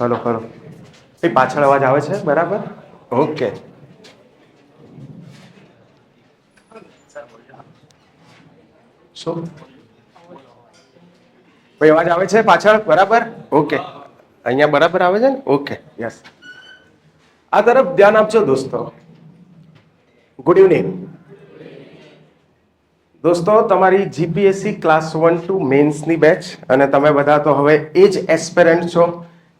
Hello hello. એ પાછળ અવાજ આવે છે બરાબર? ઓકે. શું ભાઈ અવાજ આવે છે પાછળ બરાબર? ઓકે. અહીંયા બરાબર આવે છે ને? Okay yes. આ તરફ ધ્યાન આપજો દોસ્તો. Good evening. દોસ્તો તમારી જીપીએસસી ક્લાસ 1 2 મેન્સની બેચ અને તમે બધા તો હવે એ જ એસ્પેરન્ટ છો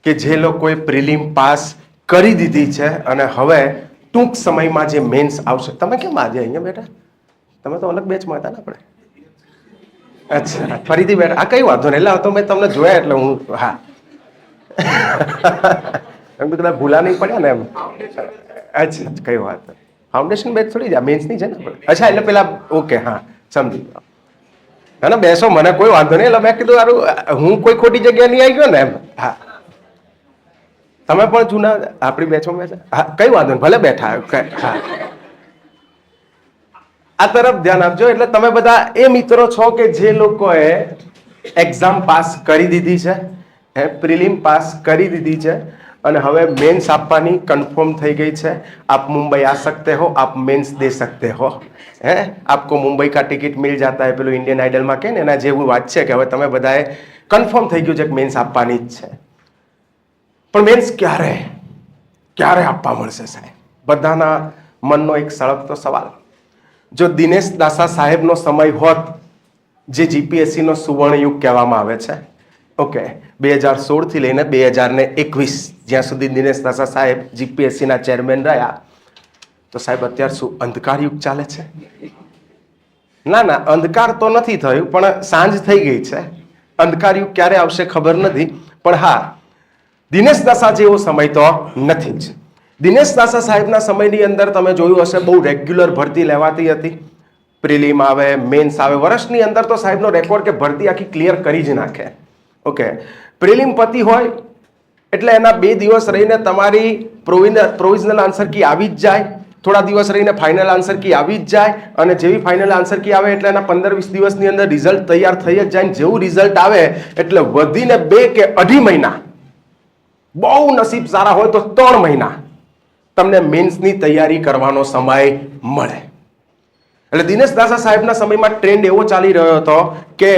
કે જે લોકોએ પ્રિલિમ પાસ કરી દીધી છે અને હવે ટૂંક સમયમાં જે મેન્સ આવશે. તમે કેમ આજે અહીંયા બેઠા? તમે તો અલગ બેચમાં હતા ને આપણે? અચ્છા ફરીથી બેઠા. આ કઈ વાંધો નહીં. એટલે તો મેં તમને જોયા એટલે હું હા એમ તો કદાચ ભૂલા નહીં પડ્યા ને એમ. અચ્છા કઈ વાત. ફાઉન્ડેશન બેચ થોડી જ મેન્સની છે ને. અચ્છા એટલે પેલા ઓકે હા સમજી ગયો. હા ને બેસો મને કોઈ વાંધો નહીં. એટલે મેં કીધું સારું હું કોઈ ખોટી જગ્યાએ નહીં આવી ગયો ને એમ. હા તમે પણ જૂના આપણી બેચમાં બેઠા? હા કઈ વાંધો નહીં ભલે બેઠા. હા આ તરફ ધ્યાન આપજો. એટલે તમે બધા એ મિત્રો છો કે જે લોકોએ એક્ઝામ પાસ કરી દીધી છે, પ્રિલિમ પાસ કરી દીધી છે અને હવે મેન્સ આપવાની કન્ફર્મ થઈ ગઈ છે. આપ મુંબई आ सकते हो, आप मेंस दे सकते हो. आपको मुंबई का टिकિટ मिल जाता है. પેલું ઇન્ડિયન આઇડલમાં કે ને એના જેવું વાત છે કે હવે તમે બધાએ કન્ફર્મ થઈ ગયું છે કે મેન્સ આપવાની જ છે. પણ મેન્સ ક્યારે આપવા મળશે સાહેબ? બધાના મનનો એક સળગતો સવાલ. જો દિનેશ દાસા સાહેબનો સમય હોત, જે જીપીએસસી નો સુવર્ણ યુગ કહેવામાં આવે છે, ઓકે 2016 થી લઈને 2021 જ્યાં સુધી દિનેશ દાસા સાહેબ જીપીએસસી ના ચેરમેન રહ્યા, તો સાહેબ અત્યાર શું અંધકાર યુગ ચાલે છે? ના ના અંધકાર તો નથી થયું પણ સાંજ થઈ ગઈ છે. અંધકાર યુગ ક્યારે આવશે ખબર નથી. પણ હા દિનેશ દાસા જેવો સમય તો નથી જ. દિનેશ દાસા સાહેબના સમયની અંદર તમે જોયું હશે બહુ રેગ્યુલર ભરતી લેવાતી હતી. પ્રિલિમ આવે, મેન્સ આવે. વર્ષની અંદર તો સાહેબનો રેકોર્ડ કે ભરતી આખી ક્લિયર કરી જ નાખે. ઓકે પ્રિલિમ પતી હોય એટલે એના 2 દિવસ રહીને તમારી પ્રોવિઝનલ આન્સર કી આવી જ જાય. થોડા દિવસ રહીને ફાઇનલ આન્સર કી આવી જ જાય અને જેવી ફાઇનલ આન્સર કી આવે એટલે એના 15-20 દિવસની અંદર રિઝલ્ટ તૈયાર થઈ જ જાય. જેવું રિઝલ્ટ આવે એટલે વધીને 2 કે 2.5 મહિના, બહુ નસીબ સારા હોય તો 3 મહિના તમને મેન્સની તૈયારી કરવાનો સમય મળે. એટલે દિનેશ દાસા સાહેબના સમયમાં ટ્રેન્ડ એવો ચાલી રહ્યો હતો કે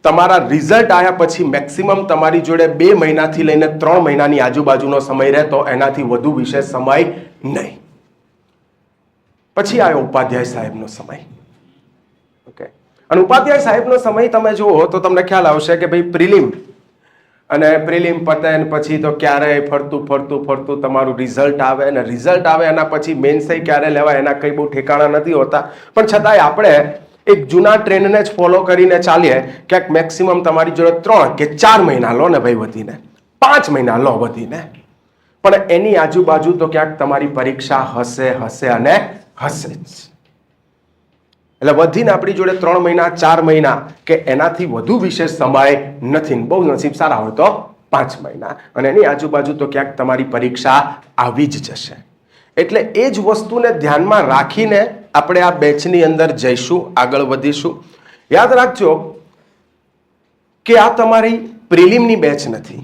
તમારા રિઝલ્ટ આવ્યા પછી મેક્સિમમ તમારી જોડે 2 મહિનાથી લઈને 3 મહિનાની આજુબાજુનો સમય રહેતો, એનાથી વધુ વિશેષ સમય નહીં. પછી આવ્યો ઉપાધ્યાય સાહેબનો સમય. ઓકે અને ઉપાધ્યાય સાહેબનો સમય તમે જુઓ તો તમને ખ્યાલ આવશે કે ભાઈ પ્રિલિમ અને પ્રિલિમ પતે પછી તો ક્યારેય ફરતું તમારું રિઝલ્ટ આવે અને રિઝલ્ટ આવે એના પછી મેન્સ ક્યારે લેવાય એના કંઈ બહુ ઠેકાણા નથી હોતા. પણ છતાંય આપણે એક જૂના ટ્રેન્ડને જ ફોલો કરીને ચાલીએ. ક્યાંક મેક્સિમમ તમારી જોડે 3 કે 4 મહિના લો ને ભાઈ, વધીને 5 મહિના લો વધીને, પણ એની આજુબાજુ તો ક્યાંક તમારી પરીક્ષા હશે અને હશે જ. એટલે વધીને આપણી જોડે 3 મહિના 4 મહિના કે એનાથી વધુ વિશેષ સમય નથી. બહુ નસીબ સારા હોય તો 5 મહિના અને એની આજુબાજુ તો ક્યાંક તમારી પરીક્ષા આવી જ જશે. એટલે એ જ વસ્તુને ધ્યાનમાં રાખીને આપણે આ બેચની અંદર જઈશું, આગળ વધીશું. યાદ રાખજો કે આ તમારી પ્રિલિમની બેચ નથી,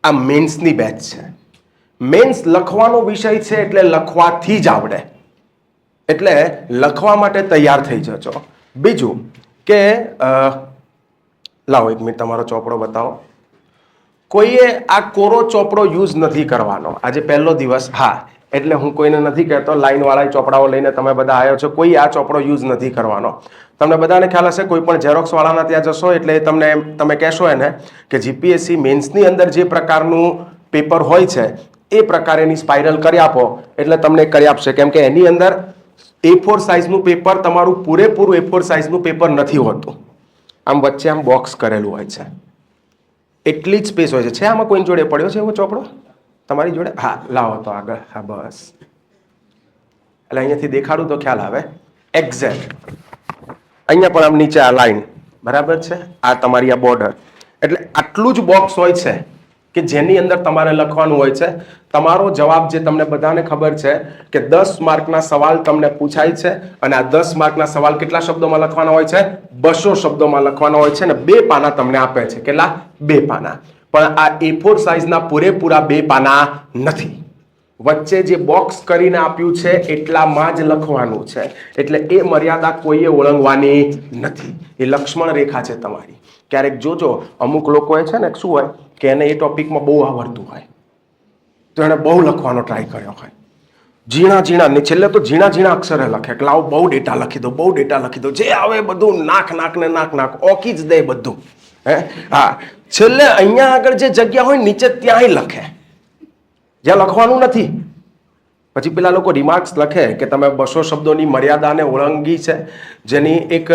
આ મેન્સની બેચ છે. મેન્સ લખવાનો વિષય છે એટલે લખવાથી જ આવડે. એટલે લખવા માટે તૈયાર થઈ જજો. બીજું કે લાવો 1 મિનિટ તમારો ચોપડો બતાવો. કોઈએ આ કોરો ચોપડો યુઝ નથી કરવાનો. આજે પહેલો દિવસ. હા એટલે હું કોઈને નથી કહેતો લાઈન વાળા ચોપડાઓ લઈને તમે બધા આવ્યો છો, કોઈ આ ચોપડો યુઝ નથી કરવાનો. તમને બધાને ખ્યાલ હશે કોઈ પણ ઝેરોક્સ વાળાના ત્યાં જશો એટલે તમે કહેશો એને કે જીપીએસસી મેન્સની અંદર જે પ્રકારનું પેપર હોય છે એ પ્રકારેની સ્પાઇરલ કરી આપો એટલે તમને કરી આપશે. કેમ કે એની અંદર A4 સાઇઝનું પેપર તમારું પૂરેપૂરું A4 સાઇઝનું પેપર નથી હોતું. આમ વચ્ચે આમ બોક્સ કરેલું હોય છે, એટલી જ સ્પેસ હોય છે. આમાં કોઈની જોડે પડ્યો છે એવો ચોપડો તમારી જોડે? હા લાવો તો આગળ. હા બસ એટલે અહીંયાથી દેખાડું તો ખ્યાલ આવે. એક્ઝેક્ટ અહીંયા પણ આમ નીચે આ લાઈન બરાબર છે, આ તમારી આ બોર્ડર. એટલે આટલું જ બોક્સ હોય છે કે જેની અંદર તમારે લખવાનું હોય છે. તમારો જવાબ જે તમને બધાને ખબર છે કે 10 માર્કના સવાલ તમને પૂછાય છે અને આ 10 માર્કના સવાલ કેટલા શબ્દોમાં લખવાના હોય છે? 200 શબ્દોમાં લખવાના હોય છે અને 2 પાના તમને આપે છે. કેટલા? 2 પાના. પણ આ A4 સાઇઝના પૂરેપૂરા 2 પાના નથી. વચ્ચે જે બોક્સ કરીને આપ્યું છે એટલામાં જ લખવાનું છે. એટલે એ મર્યાદા કોઈએ ઓળંગવાની નથી. એ લક્ષ્મણ રેખા છે તમારી. ક્યારેક જોજો અમુક લોકોએ છે ને શું હોય કે એને એ ટોપિકમાં બહુ આવડતું હોય તો એને બહુ લખવાનો ટ્રાય કર્યો હોય, ઝીણા ઝીણા ને છેલ્લે તો ઝીણા ઝીણા અક્ષરે લખે કે લાવ બહુ ડેટા લખી દો, બહુ ડેટા લખી દો, જે આવે બધું નાખ ઓકી જ દે બધું. હા, છેલ્લે અહીંયા આગળ જે જગ્યા હોય નીચે ત્યાંય લખે જ્યાં લખવાનું નથી. પછી પેલા લોકો રિમાર્ક્સ લખે કે તમે 200 શબ્દોની મર્યાદાને ઓળંગી છે, જેની એક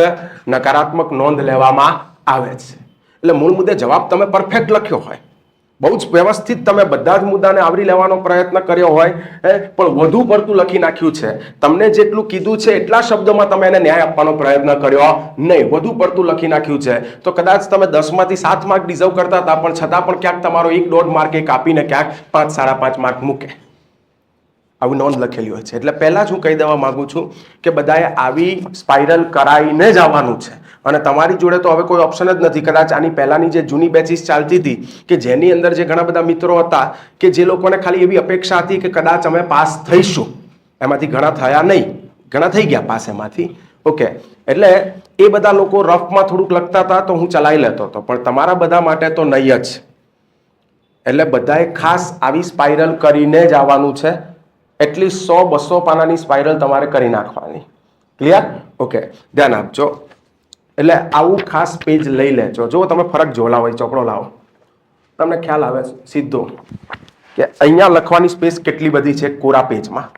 નકારાત્મક નોંધ લેવામાં આવે છે. એટલે મૂળ મુદ્દે જવાબ તમે પરફેક્ટ લખ્યો હોય, બહુ જ વ્યવસ્થિત તમે બધા જ મુદ્દાને આવરી લેવાનો પ્રયત્ન કર્યો હોય, પણ વધુ પડતું લખી નાખ્યું છે. તમને જેટલું કીધું છે એટલા શબ્દોમાં તમે એને ન્યાય આપવાનો પ્રયત્ન કર્યો નહીં, વધુ પડતું લખી નાખ્યું છે, તો કદાચ તમે 10 માંથી 7 માર્ક ડિઝર્વ કરતા હતા, પણ છતાં પણ ક્યાંક તમારો 1.5 માર્ક એ કાપીને ક્યાંક 5, 5.5 માર્ક મૂકે. આવી નોંધ લખેલી હોય છે. એટલે પહેલા જ હું કહી દેવા માંગુ છું કે બધાએ આવી સ્પાઇરલ કરાવીને જ આવવાનું છે. અને તમારી જોડે તો હવે કોઈ ઓપ્શન જ નથી. કદાચ આની પહેલાની જે જૂની બેચીસ ચાલતી હતી કે જેની અંદર જે ઘણા બધા મિત્રો હતા કે જે લોકોને ખાલી એવી અપેક્ષા હતી કે કદાચ અમે પાસ થઈશું, એમાંથી ઘણા થયા નહીં, ઘણા થઈ ગયા પાસ એમાંથી. ઓકે, એટલે એ બધા લોકો રફમાં થોડુંક લખતા હતા તો હું ચલાવી લેતો હતો, પણ તમારા બધા માટે તો નહીં જ. એટલે બધાએ ખાસ આવી સ્પાઇરલ કરીને જ આવવાનું છે. એટલીસ્ટ 100-200 પાનાની સ્પાઇરલ તમારે કરી નાખવાની. ક્લિયર? ઓકે, ધ્યાન આપજો. એટલે આવું ખાસ પેજ લઈ લેજો. જો તમે ફરક જોલા હોય, ચોકડો લાવો, તમને ખ્યાલ આવે સીધો કે અહીંયા લખવાની સ્પેસ કેટલી બધી છે કોરા પેજમાં,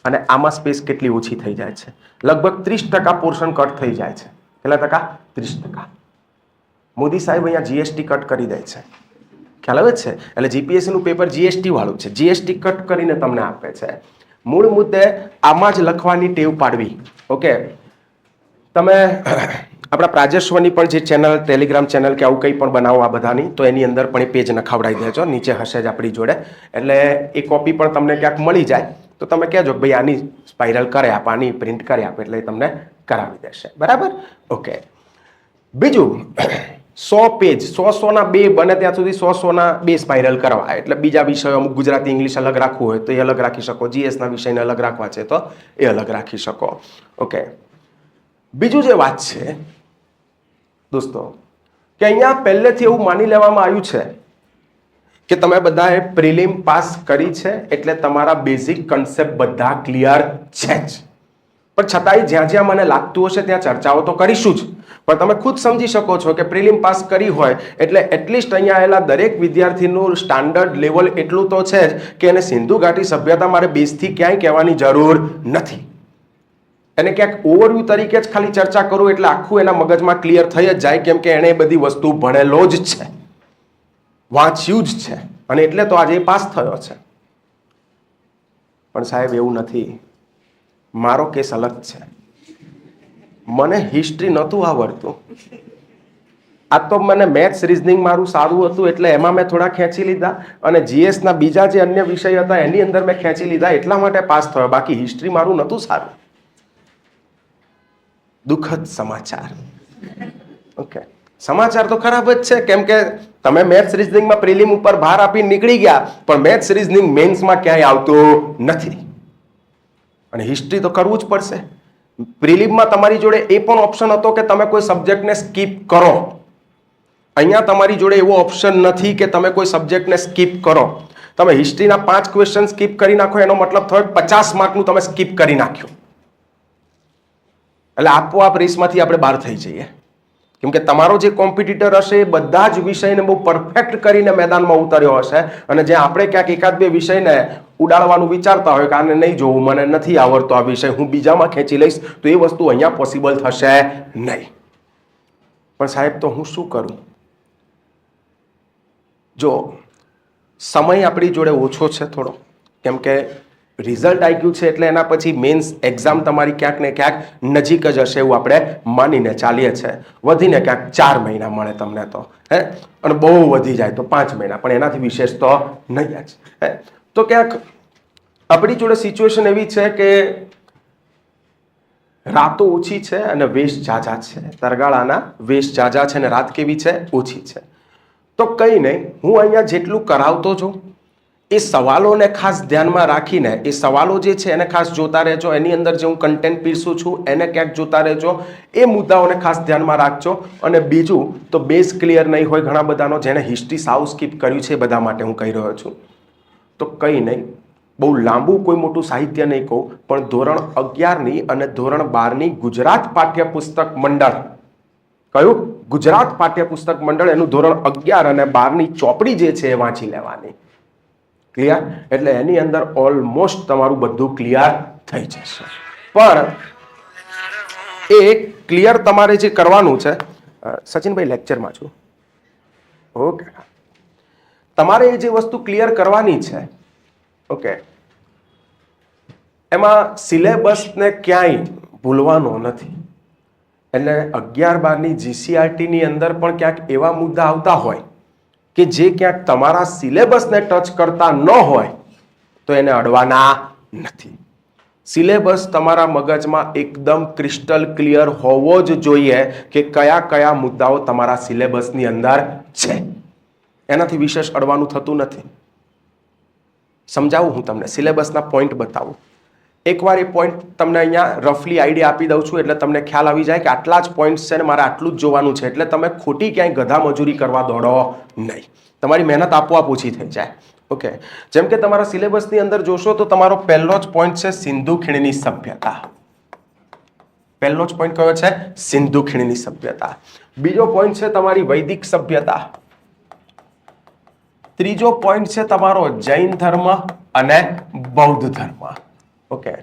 અને આમાં સ્પેસ કેટલી ઓછી થઈ જાય છે. લગભગ 30% પોર્શન કટ થઈ જાય છે. કેટલા ટકા? 30%. મોદી સાહેબ અહીંયા જીએસટી કટ કરી દે છે. ખ્યાલ આવે છે? એટલે જીપીએસસી નું પેપર જીએસટી વાળું છે, જીએસટી કટ કરીને તમને આપે છે. મૂળ મુદ્દે આમાં જ લખવાની ટેવ પાડવી. ઓકે, તમે આપણા પ્રાજેશ્વરની પણ જે ચેનલ, ટેલિગ્રામ ચેનલ કે આવું કંઈ પણ બનાવો આ બધાની, તો એની અંદર પણ એ પેજ નખાવડાવી દેજો, નીચે હશે જ આપણી જોડે. એટલે એ કોપી પણ તમને ક્યાંક મળી જાય તો તમે કહેજો કે ભાઈ આની સ્પાઇરલ કરે આપ, આની પ્રિન્ટ કરી આપે, એટલે એ તમને કરાવી દેશે. બરાબર? ઓકે, બીજું 100 પેજ, 100-100ના 2 બને ત્યાં સુધી 100-100ના 2 સ્પાઇરલ કરવા. એટલે બીજા વિષયો અમુક ગુજરાતી ઇંગ્લિશ અલગ રાખવું હોય તો એ અલગ રાખી શકો, જીએસના વિષયને અલગ રાખવા છે તો એ અલગ રાખી શકો. ઓકે, બીજું જે વાત છે દોસ્તો કે અહીંયા પહેલેથી એવું માની લેવામાં આવ્યું છે કે તમે બધાએ પ્રિલિમ પાસ કરી છે, એટલે તમારા બેઝિક કન્સેપ્ટ બધા ક્લિયર છે જ. પણ છતાંય જ્યાં જ્યાં મને લાગતું હશે ત્યાં ચર્ચાઓ તો કરીશું જ. પણ તમે ખુદ સમજી શકો છો કે પ્રિલિમ પાસ કરી હોય એટલે એટલીસ્ટ અહીંયા આવેલા દરેક વિદ્યાર્થીનું સ્ટાન્ડર્ડ લેવલ એટલું તો છે જ કે એને સિંધુ ઘાટી સભ્યતા મારે બેઝથી ક્યાંય કહેવાની જરૂર નથી. એને ક્યાંક ઓવરવ્યૂ તરીકે જ ખાલી ચર્ચા કરું એટલે આખું એના મગજમાં ક્લિયર થઈ જ જાય, કેમ કે એણે એ બધી વસ્તુ ભણેલો જ છે, વાંચ્યું જ છે, અને એટલે તો આજે પાસ થયો છે. પણ સાહેબ એવું નથી. મારો કેસ અલગ છે. મને હિસ્ટ્રી નહોતું આવડતું. આ તો મને મેથ્સ રિઝનિંગ મારું સારું હતું એટલે એમાં મેં થોડા ખેંચી લીધા, અને જીએસના બીજા જે અન્ય વિષય હતા એની અંદર મેં ખેંચી લીધા, એટલા માટે પાસ થયો. બાકી હિસ્ટ્રી મારું નહોતું સારું. દુઃખદ સમાચાર. ઓકે, સમાચાર તો ખરાબ જ છે, કેમ કે તમે મેથ્સ રિઝનિંગમાં પ્રિલિમ ઉપર ભાર આપી નીકળી ગયા, પણ મેથ્સ રિઝનિંગ મેન્સમાં ક્યાંય આવતું નથી. અને હિસ્ટ્રી તો કરવું જ પડશે. પ્રિલિમમાં તમારી જોડે એ પણ ઓપ્શન હતો કે તમે કોઈ સબ્જેક્ટને સ્કીપ કરો. અહીંયા તમારી જોડે એવો ઓપ્શન નથી કે તમે કોઈ સબ્જેક્ટને સ્કીપ કરો. તમે હિસ્ટ્રીના 5 ક્વેશ્ચન સ્કીપ કરી નાખો, એનો મતલબ થયો 50 માર્કનું તમે સ્કીપ કરી નાખ્યું. એટલે આપોઆપ રેસમાંથી આપણે બહાર થઈ જઈએ, કેમ કે તમારો જે કોમ્પિટિટર હશે એ બધા જ વિષયને બહુ પરફેક્ટ કરીને મેદાનમાં ઉતર્યો હશે, અને જ્યાં આપણે ક્યાંક એકાદ બે વિષયને ઉડાડવાનું વિચારતા હોય કે આને નહીં જોવું, મને નથી આવડતો આ વિષય, હું બીજામાં ખેંચી લઈશ, તો એ વસ્તુ અહીંયા પોસિબલ થશે નહીં. પણ સાહેબ તો હું શું કરું? જો સમય આપણી જોડે ઓછો છે થોડો, કેમ કે રિઝલ્ટ આવી ગયું છે, એટલે એના પછી મેન્સ એક્ઝામ તમારી ક્યાંક ને ક્યાંક નજીક જ હશે એવું આપણે માનીને ચાલીએ છીએ. વધીને ક્યાંક 4 મહિના મળે તમને તો, અને બહુ વધી જાય તો 5 મહિના, પણ એનાથી વિશેષ તો નહીં જ. તો ક્યાંક આપણી જોડે સિચ્યુએશન એવી છે કે રાતો ઓછી છે અને વેશ ઝાઝા છે. તરગાળાના વેશ ઝાઝા છે અને રાત કેવી છે? ઓછી છે. તો કંઈ નહીં, હું અહીંયા જેટલું કરાવતો છું એ સવાલોને ખાસ ધ્યાનમાં રાખીને એ સવાલો જે છે એને ખાસ જોતા રહેજો. એની અંદર જે હું કન્ટેન્ટ પીરસું છું એને ક્યાંક જોતા રહેજો. એ મુદ્દાઓને ખાસ ધ્યાનમાં રાખજો. અને બીજું તો બેઝ ક્લિયર નહીં હોય ઘણા બધાનો, જેને હિસ્ટ્રી સાવ સ્કીપ કર્યું છે, બધા માટે હું કહી રહ્યો છું. તો કંઈ નહીં, બહુ લાંબુ કોઈ મોટું સાહિત્ય નહીં કહું, પણ ધોરણ 11ની અને ધોરણ 12ની ગુજરાત પાઠ્યપુસ્તક મંડળ, કયું? ગુજરાત પાઠ્યપુસ્તક મંડળ, એનું ધોરણ 11 અને 12ની ચોપડી જે છે એ વાંચી લેવાની. ક્લિયર? એટલે એની અંદર ઓલમોસ્ટ તમારું બધું ક્લિયર થઈ જશે. પણ એ ક્લિયર તમારે જે કરવાનું છે, સચિનભાઈ લેક્ચરમાં છું, ઓકે, તમારે એ જે વસ્તુ ક્લિયર કરવાની છે, ઓકે, એમાં સિલેબસને ક્યાંય ભૂલવાનો નથી. એટલે 11-12ની GCRTની અંદર પણ ક્યાંક એવા મુદ્દા આવતા હોય કે જે ક્યાંક તમારા સિલેબસને ટચ કરતા ન હોય તો એને અડવાના નથી. સિલેબસ તમારા મગજમાં એકદમ ક્રિસ્ટલ ક્લિયર હોવો જ જોઈએ કે કયા કયા મુદ્દાઓ તમારા સિલેબસની અંદર છે. એનાથી વિશેષ અડવાનું થતું નથી. સમજાવું હું તમને, સિલેબસના પોઈન્ટ બતાવું. એકવાર એ પોઈન્ટ તમને અહીંયા રફલી આઈડિયા આપી દઉં છું, એટલે તમને ખ્યાલ આવી જાય કે આટલા જ પોઈન્ટ્સ છે ને મારે આટલું જ જોવાનું છે. એટલે તમે ખોટી ક્યાંય ગધા મજૂરી કરવા દોડો નહીં. તમારી મહેનત આપોઆપ ઓછી થઈ જાય. ઓકે, જેમ કે તમારા સિલેબસની અંદર જોશો તો તમારો પહેલો જ પોઈન્ટ છે સિંધુ ખીણની સભ્યતા. પહેલો જ પોઈન્ટ કયો છે? સિંધુ ખીણની સભ્યતા. બીજો પોઈન્ટ છે તમારી વૈદિક સભ્યતા. ત્રીજો પોઈન્ટ છે તમારો જૈન ધર્મ અને બૌદ્ધ ધર્મ. ઓકે,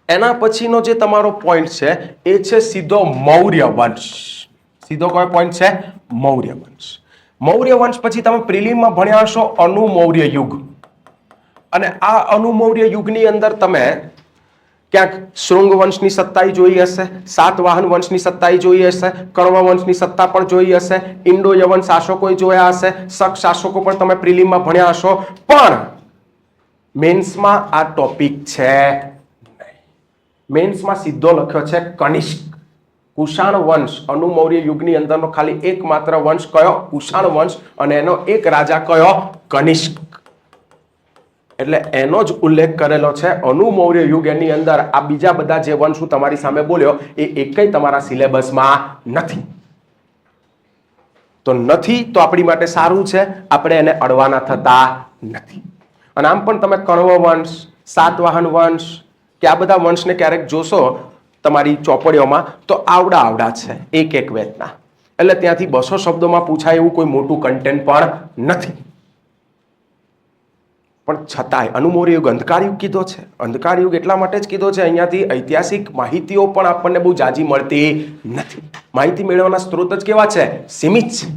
એના પછીનો જે તમારો પોઈન્ટ છે એ છે સીધો મૌર્ય વંશ. સીધો કયો પોઈન્ટ છે? મૌર્ય વંશ. મૌર્ય વંશ પછી તમે પ્રિલિમમાં ભણ્યા હશો અનુમૌર્ય યુગ. અને આ અનુમૌર્ય યુગની અંદર તમે ક્યાંક શૃંગ વંશની સત્તા જોઈ હશે, સાતવાહન વંશની સત્તા જોઈ હશે, કર્મ વંશની સત્તા પણ જોઈ હશે, ઇન્ડો યવન શાસકો જોયા હશે, શક શાસકો પણ તમે પ્રિલિમમાં ભણ્યા હશો. પણ મેન્સમાં આ ટોપિક છે નહીં. મેન્સમાં સીધો લખ્યો છે કનિષ્ક. કુષાણ વંશ અનુમૌર્ય યુગની અંદરનો ખાલી એકમાત્ર વંશ કયો? કુષાણ વંશ. અને એનો એક રાજા કયો? કનિષ્ક. એટલે એનો જ ઉલ્લેખ કરેલો છે અનુમૌર્ય યુગ. એની અંદર આ બીજા બધા જે વંશ હું તમારી સામે બોલ્યો એ એકય તમારા સિલેબસમાં નથી. તો નથી તો આપણી માટે સારું છે, આપણે એને અડવાના થતા નથી. અને આમ પણ તમે કર્મ વંશ, સાતવાહન વંશ કે આ બધા વંશને ક્યારેક જોશો તમારી ચોપડીઓમાં તો આવડા છે એક એક વેતના. એટલે ત્યાંથી 200 શબ્દોમાં પૂછાય એવું કોઈ મોટું કન્ટેન્ટ પણ નથી. પણ છતાંય અનુમૌર્ય યુગ અંધકાર યુગ કીધો છે. અંધકાર યુગ એટલા માટે જ કીધો છે, અહીંયાથી ઐતિહાસિક માહિતીઓ પણ આપણને બહુ જાજી મળતી નથી. માહિતી મેળવવાના સ્ત્રોત જ કેવા છે? સીમિત છે.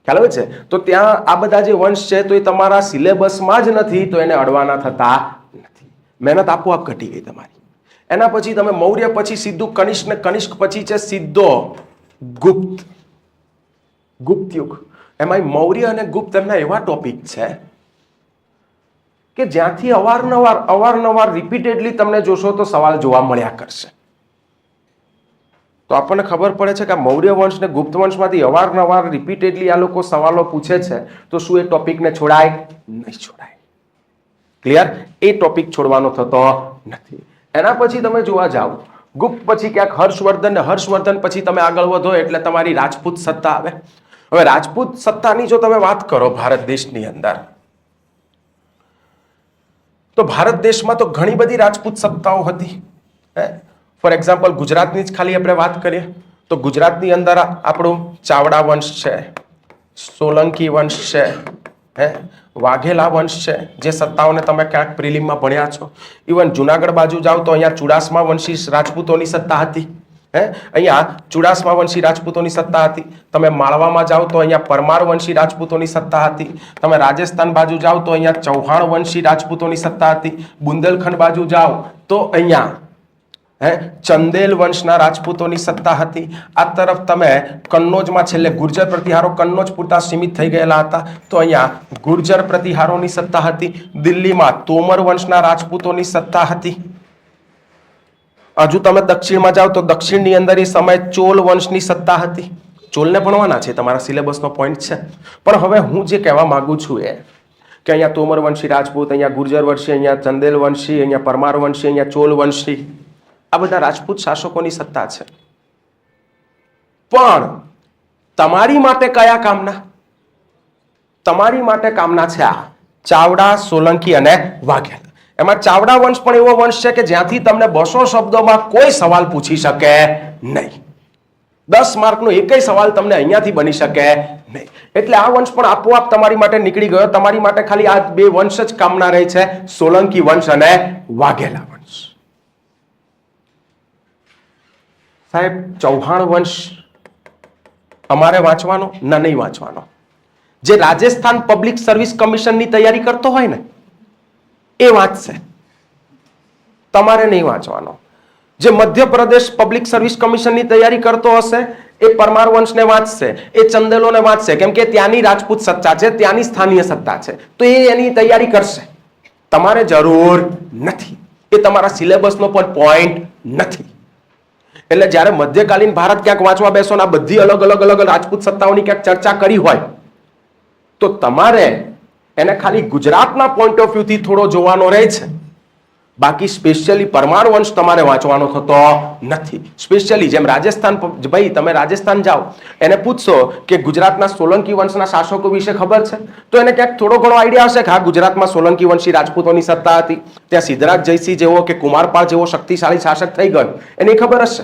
ખ્યાલ આવે છે? તો ત્યાં આ બધા જે વંશ છે તો એ તમારા સિલેબસમાં જ નથી, તો એને અડવાના થતા નથી. મહેનત આપોઆપ ઘટી ગઈ તમારી. એના પછી તમે મૌર્ય પછી સીધું કનિષ્ક, ને કનિષ્ક પછી છે સીધો ગુપ્ત. ગુપ્ત યુગ. એમાં મૌર્ય અને ગુપ્ત એમના એવા ટોપિક છે કે જ્યાંથી અવારનવાર રિપીટેડલી તમને જોશો તો સવાલ જોવા મળ્યા કરશે. તો આપણને ખબર પડે છે કે આ મૌર્ય વંશ ને ગુપ્ત વંશમાંથી અવારનવાર રિપીટેડલી આ લોકો સવાલો પૂછે છે, તો શું એ ટોપિકને છોડાય? નહીં છોડાય. ક્લિયર? એ ટોપિક છોડવાનો થતો નથી. એના પછી તમે જોવા જાઓ, ગુપ્ત પછી ક્યાંક હર્ષવર્ધન, ને હર્ષવર્ધન પછી તમે આગળ વધો એટલે તમારી રાજપૂત સત્તા આવે. હવે રાજપૂત સત્તાની જો તમે વાત કરો ભારત દેશની અંદર, તો ભારત દેશમાં તો ઘણી બધી રાજપૂત સત્તાઓ હતી. ફોર એક્ઝામ્પલ ગુજરાતની જ ખાલી આપણે વાત કરીએ તો ગુજરાતની અંદર આપણું ચાવડા વંશ છે, સોલંકી વંશ છે, વાઘેલા વંશ છે, જે સત્તાઓને તમે ક્યાંક પ્રિલિમમાં ભણ્યા છો. ઇવન જુનાગઢ બાજુ જાઓ તો અહીંયા ચુડાસમા વંશી રાજપૂતોની સત્તા હતી. અહીંયા ચુડાસમા વંશી રાજપૂતોની સત્તા હતી. તમે માળવામાં જાઓ તો અહીંયા પરમાર વંશી રાજપૂતોની સત્તા હતી. તમે રાજસ્થાન બાજુ જાઓ તો અહીંયા ચૌહાણ વંશી રાજપૂતોની સત્તા હતી. બુંદેલખંડ બાજુ જાઓ તો અહીંયા ચંદેલ વંશના રાજપૂતોની સત્તા હતી. આ તરફ તમે કન્નોજમાં છેલ્લે ગુર્જર પ્રતિહારો કન્નોજ પૂરતા સીમિત થઈ ગયેલા હતા, તો અહીંયા ગુર્જર પ્રતિહારોની સત્તા હતી. દિલ્હીમાં તોમર વંશના રાજપૂતોની સત્તા હતી. હજુ તમે દક્ષિણમાં જાઓ તો દક્ષિણની અંદર એ સમયે ચોલ વંશની સત્તા હતી. ચોલને ભણવાના છે, તમારા સિલેબસનો પોઈન્ટ છે. પણ હવે હું જે કહેવા માંગુ છું એ કે અહીંયા તોમર વંશી રાજપૂત, અહીંયા ગુર્જર વંશી, અહીંયા ચંદેલ વંશી, અહીંયા પરમાર વંશી, અહીંયા ચોલ વંશી, આ બધા રાજપૂત શાસકોની સત્તા છે. પણ તમારી માટે કયા કામના? તમારી માટે કામના છે આ ચાવડા, સોલંકી અને વાઘેલા. એમાં ચાવડા વંશ પણ એવો વંશ છે કે જ્યાંથી તમને 200 શબ્દોમાં કોઈ સવાલ પૂછી શકે નહીં. 10 માર્કનો એકેય સવાલ તમને અહીંયાથી બની શકે નહીં. એટલે આ વંશ પણ આપોઆપ તમારી માટે નીકળી ગયો. તમારી માટે ખાલી આ બે વંશ જ કામના રહે છે, સોલંકી વંશ અને વાઘેલા વંશ. સાહેબ, ચૌહાણ વંશ અમારે વાંચવાનો ના નહીં વાંચવાનો? જે રાજસ્થાન પબ્લિક સર્વિસ કમિશનની તૈયારી કરતો હોય ને એ વાંચશે, તમારે નહીં વાંચવાનો. જે મધ્યપ્રદેશ પબ્લિક સર્વિસ કમિશનની તૈયારી કરતો હશે એ પરમાર વંશને વાંચશે, એ ચંદેલોને વાંચશે, કેમ કે ત્યાંની રાજપૂત સત્તા છે, ત્યાંની સ્થાનીય સત્તા છે, તો એ એની તૈયારી કરશે. તમારે જરૂર નથી, એ તમારા સિલેબસનો પણ પોઈન્ટ નથી. એટલે જ્યારે મધ્યકાલીન ભારત ક્યાંક વાંચવા બેસો ને આ બધી અલગ અલગ અલગ રાજપૂત સત્તાઓની ક્યાંક ચર્ચા કરી હોય તો તમારે એને ખાલી ગુજરાતના પોઈન્ટ ઓફ વ્યૂથી થોડો જોવાનો રહે છે. બાકી સ્પેશિયલી પરમાર વંશ તમારે વાંચવાનો થતો નથી. સ્પેશિયલી જેમ રાજસ્થાન, ભાઈ તમે રાજસ્થાન જાઓ, એને પૂછશો કે ગુજરાતના સોલંકી વંશના શાસકો વિશે ખબર છે, તો એને ક્યાંક થોડો ઘણો આઈડિયા હશે કે હા, ગુજરાતમાં સોલંકી વંશી રાજપૂતોની સત્તા હતી, ત્યાં સિદ્ધરાજ જયસિંહ જેવો કે કુમારપાળ જેવો શક્તિશાળી શાસક થઈ ગયો, એને ખબર હશે.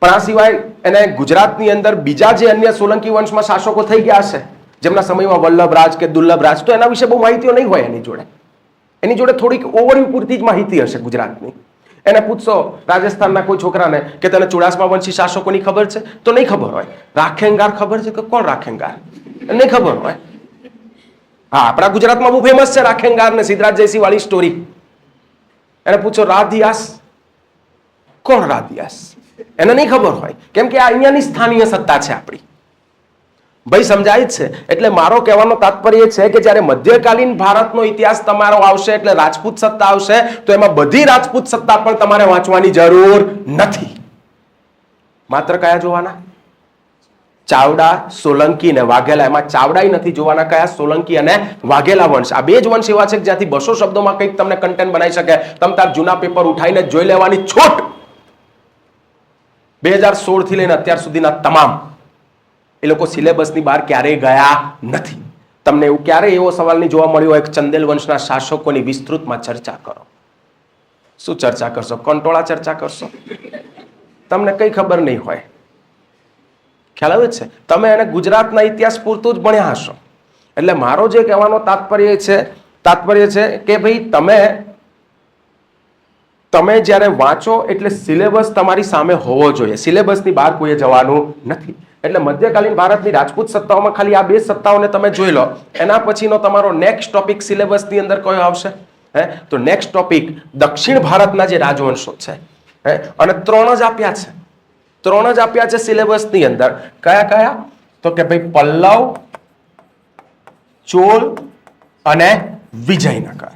પણ આ સિવાય એને ગુજરાતની અંદર બીજા જે અન્ય સોલંકી વંશમાં શાસકો થઈ ગયા હશે જેમના સમયમાં વલ્લભરાજ કે દુર્લભરાજ, તો એના વિશે બહુ માહિતીઓ નહીં હોય એની જોડે. એની જોડે થોડીક ઓવરવ્યુ પૂરતી જ માહિતી હશે ગુજરાતની. એને પૂછશો રાજસ્થાનના કોઈ છોકરાને કે તને ચુડાસમા વંશી શાસકોની ખબર છે, તો નહીં ખબર હોય. રાખેંગાર ખબર છે કે કોણ રાખેંગાર? નહીં ખબર હોય. હા, આપણા ગુજરાતમાં બહુ ફેમસ છે રાખેંગાર ને સિદ્ધરાજ જયસિંહ વાળી સ્ટોરી. એને પૂછો રાધિયાસ, કોણ રાધિયાસ? એને નહીં ખબર હોય, કેમ કે આ અહીંયાની સ્થાનીય સત્તા છે આપણી. ભાઈ સમજાય જ છે. એટલે મારો કહેવાનો તાત્પર્ય છે કે જ્યારે મધ્યકાલીન ભારતનો ઇતિહાસ તમારો આવશે એટલે રાજપૂત સત્તા આવશે, તો એમાં બધી રાજપૂત સત્તા પણ તમારે વાંચવાની જરૂર નથી. માત્ર કયા જોવાના? ચાવડા, સોલંકી અને વાઘેલા. એમાં ચાવડાય નથી જોવાના. કયા? સોલંકી અને વાઘેલા વંશ. આ બે જ વંશ એવા છે કે જ્યાંથી 200 શબ્દોમાં કંઈક તમને કન્ટેન્ટ બનાવી શકે. તમે તાર જૂના પેપર ઉઠાઈને જોઈ લેવાની છૂટ. 2016 થી લઈને અત્યાર સુધીના તમામ એ લોકો સિલેબસની બહાર ક્યારેય ગયા નથી. તમને એવું ક્યારેય એવો સવાલ નહીં જોવા મળ્યો હોય કે ચંદેલ વંશના શાસકોની વિસ્તૃતમાં ચર્ચા કરો. શું ચર્ચા કરશો? કંટોળા ચર્ચા કરશો? તમને કઈ ખબર નહીં હોય. ખ્યાલ આવે છે? તમે એને ગુજરાતના ઇતિહાસ પૂરતું જ ભણ્યા હશો. એટલે મારો જે કહેવાનો તાત્પર્ય છે કે ભાઈ તમે જ્યારે વાંચો એટલે સિલેબસ તમારી સામે હોવો જોઈએ. સિલેબસની બહાર કોઈએ જવાનું નથી. એટલે મધ્યકાલીન ભારતની રાજપૂત સત્તાઓમાં ખાલી આ બે સત્તાઓને તમે જોઈ લો. એના પછીનો તમારો નેક્સ્ટ ટોપિક સિલેબસની અંદર કયો આવશે? તો નેક્સ્ટ ટોપિક દક્ષિણ ભારતના જે રાજવંશો છે, અને 3 જ આપ્યા છે. 3 જ આપ્યા છે સિલેબસની અંદર. કયા કયા? તો કે ભાઈ પલ્લવ, ચોલ અને વિજયનગર.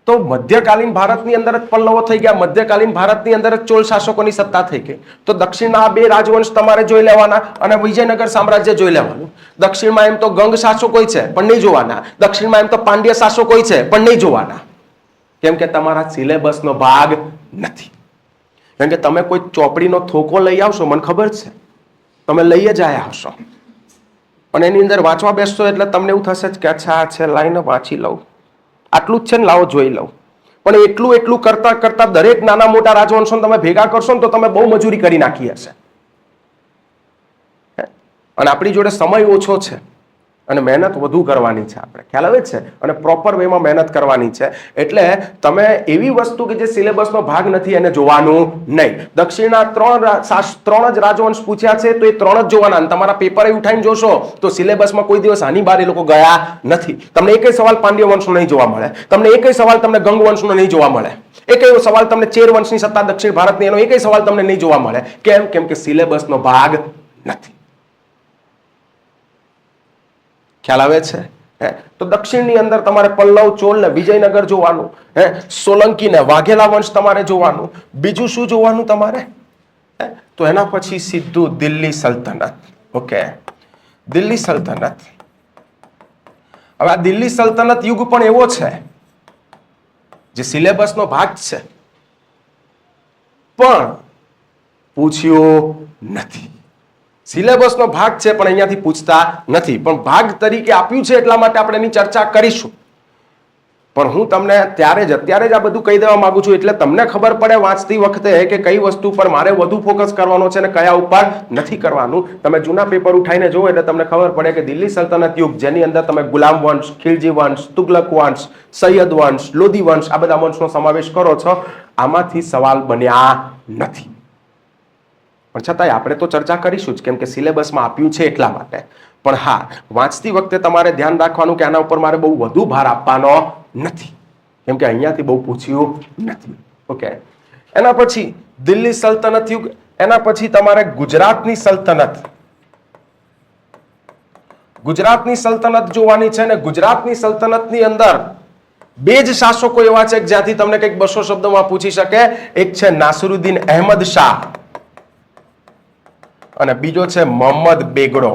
તો મધ્યકાલીન ભારતની અંદર જ પલ્લવો થઈ ગયા, મધ્યકાલીન ભારતની અંદર જ ચોલ શાસકોની સત્તા થઈ ગઈ. તો દક્ષિણના આ બે રાજવંશ તમારે જોઈ લેવાના અને વિજયનગર સામ્રાજ્ય જોઈ લેવાનું. દક્ષિણમાં એમ તો ગંગ શાસકો છે પણ નહીં જોવાના. દક્ષિણમાં એમ તો પાંડ્ય શાસકો છે પણ નહીં જોવાના. કેમ કે તમારા સિલેબસનો ભાગ નથી. કેમ કે તમે કોઈ ચોપડીનો થોકો લઈ આવશો, મને ખબર છે તમે લઈ જ આવ્યા હશો, પણ એની અંદર વાંચવા બેસશો એટલે તમને એવું થશે કે અચ્છા છે, લાઈને વાંચી લઉં, આટલું જ છે ને, લાવો જોઈ લઉં. પણ એટલું કરતા કરતા દરેક નાના મોટા રાજવંશો તમે ભેગા કરશો ને તો તમે બહુ મજૂરી કરી નાખી હશે. અને આપણી જોડે સમય ઓછો છે અને મહેનત વધુ કરવાની છે. આપણે ખ્યાલ આવે છે? અને પ્રોપર વેમાં મહેનત કરવાની છે. એટલે તમે એવી વસ્તુ કે જે સિલેબસનો ભાગ નથી એને જોવાનું નહીં. દક્ષિણના 3 જ રાજવંશ પૂછ્યા છે તો એ 3 જ જોવાના. તમારા પેપર ઉઠાઈને જોશો તો સિલેબસમાં કોઈ દિવસ આની બહાર એ લોકો ગયા નથી. તમને એકેય સવાલ પાંડ્ય વંશનો નહીં જોવા મળે. તમને એકેય સવાલ તમને ગંગ વંશનો નહીં જોવા મળે. એકેય સવાલ તમને ચેર વંશની સત્તા દક્ષિણ ભારતની એનો એકેય સવાલ તમને નહીં જોવા મળે. કેમ કે સિલેબસનો ભાગ નથી. ખ્યાલ આવે છે? તો દક્ષિણની અંદર તમારે પલ્લવ, ચોલ ને વિજયનગર જોવાનું. સોલંકી ને વાઘેલા વંશ તમારે જોવાનું. બીજું શું જોવાનું તમારે? તો એના પછી સીધું દિલ્હી સલ્તનત. ઓકે, દિલ્હી સલ્તનત. હવે આ દિલ્હી સલ્તનત યુગ પણ એવો છે જે સિલેબસનો ભાગ છે, પણ પૂછ્યો નથી. સિલેબસનો ભાગ છે પણ અહીંયાથી પૂછતા નથી, પણ ભાગ તરીકે આપ્યું છે એટલા માટે આપણે એની ચર્ચા કરીશું. પણ હું તમને અત્યારે જ આ બધું કહી દેવા માંગુ છું એટલે તમને ખબર પડે વાંચતી વખતે કે કઈ વસ્તુ પર મારે વધુ ફોકસ કરવાનો છે અને કયા ઉપર નથી કરવાનું. તમે જૂના પેપર ઉઠાઈને જુઓ એટલે તમને ખબર પડે કે દિલ્હી સલ્તનત યુગ, જેની અંદર તમે ગુલામ વંશ, ખિલજી વંશ, તુગલક વંશ, સૈયદ વંશ, લોધી વંશ, આ બધા વંશનો સમાવેશ કરો છો, આમાંથી સવાલ બન્યા નથી. પણ છતાંય આપણે તો ચર્ચા કરીશું જ, કેમ કે સિલેબસમાં આપ્યું છે એટલા માટે. પણ હા, વાંચતી વખતે તમારે ધ્યાન રાખવાનું કે આના ઉપર મારે બહુ વધુ ભાર આપવાનો નથી, કેમ કે અહીંયાથી બહુ પૂછ્યું નથી. ઓકે, એના પછી દિલ્હી સલ્તનત યુગ, એના પછી તમારે ગુજરાતની સલ્તનત. ગુજરાતની સલ્તનત જોવાની છે ને ગુજરાતની સલ્તનતની અંદર બે જ શાસકો એવા છે જ્યાંથી તમને કંઈક 200 શબ્દોમાં પૂછી શકે. એક છે નાસિરુદ્દીન અહેમદ શાહ અને બીજો છે મોહમ્મદ બેગડો.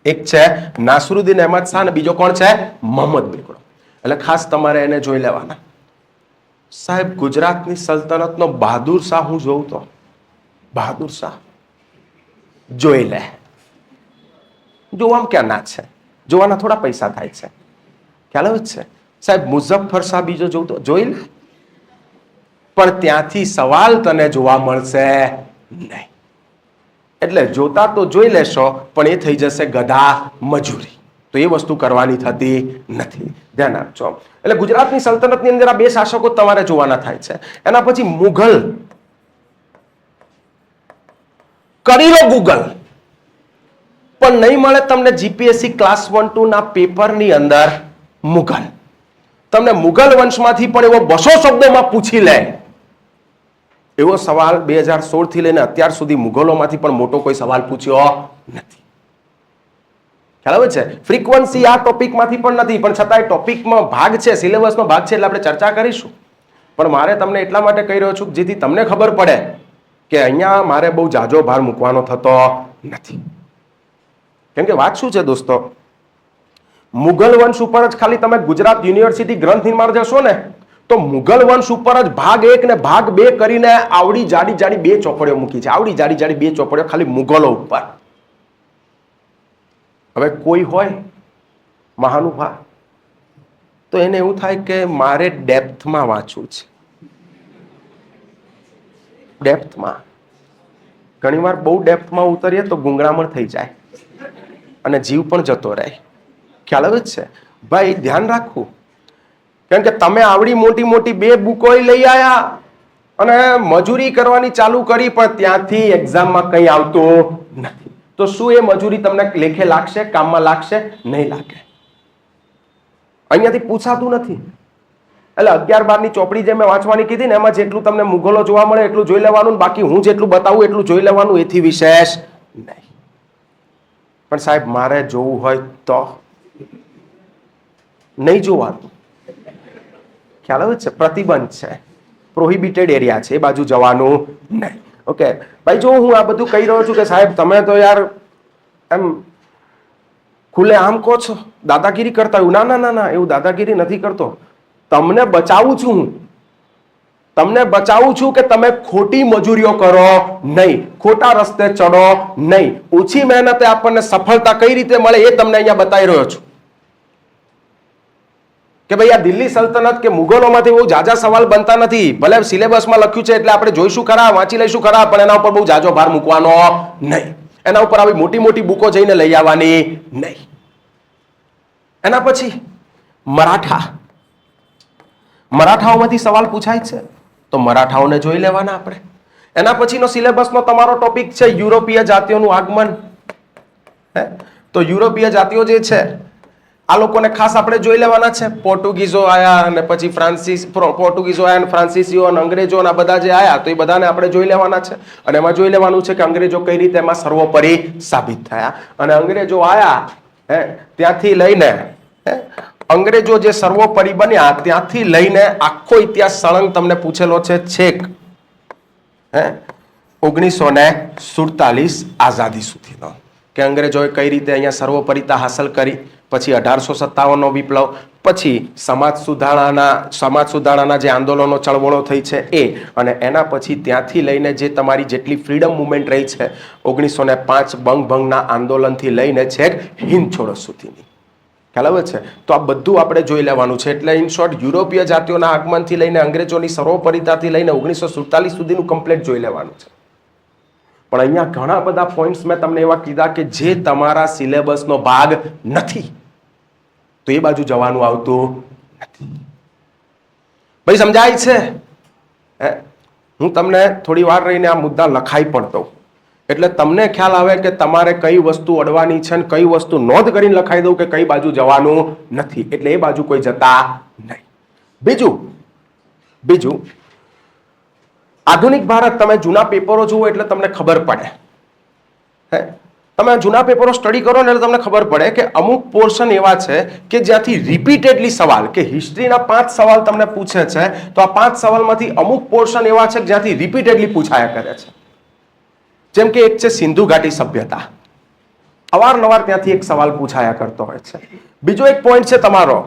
એક છે નાસિરુદ્દીન અહેમદ શાહ અને બીજો કોણ છે? મોહમ્મદ બેગડો. એટલે ખાસ તમારે એને જોઈ લેવાના. સાહેબ, ગુજરાતની સલ્તનતનો બહાદુર શાહ હું જોઉં તો બહાદુર શાહ જોઈ લે. જોવામાં ક્યાં ના છે? જોવાના થોડા પૈસા થાય છે, ખ્યાલ આવે છે સાહેબ. મુઝફ્ફર શાહ બીજો જોઉં તો જોઈ લે, પણ ત્યાંથી સવાલ તને જોવા મળશે નહીં. એટલે જોતા તો જોઈ લેશો, પણ એ થઈ જશે ગધા મજૂરી. તો એ વસ્તુ કરવાની થતી નથી, ધ્યાન આપજો. એટલે ગુજરાતની સલ્તનતની અંદર આ બે શાસકો તમારે જોવાના થાય છે. એના પછી મુઘલ. કરી લો ગૂગલ, પણ નહીં મળે તમને જીપીએસસી ક્લાસ 1-2 ના પેપરની અંદર મુઘલ. તમને મુઘલ વંશમાંથી પણ એવો 200 શબ્દોમાં પૂછી લે એવો સવાલ 2016 થી લઈને અત્યાર સુધી મુઘલોમાંથી પણ મોટો કોઈ સવાલ પૂછ્યો નથી. ખ્યાલ આવે છે? ફ્રીક્વન્સી આ ટોપિકમાંથી પણ નથી, પણ છતાંય ટોપિકમાં ભાગ છે, સિલેબસનો ભાગ છે એટલે આપણે ચર્ચા કરીશું. પણ મારે તમને એટલા માટે કહી રહ્યો છું જેથી તમને ખબર પડે કે અહીંયા મારે બહુ જાજો ભાર મૂકવાનો થતો નથી. કેમ કે વાત શું છે દોસ્તો, મુઘલ વંશ ઉપર જ ખાલી તમે ગુજરાત યુનિવર્સિટી ગ્રંથ નિર્માણ જશો ને તો મુઘલ વંશ ઉપર જ ભાગ 1 ને ભાગ 2 કરીને આવડી જાડી જાડી 2 ચોપડીઓ મૂકી છે. આવડી જાડી જાડી 2 ચોપડીઓ ખાલી મુઘલો ઉપર. હવે કોઈ હોય મહાનુભાવ તો એને એવું થાય કે મારે ડેપ્થમાં વાંચવું છે. ડેપ્થમાં ઘણીવાર બહુ ડેપ્થમાં ઉતરીએ તો ગુંગળામણ થઈ જાય અને જીવ પણ જતો રહે. ખ્યાલ આવે છે ભાઈ? ધ્યાન રાખવું. કેમ કે તમે આવડી મોટી મોટી 2 બુકો લઈ આયા અને મજૂરી કરવાની ચાલુ કરી, પણ ત્યાંથી એક્ઝામમાં કંઈ આવતું નથી. તો શું એ મજૂરી તમને લેખે લાગશે? કામમાં લાગશે? નહીં લાગે. અહીંયાથી પૂછાતું નથી. એટલે 11-12 ની ચોપડી જે મેં વાંચવાની કીધી ને એમાં જેટલું તમને મુઘલો જોવા મળે એટલું જોઈ લેવાનું, બાકી હું જેટલું બતાવું એટલું જોઈ લેવાનું, એથી વિશેષ નહીં. પણ સાહેબ મારે જોવું હોય તો નહીં જોવાનું. ખ્યાલ આવે છે? પ્રતિબંધ છે, પ્રોહિબિટેડ એરિયા છે, એ બાજુ જવાનું નહીં. ઓકે ભાઈ, જો હું આ બધું કહી રહ્યો છું કે સાહેબ તમે તો યાર એમ ખુલ્લે આમ કહો છો, દાદાગીરી કરતા હોય. ના ના ના ના, એવું દાદાગીરી નથી કરતો. તમને બચાવું છું હું. તમને બચાવું છું કે તમે ખોટી મજૂરીઓ કરો નહીં, ખોટા રસ્તે ચડો નહીં. ઓછી મહેનતે આપણને સફળતા કઈ રીતે મળે એ તમને અહીંયા બતાવી રહ્યો છું. કે ભાઈ આ દિલ્હી સલ્તનત કે મુઘલોમાંથી બહુ જાજા સવાલ બનતા નથી. ભલે સિલેબસમાં લખ્યું છે એટલે આપણે જોઈશું ખરા, વાંચી લઈશું ખરા, પણ એના ઉપર બહુ જાજો ભાર મૂકવાનો નહીં. એના ઉપર આવી મોટી મોટી બુકો જઈને લઈ આવવાની નહીં. એના પછી મરાઠા. મરાઠાઓમાંથી સવાલ પૂછાય છે તો મરાઠાઓને જોઈ લેવાના આપણે. એના પછીનો સિલેબસનો તમારો ટોપિક છે યુરોપીય જાતિઓનું આગમન. તો યુરોપીય જાતિઓ જે છે આ લોકોને ખાસ આપણે જોઈ લેવાના છે. પોર્ટુગીઝો આયા અને પછી પોર્ટુગીઝો આયા અને ફ્રાન્સિસીઓ અને અંગ્રેજો આ બધા જે આયા તો એ બધાને આપણે જોઈ લેવાના છે. અને એમાં જોઈ લેવાનું છે કે અંગ્રેજો કઈ રીતે એમાં સર્વોપરી સાબિત થયા. અને અંગ્રેજો આયા ત્યાંથી લઈને અંગ્રેજો જે સર્વોપરી બન્યા ત્યાંથી લઈને આખો ઇતિહાસ સળંગ તમને પૂછેલો છે છેક 1947 આઝાદી સુધીનો, કે અંગ્રેજોએ કઈ રીતે અહીંયા સર્વોપરિતા હાંસલ કરી, પછી 1857નો વિપ્લવ, પછી સમાજ સુધારણાના જે આંદોલનો ચળવળો થઈ છે એ, અને એના પછી ત્યાંથી લઈને જે તમારી જેટલી ફ્રીડમ મુવમેન્ટ રહી છે 1905 બંગભંગના આંદોલનથી લઈને છેક હિંદ છોડો સુધીની, ખ્યાલ આવે છે? તો આ બધું આપણે જોઈ લેવાનું છે. એટલે ઇન શોર્ટ યુરોપીય જાતિઓના આગમનથી લઈને અંગ્રેજોની સર્વોપરિતાથી લઈને 1947 સુધીનું કમ્પ્લીટ જોઈ લેવાનું છે. પણ અહીંયા ઘણા બધા પોઈન્ટ્સ મેં તમને એવા કીધા કે જે તમારા સિલેબસનો ભાગ નથી, તો એ બાજુ જવાનું આવતું નથી. ભાઈ સમજાય છે? હું તમને થોડી વાર રહીને આ મુદ્દા લખાઈ પણ દઉં, એટલે તમને ખ્યાલ આવે કે તમારે કઈ વસ્તુ અડવાની છે ને કઈ વસ્તુ નોંધ કરીને લખાઈ દઉં કે કઈ બાજુ જવાનું નથી, એટલે એ બાજુ કોઈ જતા નહીં. બીજું આધુનિક ભારત, તમે જૂના પેપરો જુઓ એટલે તમને ખબર પડે. તમે જૂના પેપરો સ્ટડી કરો ને એટલે તમને ખબર પડે કે અમુક પોર્શન એવા છે કે જ્યાંથી રિપીટેડલી સવાલ, કે હિસ્ટ્રીના 5 સવાલ તમને પૂછે છે, તો આ 5 સવાલમાંથી અમુક પોર્શન એવા છે જ્યાંથી રિપીટેડલી પૂછાયા કરે છે. જેમ કે એક છે સિંધુ ઘાટી સભ્યતા, અવારનવાર ત્યાંથી એક સવાલ પૂછાયા કરતો હોય છે. બીજો એક પોઈન્ટ છે તમારો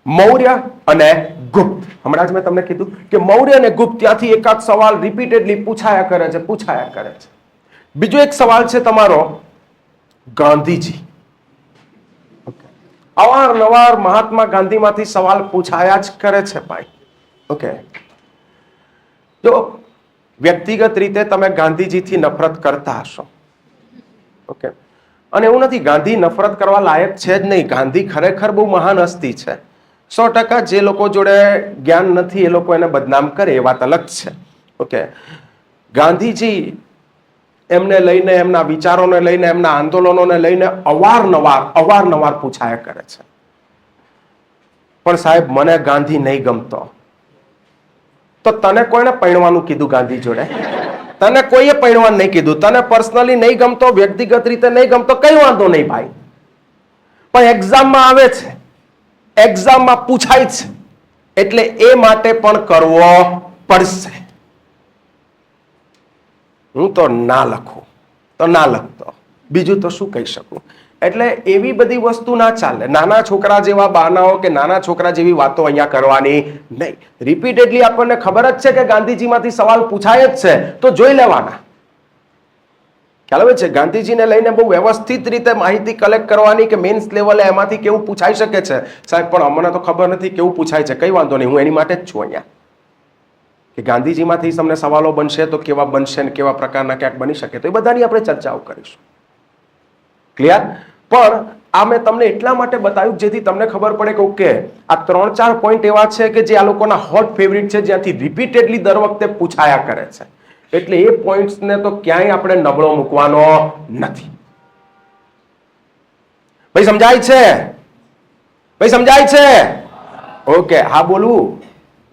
મૌર્ય અને ગુપ્ત. હમણાં જ મેં તમને કીધું કે મૌર્ય અને ગુપ્ત, ત્યાંથી એકાદ સવાલ રિપીટેડલી પૂછાયા કરે છે. બીજો એક સવાલ છે તમારો ગાંધીજી. અવારનવાર મહાત્મા ગાંધીમાંથી સવાલ પૂછાયા જ કરે છે ભાઈ. ઓકે, જો વ્યક્તિગત રીતે તમે ગાંધીજીથી નફરત કરતા હશો, ઓકે, અને એવું નથી, ગાંધી નફરત કરવા લાયક છે જ નહીં. ગાંધી ખરેખર બહુ મહાન હસ્તી છે. 100% જે લોકો જોડે જ્ઞાન નથી એ લોકો એને બદનામ કરે એ વાત અલગ છે. ઓકે, ગાંધીજી એમને લઈને, એમના વિચારોને લઈને, એમના આંદોલનોને લઈને અવારનવાર પૂછાયા કરે છે. પણ સાહેબ, મને ગાંધી નહીં ગમતો. તો તને કોઈને પૈણવાનું કીધું ગાંધી જોડે? તને કોઈએ પૈણવાનું નહીં કીધું. તને પર્સનલી નહીં ગમતો, વ્યક્તિગત રીતે નહીં ગમતો, કઈ વાંધો નહીં ભાઈ, પણ એક્ઝામમાં આવે છે, એક્ઝામમાં પૂછાય છે, એટલે એ માટે પણ કરવો પડશે. હું તો ના લખું તો ના લખતો, બીજું તો શું કહી શકું? એટલે એવી બધી વસ્તુ ના ચાલે. નાના છોકરા જેવા બહાનાઓ કે નાના છોકરા જેવી વાતો અહીંયા કરવાની નહીં. રિપીટેડલી આપણને ખબર જ છે કે ગાંધીજીમાંથી સવાલ પૂછાય જ છે, તો જોઈ લેવાના. ખ્યાલ આવે છે? ગાંધીજીને લઈને બહુ વ્યવસ્થિત રીતે માહિતી કલેક્ટ કરવાની કે મેન્સ લેવલે એમાંથી કેવું પૂછાઈ શકે છે. સાહેબ, પણ અમને તો ખબર નથી કેવું પૂછાય છે. કઈ વાંધો નહીં, હું એની માટે જ છું અહીંયા, કે ગાંધીજીમાંથી તમને સવાલો બનશે તો કેવા બનશે ને કેવા પ્રકારના ક્યાંક બની શકે, તો એ બધાની આપણે ચર્ચાઓ કરીશું. ક્લિયર? પણ આ મેં તમને એટલા માટે બતાવ્યું જેથી તમને ખબર પડે કે ઓકે, આ 3-4 પોઈન્ટ એવા છે કે જે આ લોકોના હોટ ફેવરિટ છે, જ્યાંથી રિપીટેડલી દર વખતે પૂછાયા કરે છે. એટલે એ પોઈન્ટ્સને તો ક્યાંય આપણે નબળો મૂકવાનો નથી. ભાઈ સમજાય છે? ભાઈ સમજાય છે? ઓકે, હા બોલવું.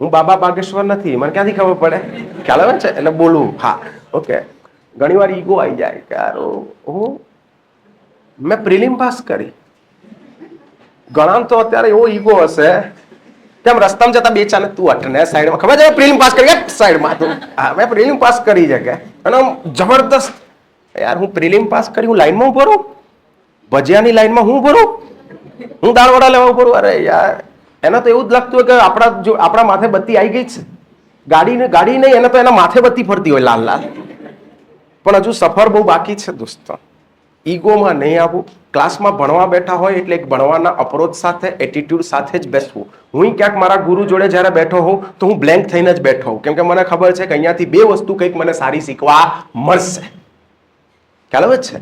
હું બાબા બાગેશ્વર નથી, મને ક્યાંથી ખબર પડે? ખ્યાલ આવે છે? એટલે બોલવું. હા, ઓકે. ઘણી વાર ઈગો આવી જાય કે યાર, મેં પ્રિલિમ પાસ કરી. ઘણા તો અત્યારે એવો ઈગો હશે કે આમ રસ્તામાં જતા બે ચાલે, તું અટને સાઈડમાં, ખબર છે પ્રિલિમ પાસ કરી સાઈડમાં, તું હા મેં પ્રિલિમ પાસ કરી છે કે, અને આમ જબરદસ્ત યાર, હું પ્રિલિમ પાસ કરી, હું લાઈનમાં ઉભો રહું, ભજીયાની લાઈનમાં હું ઉભો રહું, હું દાળ વડા લેવા ઉભો રહું. અરે યાર, એને તો એવું જ લાગતું હોય કે આપણા માથે બત્તી આવી ગઈ છે. ગાડી નહીં, એને તો એના માથે બત્તી ફરતી હોય લાલ લાલ. પણ હજુ સફર બહુ બાકી છે દોસ્તો. ઈગોમાં નહીં આવવું. ક્લાસમાં ભણવા બેઠા હોય એટલે એક ભણવાના અપ્રોચ સાથે, એટીટ્યુડ સાથે જ બેસવું. હું ક્યાંક મારા ગુરુ જોડે જ્યારે બેઠો હોઉં તો હું બ્લેન્ક થઈને જ બેઠો હોઉં, કેમ કે મને ખબર છે કે અહીંયાથી 2 વસ્તુ કંઈક મને સારી શીખવા મળશે. ખ્યાલ આવે છે?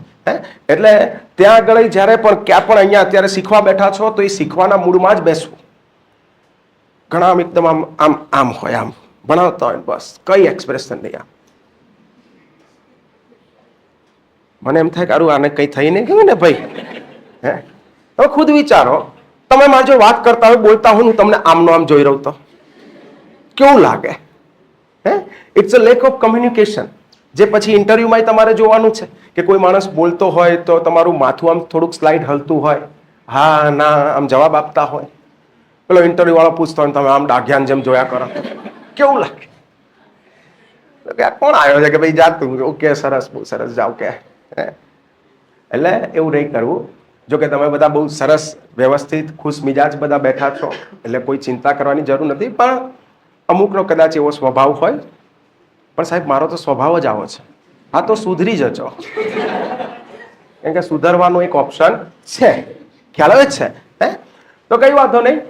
એટલે ત્યાં આગળ જ્યારે પણ ક્યાં પણ અહીંયા અત્યારે શીખવા બેઠા છો તો એ શીખવાના મૂડમાં જ બેસવું. ઘણા આમ એકદમ આમ હોય, આમ ભણાવતા હોય, બસ કઈ એક્સપ્રેશન નહીં. આમ મને એમ થાય કે આને કઈ થઈ નહીં ગયું ને ભાઈ. હવે ખુદ વિચારો, તમે મારી જો વાત કરતા હોય, બોલતા હોય, હું તમને આમનો આમ જોઈ રહ્યો તો કેવું લાગે? It's a lack of communication. જે પછી ઇન્ટરવ્યુમાં તમારે જોવાનું છે કે કોઈ માણસ બોલતો હોય તો તમારું માથું આમ થોડુંક સ્લાઇડ હલતું હોય, હા ના આમ જવાબ આપતા હોય. પેલો ઇન્ટરવ્યુ વાળો પૂછતો હોય તમે આમ ડાઘિયાન જેમ જોયા કરો, કેવું લાગે? કે કોણ આવ્યો છે કે ભાઈ જાતું, ઓકે સરસ, બહુ સરસ, જાવ કે. એટલે એવું નહીં કરવું. જો કે તમે બધા બહુ સરસ વ્યવસ્થિત ખુશ મિજાજ બધા બેઠા છો, એટલે કોઈ ચિંતા કરવાની જરૂર નથી. પણ અમુકનો કદાચ એવો સ્વભાવ હોય, પણ સાહેબ મારો તો સ્વભાવ જ આવો છે, હા તો સુધરી જજો. કેમ કે સુધરવાનો એક ઓપ્શન છે, ખ્યાલ આવે છે. તો કઈ વાંધો નહીં.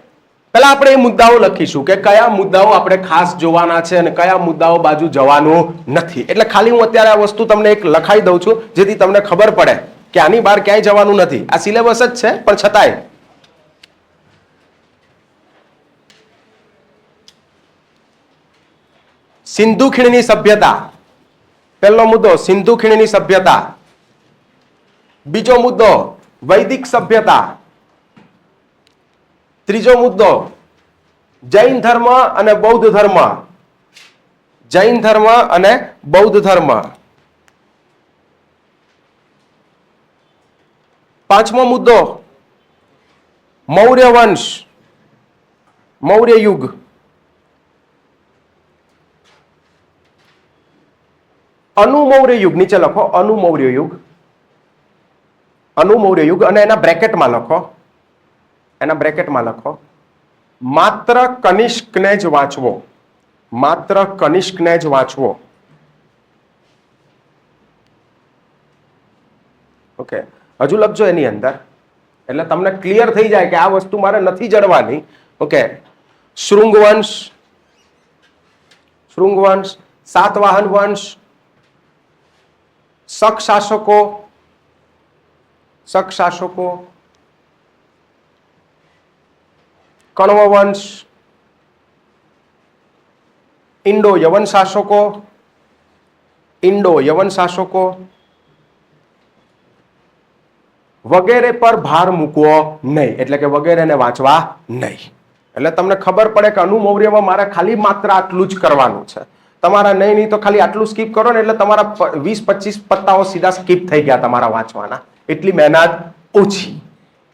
પહેલા આપણે એ મુદ્દાઓ લખીશું કે કયા મુદ્દાઓ આપણે ખાસ જોવાના છે અને કયા મુદ્દાઓ બાજુ જવાનું નથી. એટલે ખાલી હું અત્યારે આ વસ્તુ તમને એક લખાઈ દઉં છું, જેથી તમને ખબર પડે કે આની બહાર ક્યાંય જવાનું નથી. આ સિલેબસ જ છે, પણ છતાંય સિંધુ ખીણની સભ્યતા, પહેલો મુદ્દો સિંધુ ખીણની સભ્યતા. બીજો મુદ્દો વૈદિક સભ્યતા. ત્રીજો મુદ્દો જૈન ધર્મ અને બૌદ્ધ ધર્મ. જૈન ધર્મ અને બૌદ્ધ ધર્મ. પાંચમો મુદ્દો મૌર્ય વંશ, મૌર્ય યુગ. અનુમૌર્ય યુગ, નીચે લખો અનુમૌર્ય યુગ. અનુમૌર્ય યુગ અને એના બ્રેકેટમાં લખો, એના બ્રેકેટમાં લખો માત્ર કનિષ્કને જ વાંચવો, માત્ર કનિષ્કને જ વાંચવો. ઓકે, હજુ લખજો એની અંદર, એટલે તમને ક્લિયર થઈ જાય કે આ વસ્તુ મારે નથી જડવાની. ઓકે, શૃંગવંશ, શૃંગવંશ, સાતવાહન વંશ, શક શાસકો, શક શાસકો, કણવ વંશ, ઇન્ડો યવન શાસકો, ઇન્ડો યવન શાસકો વગેરે પર ભાર મૂકવો નહીં, એટલે કે વગેરેને વાંચવા નહીં. એટલે તમને ખબર પડે કે અનુમૌર્યમાં મારે ખાલી માત્ર આટલું જ કરવાનું છે. તમારા નહીં તો ખાલી આટલું સ્કીપ કરો ને એટલે તમારા 20-25 પત્તાઓ સીધા સ્કીપ થઈ ગયા તમારા વાંચવાના. એટલી મહેનત ઓછી.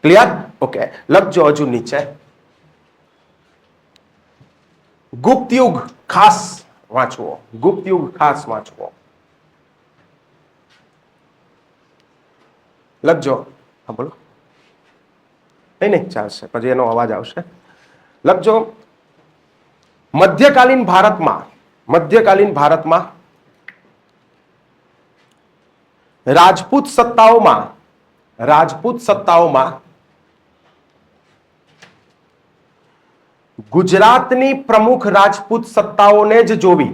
ક્લિયર? ઓકે, લખજો હજુ નીચે ગુપ્ત યુગ ખાસ વાંચવો, ગુપ્ત યુગ ખાસ વાંચવો. લખજો. હા બોલો. નહીં ચાલશે, પછી એનો અવાજ આવશે. લખજો મધ્યકાલીન ભારતમાં, મધ્યકાલીન ભારતમાં રાજપૂત સત્તાઓમાં, રાજપૂત સત્તાઓમાં ગુજરાતની પ્રમુખ રાજપૂત સત્તાઓને જ જોવી,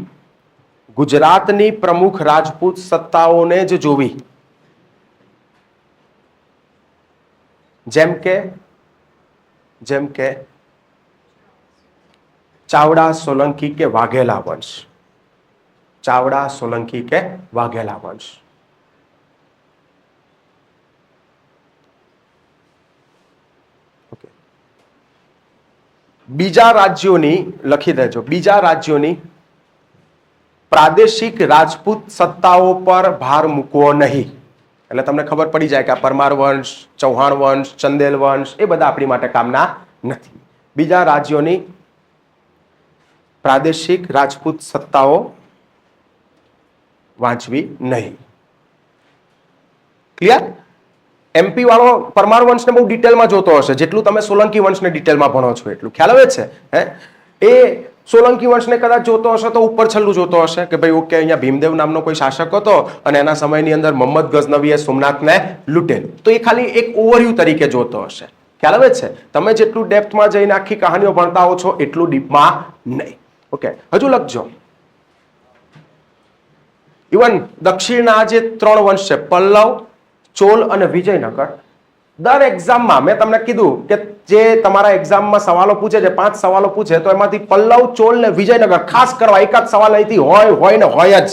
ગુજરાતની પ્રમુખ રાજપૂત સત્તાઓને જ જોવી. જેમ કે ચાવડા, સોલંકી કે વાઘેલા વંશ, ચાવડા, સોલંકી કે વાઘેલા વંશ. બીજા રાજ્યોની લખી દેજો, બીજા રાજ્યોની પ્રાદેશિક રાજપૂત સત્તાઓ પર ભાર મૂકવો નહીં. એટલે તમને ખબર પડી જાય કે આ પરમાર વંશ, ચૌહાણ વંશ, ચંદેલ વંશ એ બધા આપણી માટે કામના નથી. બીજા રાજ્યોની પ્રાદેશિક રાજપૂત સત્તાઓ વાંચવી નહીં. ક્લિયર? એમપી વાળો પરમાર વંશને બહુ ડિટેલમાં જોતો હશે, જેટલું તમે સોલંકી વંશને ડિટેલમાં ભણો છો એટલું. ખ્યાલ આવે છે? એ સોલંકી વંશને કદાચ જોતો હશે તો ઉપર છેલ્લું જોતો હશે કે ભાઈ ઓકે, અહીંયા ભીમદેવ નામનો કોઈ શાસક હતો અને એના સમયની અંદર મોહમ્મદ ગઝનવીએ સોમનાથને લૂંટેલું, તો એ ખાલી એક ઓવરવ્યુ તરીકે જોતો હશે. ખ્યાલ આવે છે? તમે જેટલું ડેપ્થમાં જઈને આખી કહાનીઓ ભણતા હો છો એટલું ડીપમાં નહીં. ઓકે, હજુ લખજો. ઇવન દક્ષિણના જે 3 વંશ છે, પલ્લવ, ચોલ અને વિજયનગર, દર એક્ઝામમાં મેં તમને કીધું કે જે તમારા એક્ઝામમાં સવાલો પૂછે છે, 5 સવાલો પૂછે તો એમાંથી પલ્લવ, ચોલ ને વિજયનગર ખાસ કરવા એકાદ સવાલ અહીંથી હોય ને હોય જ.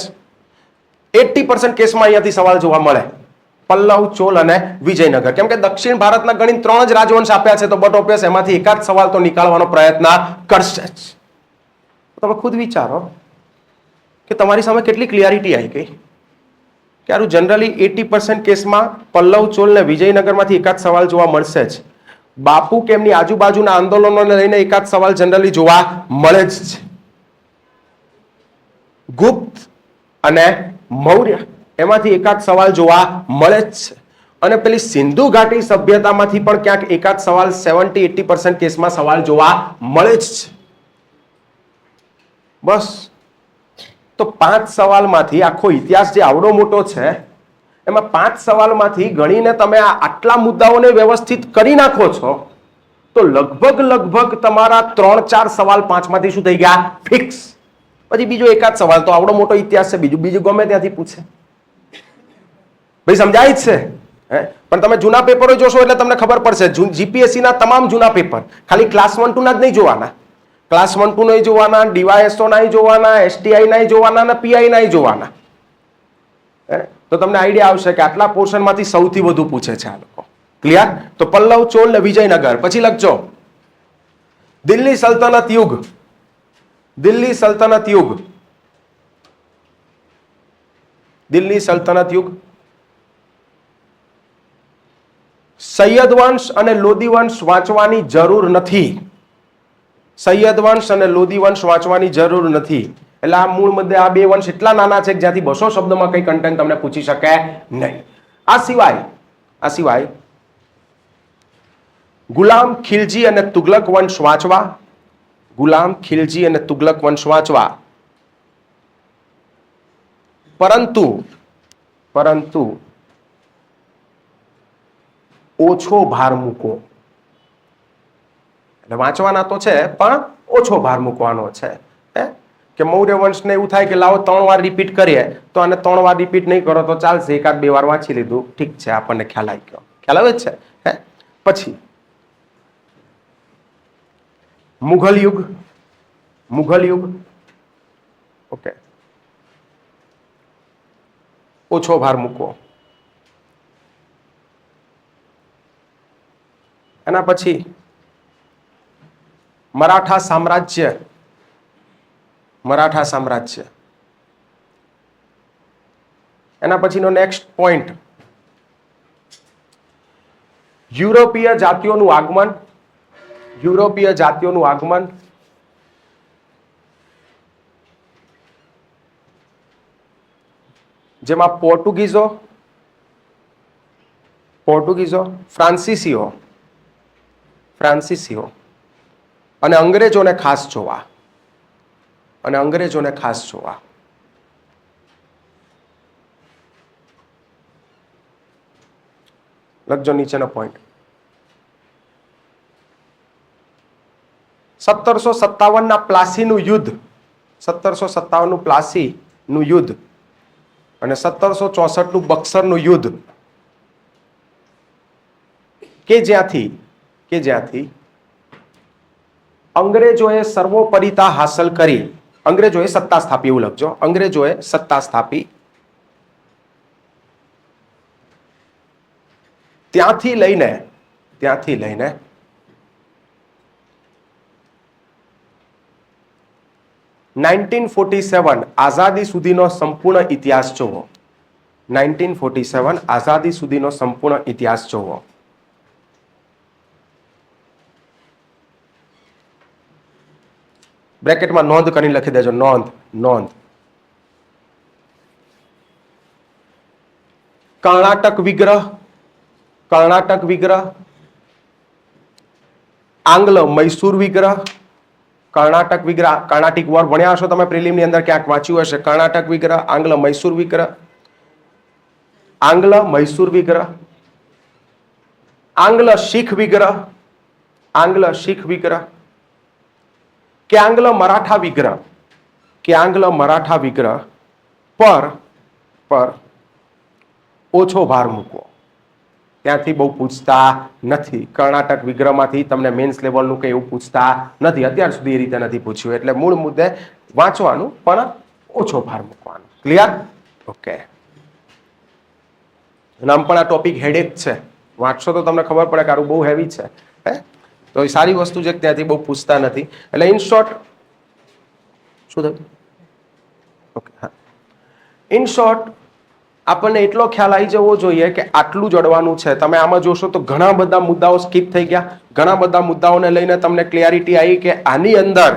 80% કેસમાં અહીંયાથી સવાલ જોવા મળે, પલ્લવ, ચોલ અને વિજયનગર. કેમ કે દક્ષિણ ભારતના ગણીને 3 જ રાજવંશ આપ્યા છે, તો બટ ઓબ્વિયસ એમાંથી એકાદ સવાલ તો નીકાળવાનો પ્રયત્ન કરશે જ. તમે ખુદ વિચારો કે તમારી સામે કેટલી ક્લિયરિટી આવી ગઈ કે આરું જનરલી 80% કેસમાં પલ્લવ, ચોલ ને વિજયનગરમાંથી એકાદ સવાલ જોવા મળશે જ. બાપુ કે એમની આજુબાજુના આંદોલનોને લઈને એકાદ સવાલ જનરલી જોવા મળે જ છે. ગુપ્ત અને મૌર્ય, એમાંથી એકાદ સવાલ જોવા મળે જ છે. અને પેલી સિંધુ ઘાટી સભ્યતામાંથી પણ ક્યાંક એકાદ સવાલ 70-80% કેસમાં સવાલ જોવા મળે જ છે. બસ તો 5 સવાલમાંથી આખો ઇતિહાસ જે આવડો મોટો છે એમાં 5 સવાલમાંથી ગણીને તમે આટલા મુદ્દાઓને વ્યવસ્થિત કરી નાખો છો તો લગભગ તમારા 3-4 સવાલ 5માંથી શું થઈ ગયા? ફિક્સ. પછી બીજો એકાદ સવાલ તો આવડો મોટો ઇતિહાસ છે, બીજું ગમે ત્યાંથી પૂછે. ભાઈ સમજાય જ છે? પણ તમે જૂના પેપરો જોશો એટલે તમને ખબર પડશે. જીપીએસસી ના તમામ જૂના પેપર ખાલી ક્લાસ 1-2 ના જ નહીં જોવાના, ક્લાસ 1-2 નહીં જોવાના, ડીવાયએસઓ નહીં જોવાના, એસટીઆઈ નહીં જોવાના અને પીઆઈ નહીં જોવાના. તો તમને આઈડિયા આવશે કે આટલા પોર્શન માંથી સૌથી વધુ પૂછે છે આ લોકો. ક્લિયર? તો પલ્લવ, ચોલ ને વિજયનગર. પછી લખજો દિલ્હી સલ્તનત યુગ. દિલ્હી સલ્તનત યુગ. દિલ્હી સલ્તનત યુગ. સૈયદ વંશ અને લોદી વંશ વાંચવાની જરૂર નથી. સૈયદ વંશ અને લોદી વંશ વાંચવાની જરૂર નથી. એટલે આ મૂળ મુદ્દે આ બે વંશ એટલા નાના છે કે જ્યાંથી 200 શબ્દમાં કઈ કન્ટેન્ટ તમને પૂછી શકે નહીં. આ સિવાય ગુલામ, ખિલજી અને તુગલક વંશ વાંચવા. ગુલામ, ખિલજી અને તુગલક વંશ વાંચવા. પરંતુ ઓછો ભાર મૂકો. એટલે વાંચવાના તો છે પણ ઓછો ભાર મૂકવાનો છે. કે મૌર્ય વંશને એવું થાય કે લાવો 3 વાર રિપીટ કરીએ તો આને 3 વાર રિપીટ નહીં કરો તો ચાલશે, 1-2 વાર વાંચી લીધું, ઠીક છે, આપણને ખ્યાલ આવી ગયો. ખ્યાલ આવે છે? પછી મુઘલ યુગ. મુઘલ યુગ. ઓકે, ઓછો ભાર મૂકો. એના પછી મરાઠા સામ્રાજ્ય. મરાઠા સામ્રાજ્ય. એના પછીનો નેક્સ્ટ પોઈન્ટ યુરોપીય જાતિઓનું આગમન. યુરોપીય જાતિઓનું આગમન. જેમાં પોર્ટુગીઝો, ફ્રાન્સિસીઓ અને અંગ્રેજોને ખાસ જોવા. લખજો નીચેનો પોઈન્ટ. 1757 ના પ્લાસીનું યુદ્ધ. 1757 નું પ્લાસીનું યુદ્ધ અને 1764 નું બક્સરનું યુદ્ધ કે જ્યાંથી અંગ્રેજોએ સર્વોપરિતા હાંસલ કરી. અંગ્રેજોએ સત્તા સ્થાપી, એવું લખજો. અંગ્રેજોએ સત્તા સ્થાપી. ત્યાંથી લઈને 1947 આઝાદી સુધીનો સંપૂર્ણ ઇતિહાસ જોવો. 1947 આઝાદી સુધીનો સંપૂર્ણ ઇતિહાસ જોવો. બ્રેકેટમાં નોંધ કરીને લખી દેજો. નોંધ. કર્ણાટક વિગ્રહ. આંગ્લ મૈસૂર વિગ્રહ. કર્ણાટક વિગ્રહ, કર્ણાટિક વોર ભણ્યા હશો તમે પ્રિલિમની અંદર, ક્યાંક વાંચ્યું હશે. કર્ણાટક વિગ્રહ, આંગ્લ મૈસૂર વિગ્રહ. આંગ્લ મૈસૂર વિગ્રહ. આંગ્લ શીખ વિગ્રહ. કે આંગ્લ મરાઠા વિગ્રહ પર ઓછો ભાર મૂકો. ત્યાંથી બહુ પૂછતા નથી. કર્ણાટક વિગ્રહમાંથી તમને મેન્સ લેવલનું કંઈ એવું પૂછતા નથી. અત્યાર સુધી એ રીતે નથી પૂછ્યું. એટલે મૂળ મુદ્દે વાંચવાનું પણ ઓછો ભાર મૂકવાનો. ક્લિયર? ઓકે. નામ પણ આ ટોપિક હેડેક છે. વાંચશો તો તમને ખબર પડે કે આનું બહુ હેવી છે. તો એ સારી વસ્તુ છે કે ત્યાંથી બહુ પૂછતા નથી. એટલે ઇન શોર્ટ શું થયું? ઓકે, હા. ઇન શોર્ટ આપણને એટલો ખ્યાલ આવી જવો જોઈએ કે આટલું જ અડવાનું છે. તમે આમાં જોશો તો ઘણા બધા મુદ્દાઓ સ્કીપ થઈ ગયા. ઘણા બધા મુદ્દાઓને લઈને તમને ક્લિયરિટી આવી કે આની અંદર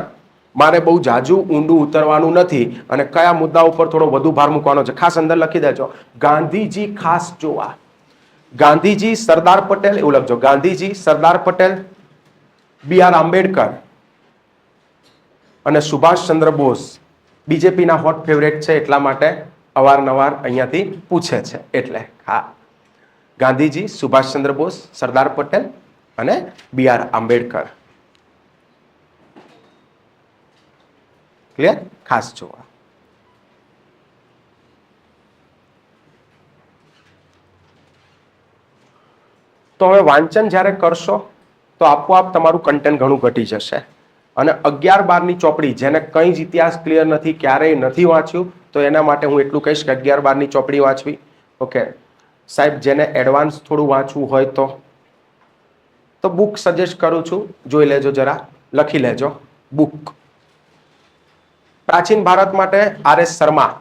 મારે બહુ જાજુ ઊંડું ઉતરવાનું નથી અને કયા મુદ્દા ઉપર થોડો વધુ ભાર મૂકવાનો છે ખાસ અંદર લખી દેજો. ગાંધીજી ખાસ જોવા. ગાંધીજી સરદાર પટેલ એવું લખજો. ગાંધીજી સરદાર પટેલ, BR આંબેડકર અને સુભાષચંદ્ર બોઝ બીજેપીના હોટ ફેવરેટ છે, એટલા માટે અવારનવાર અહીંયાથી પૂછે છે. એટલે હા, ગાંધીજી, સુભાષચંદ્ર બોઝ, સરદાર પટેલ અને BR આંબેડકર. ક્લિયર? ખાસ જોવા. તો હવે વાંચન જ્યારે કરશો તો આપોઆપ તમારું કન્ટેન્ટ ઘણું ઘટી જશે. અને 11-12ની ચોપડી જેને કંઈ જ ઇતિહાસ ક્લિયર નથી, ક્યારેય નથી વાંચ્યું, તો એના માટે હું એટલું કહીશ કે 11-12ની ચોપડી વાંચવી. ઓકે સાહેબ, જેને એડવાન્સ થોડું વાંચવું હોય તો બુક સજેસ્ટ કરું છું, જોઈ લેજો, જરા લખી લેજો બુક. પ્રાચીન ભારત માટે RS શર્મા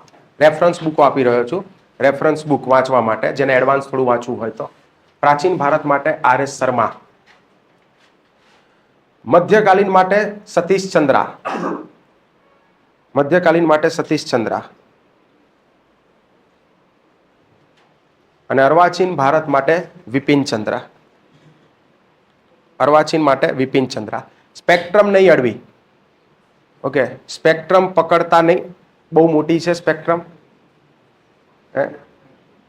રેફરન્સ બુકો આપી રહ્યો છું. રેફરન્સ બુક વાંચવા માટે જેને એડવાન્સ થોડું વાંચવું હોય તો પ્રાચીન ભારત માટે RS શર્મા. મધ્યકાલીન માટે સતીશ ચંદ્રા. મધ્યકાલીન માટે સતીશ ચંદ્રા અને અર્વાચીન ભારત માટે વિપિન ચંદ્ર. અર્વાચીન માટે વિપિન ચંદ્રા. સ્પેક્ટ્રમ નહીં અડવી. ઓકે, સ્પેક્ટ્રમ પકડતા નહીં, બહુ મોટી છે સ્પેક્ટ્રમ.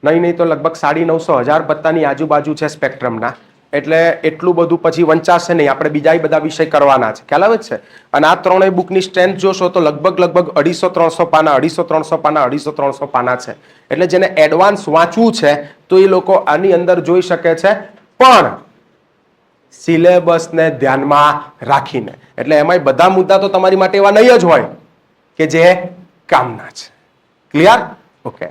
નહીં તો લગભગ 950,000 પત્તાની આજુબાજુ છે સ્પેક્ટ્રમના. એટલે એટલું બધું પછી વંચાશે નહીં. આપણે બીજા બધા વિષય કરવાના છે, ખ્યાલ આવે છે. અને આ ત્રણેય બુકની સ્ટ્રેન્થ જોશો તો લગભગ 250-300 પાના, 250-300 પાના, 250-300 પાના છે. એટલે જેને એડવાન્સ વાંચવું છે તો એ લોકો આની અંદર જોઈ શકે છે, પણ સિલેબસને ધ્યાનમાં રાખીને. એટલે એમાંય બધા મુદ્દા તો તમારી માટે એવા નહીં જ હોય કે જે કામના છે. ક્લિયર? ઓકે.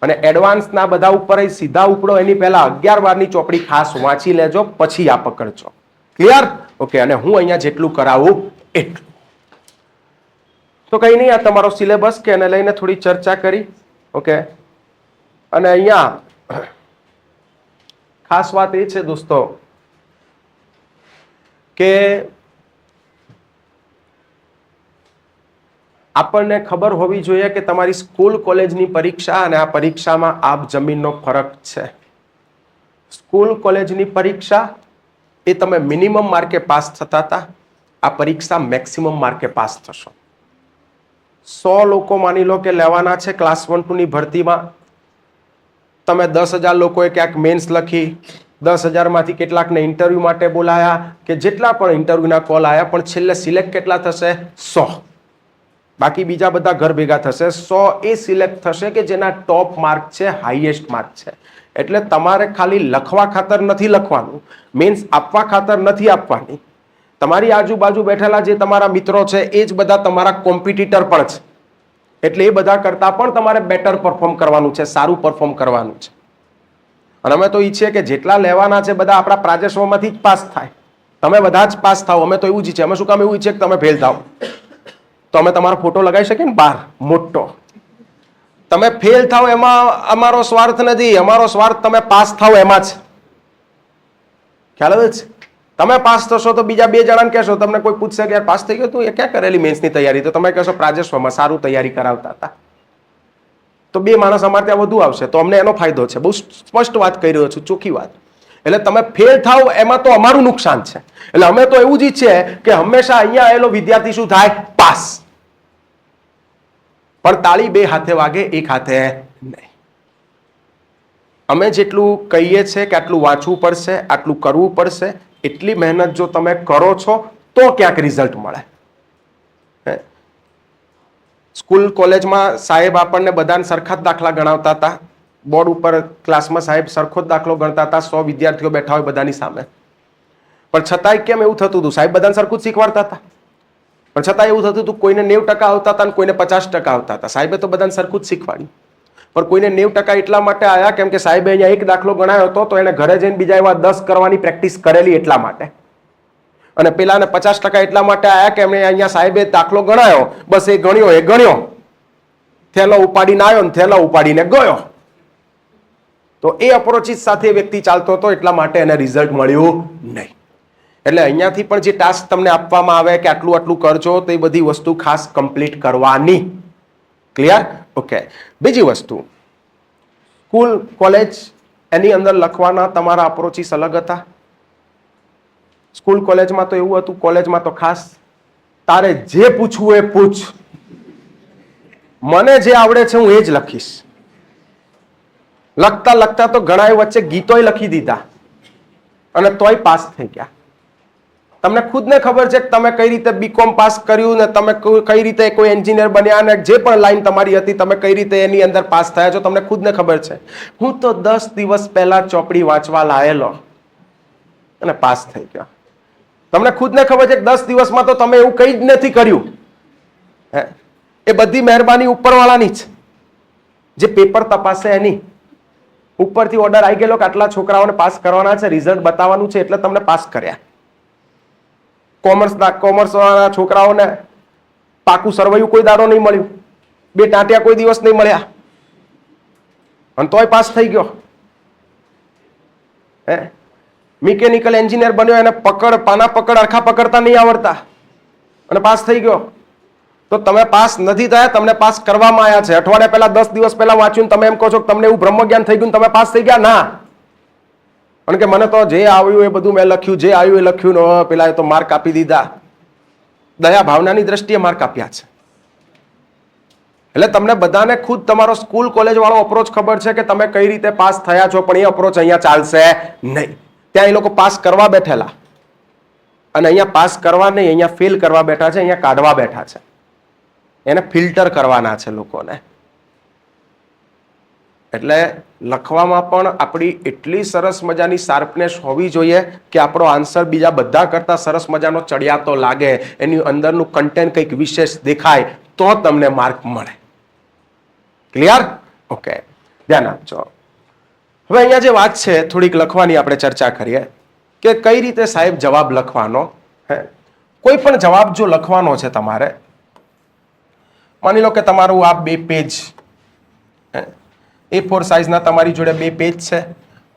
અને એડવાન્સના બધા ઉપર સીધા ઉપડો એની પહેલા 11-12ની ચોપડી ખાસ વાંચી લેજો, પછી આ પકડજો. ક્લિયર? ઓકે. અને હું અહીંયા જેટલું કરાવું એટલું. તો કઈ નહીં, આ તમારો સિલેબસ કે એને લઈને થોડી ચર્ચા કરી. ઓકે. અને અહીંયા ખાસ વાત એ છે દોસ્તો કે આપણને ખબર હોવી જોઈએ કે તમારી સ્કૂલ કોલેજની પરીક્ષા અને આ પરીક્ષામાં આબ જમીનનો ફરક છે. સ્કૂલ કોલેજની પરીક્ષા એ તમે મિનિમમ માર્કે પાસ થતા હતા, આ પરીક્ષા મેક્સિમમ માર્કે પાસ થશો. 100 લોકો માની લો કે લેવાના છે ક્લાસ 1-2ની ભરતીમાં. તમે 10,000 લોકોએ ક્યાંક મેન્સ લખી, 10,000માંથી કેટલાકને ઇન્ટરવ્યુ માટે બોલાયા કે જેટલા પણ ઇન્ટરવ્યુના કોલ આવ્યા, પણ છેલ્લે સિલેક્ટ કેટલા થશે? 100. બાકી બીજા બધા ઘર ભેગા થશે. 100 એ સિલેક્ટ થશે કે જેના ટોપ માર્ક છે, હાઈએસ્ટ માર્ક છે. એટલે તમારે ખાલી લખવા ખાતર નથી લખવાનું, મીન્સ આપવા ખાતર નથી આપવાની. તમારી આજુબાજુ બેઠેલા જે તમારા મિત્રો છે એ જ બધા તમારા કોમ્પિટિટર પણ છે. એટલે એ બધા કરતા પણ તમારે બેટર પરફોર્મ કરવાનું છે, સારું પરફોર્મ કરવાનું છે. અને અમે તો ઈચ્છીએ કે જેટલા લેવાના છે બધા આપણા પ્રાજેશ્વરમાંથી જ પાસ થાય. તમે બધા જ પાસ થાઓ, અમે તો એવું જ ઈચ્છીએ. અમે શું કામ એવું ઈચ્છીએ કે તમે ફેલ થાઓ? તો અમે તમારો ફોટો લગાવી શકીએ ને બહાર મોટો. તમે ફેલ થાવ એમાં અમારો સ્વાર્થ નથી, અમારો સ્વાર્થ તમે પાસ થાવ એમાં છે. ખ્યાલ આવે છે? તમે પાસ થશો તો બીજા 2 જણાને કહેશો, તમને કોઈ પૂછશે કે યાર પાસ થઈ ગયો તું, એ ક્યાં કરેલી મેન્સની તૈયારી? તો તમે કહેશો પ્રાજેશ્વરમાં સારું તૈયારી કરાવતા હતા. તો 2 માણસ અમારે ત્યાં વધુ આવશે, તો અમને એનો ફાયદો છે. બહુ સ્પષ્ટ વાત કરી રહ્યો છું, ચોખ્ખી વાત. એટલે તમે ફેલ થાવ એમાં તો અમારું નુકસાન છે. એટલે અમે તો એવું જ ઈચ્છીએ કે હંમેશા અહીંયા આવેલો વિદ્યાર્થી શું થાય? પાસ. પણ તાળી 2 હાથે વાગે, 1 હાથે નહીં. અમે જેટલું કહીએ છીએ કે આટલું વાંચવું પડશે, આટલું કરવું પડશે, એટલી મહેનત જો તમે કરો છો તો ક્યાંક રિઝલ્ટ મળે. સ્કૂલ કોલેજમાં સાહેબ આપણને બધાને સરખા જ દાખલા ગણાવતા હતા. બોર્ડ ઉપર ક્લાસમાં સાહેબ સરખો જ દાખલો ગણતા હતા. 100 વિદ્યાર્થીઓ બેઠા હોય બધાની સામે, પણ છતાંય કેમ એવું થતું હતું? સાહેબ બધાને સરખું જ શીખવાડતા હતા, પણ છતાં એવું થતું હતું કોઈને 90% આવતા હતા અને કોઈને 50% આવતા હતા. સાહેબે તો બધાને સરખું જ શીખવાડ્યું, પણ કોઈને 90% એટલા માટે આવ્યા કેમ કે સાહેબે અહીંયા 1 દાખલો ગણાયો હતો, તો એને ઘરે જઈને બીજા એવા 10 કરવાની પ્રેક્ટિસ કરેલી એટલા માટે. અને પેલાને 50% એટલા માટે આવ્યા કે એમને અહીંયા સાહેબે દાખલો ગણાયો, બસ એ ગણ્યો, થેલો ઉપાડીને આવ્યો ને થેલો ઉપાડીને ગયો. તો એ અપ્રોચિસ સાથે વ્યક્તિ ચાલતો હતો, એટલા માટે એને રિઝલ્ટ મળ્યું નહીં. એટલે અહીંયાથી પણ જે ટાસ્ક તમને આપવામાં આવે કે આટલું આટલું કરજો તો એ બધી વસ્તુ ખાસ કમ્પ્લીટ કરવાની. ક્લિયર? ઓકે. બીજી વસ્તુ, સ્કૂલ કોલેજ એની અંદર લખવાના તમારા અપ્રોચીસ અલગ હતા. સ્કૂલ કોલેજમાં તો એવું હતું, કોલેજમાં તો ખાસ તારે જે પૂછવું એ પૂછ, મને જે આવડે છે હું એ જ લખીશ. લખતા લખતા તો ઘણા વચ્ચે ગીતોય લખી દીધા અને તોય પાસ થઈ ગયા. તમને ખુદને ખબર છે કે તમે કઈ રીતે બીકોમ પાસ કર્યું ને તમે કઈ રીતે કોઈ એન્જિનિયર બન્યા ને જે પણ લાઈન તમારી હતી તમે કઈ રીતે એની અંદર પાસ થયા છો તમને ખુદને ખબર છે. હું તો 10 દિવસ પહેલા ચોપડી વાંચવા લાયેલો અને પાસ થઈ ગયો. તમને ખુદને ખબર છે કે 10 દિવસમાં તો તમે એવું કઈ જ નથી કર્યું. એ બધી મહેરબાની ઉપરવાળાની જ, જે પેપર તપાસે એની. ઉપરથી ઓર્ડર આવી ગયેલો કે આટલા છોકરાઓને પાસ કરવાના છે, રિઝલ્ટ બતાવવાનું છે એટલે તમને પાસ કર્યા. કોમર્સ વાળા છોકરાઓને પાકું સરવૈયું કોઈ દાડો નહીં મળ્યું, 2 ટાંટિયા કોઈ દિવસ નહીં મળ્યા અને તોય પાસ થઈ ગયો. મિકેનિકલ એન્જિનિયર બન્યો એને પાના પકડ અરખા પકડતા નહીં આવડતા અને પાસ થઈ ગયો. તો તમે પાસ નથી થયા, તમને પાસ કરવામાં આવ્યા છે. અઠવાડિયા પહેલા 10 દિવસ પહેલા વાંચ્યું તમે એમ કહો છો કે તમને એવું બ્રહ્મ જ્ઞાન થઈ ગયું તમે પાસ થઈ ગયા? ના. કારણ કે મને તો જે આવ્યું એ બધું મેં લખ્યું, જે આવ્યું એ લખ્યું ને પેલા એ તો માર્ક આપી દીધા. દયા ભાવનાની દ્રષ્ટિએ માર્ક આપ્યા છે. એટલે તમને બધાને ખુદ તમારો સ્કૂલ કોલેજ વાળો અપ્રોચ ખબર છે કે તમે કઈ રીતે પાસ થયા છો, પણ એ અપ્રોચ અહીંયા ચાલશે નહીં. ત્યાં એ લોકો પાસ કરવા બેઠેલા અને અહીંયા પાસ કરવા નહીં, અહીંયા ફેલ કરવા બેઠા છે, અહીંયા કાઢવા બેઠા છે. એને ફિલ્ટર કરવાના છે લોકોને. એટલે લખવામાં પણ આપણી એટલી સરસ મજાની શાર્પનેસ હોવી જોઈએ કે આપણો આન્સર બીજા બધા કરતા સરસ મજાનો ચડિયાતો લાગે, એની અંદરનું કન્ટેન્ટ કંઈક વિશેષ દેખાય તો તમને માર્ક મળે. ક્લિયર? ઓકે, ધ્યાન આપજો. હવે અહીંયા જે વાત છે થોડીક લખવાની આપણે ચર્ચા કરીએ કે કઈ રીતે સાહેબ જવાબ લખવાનો. કોઈ પણ જવાબ જો લખવાનો છે તમારે, માની લો કે તમારું આ 2 પેજ A4 સાઇઝના તમારી જોડે 2 પેજ છે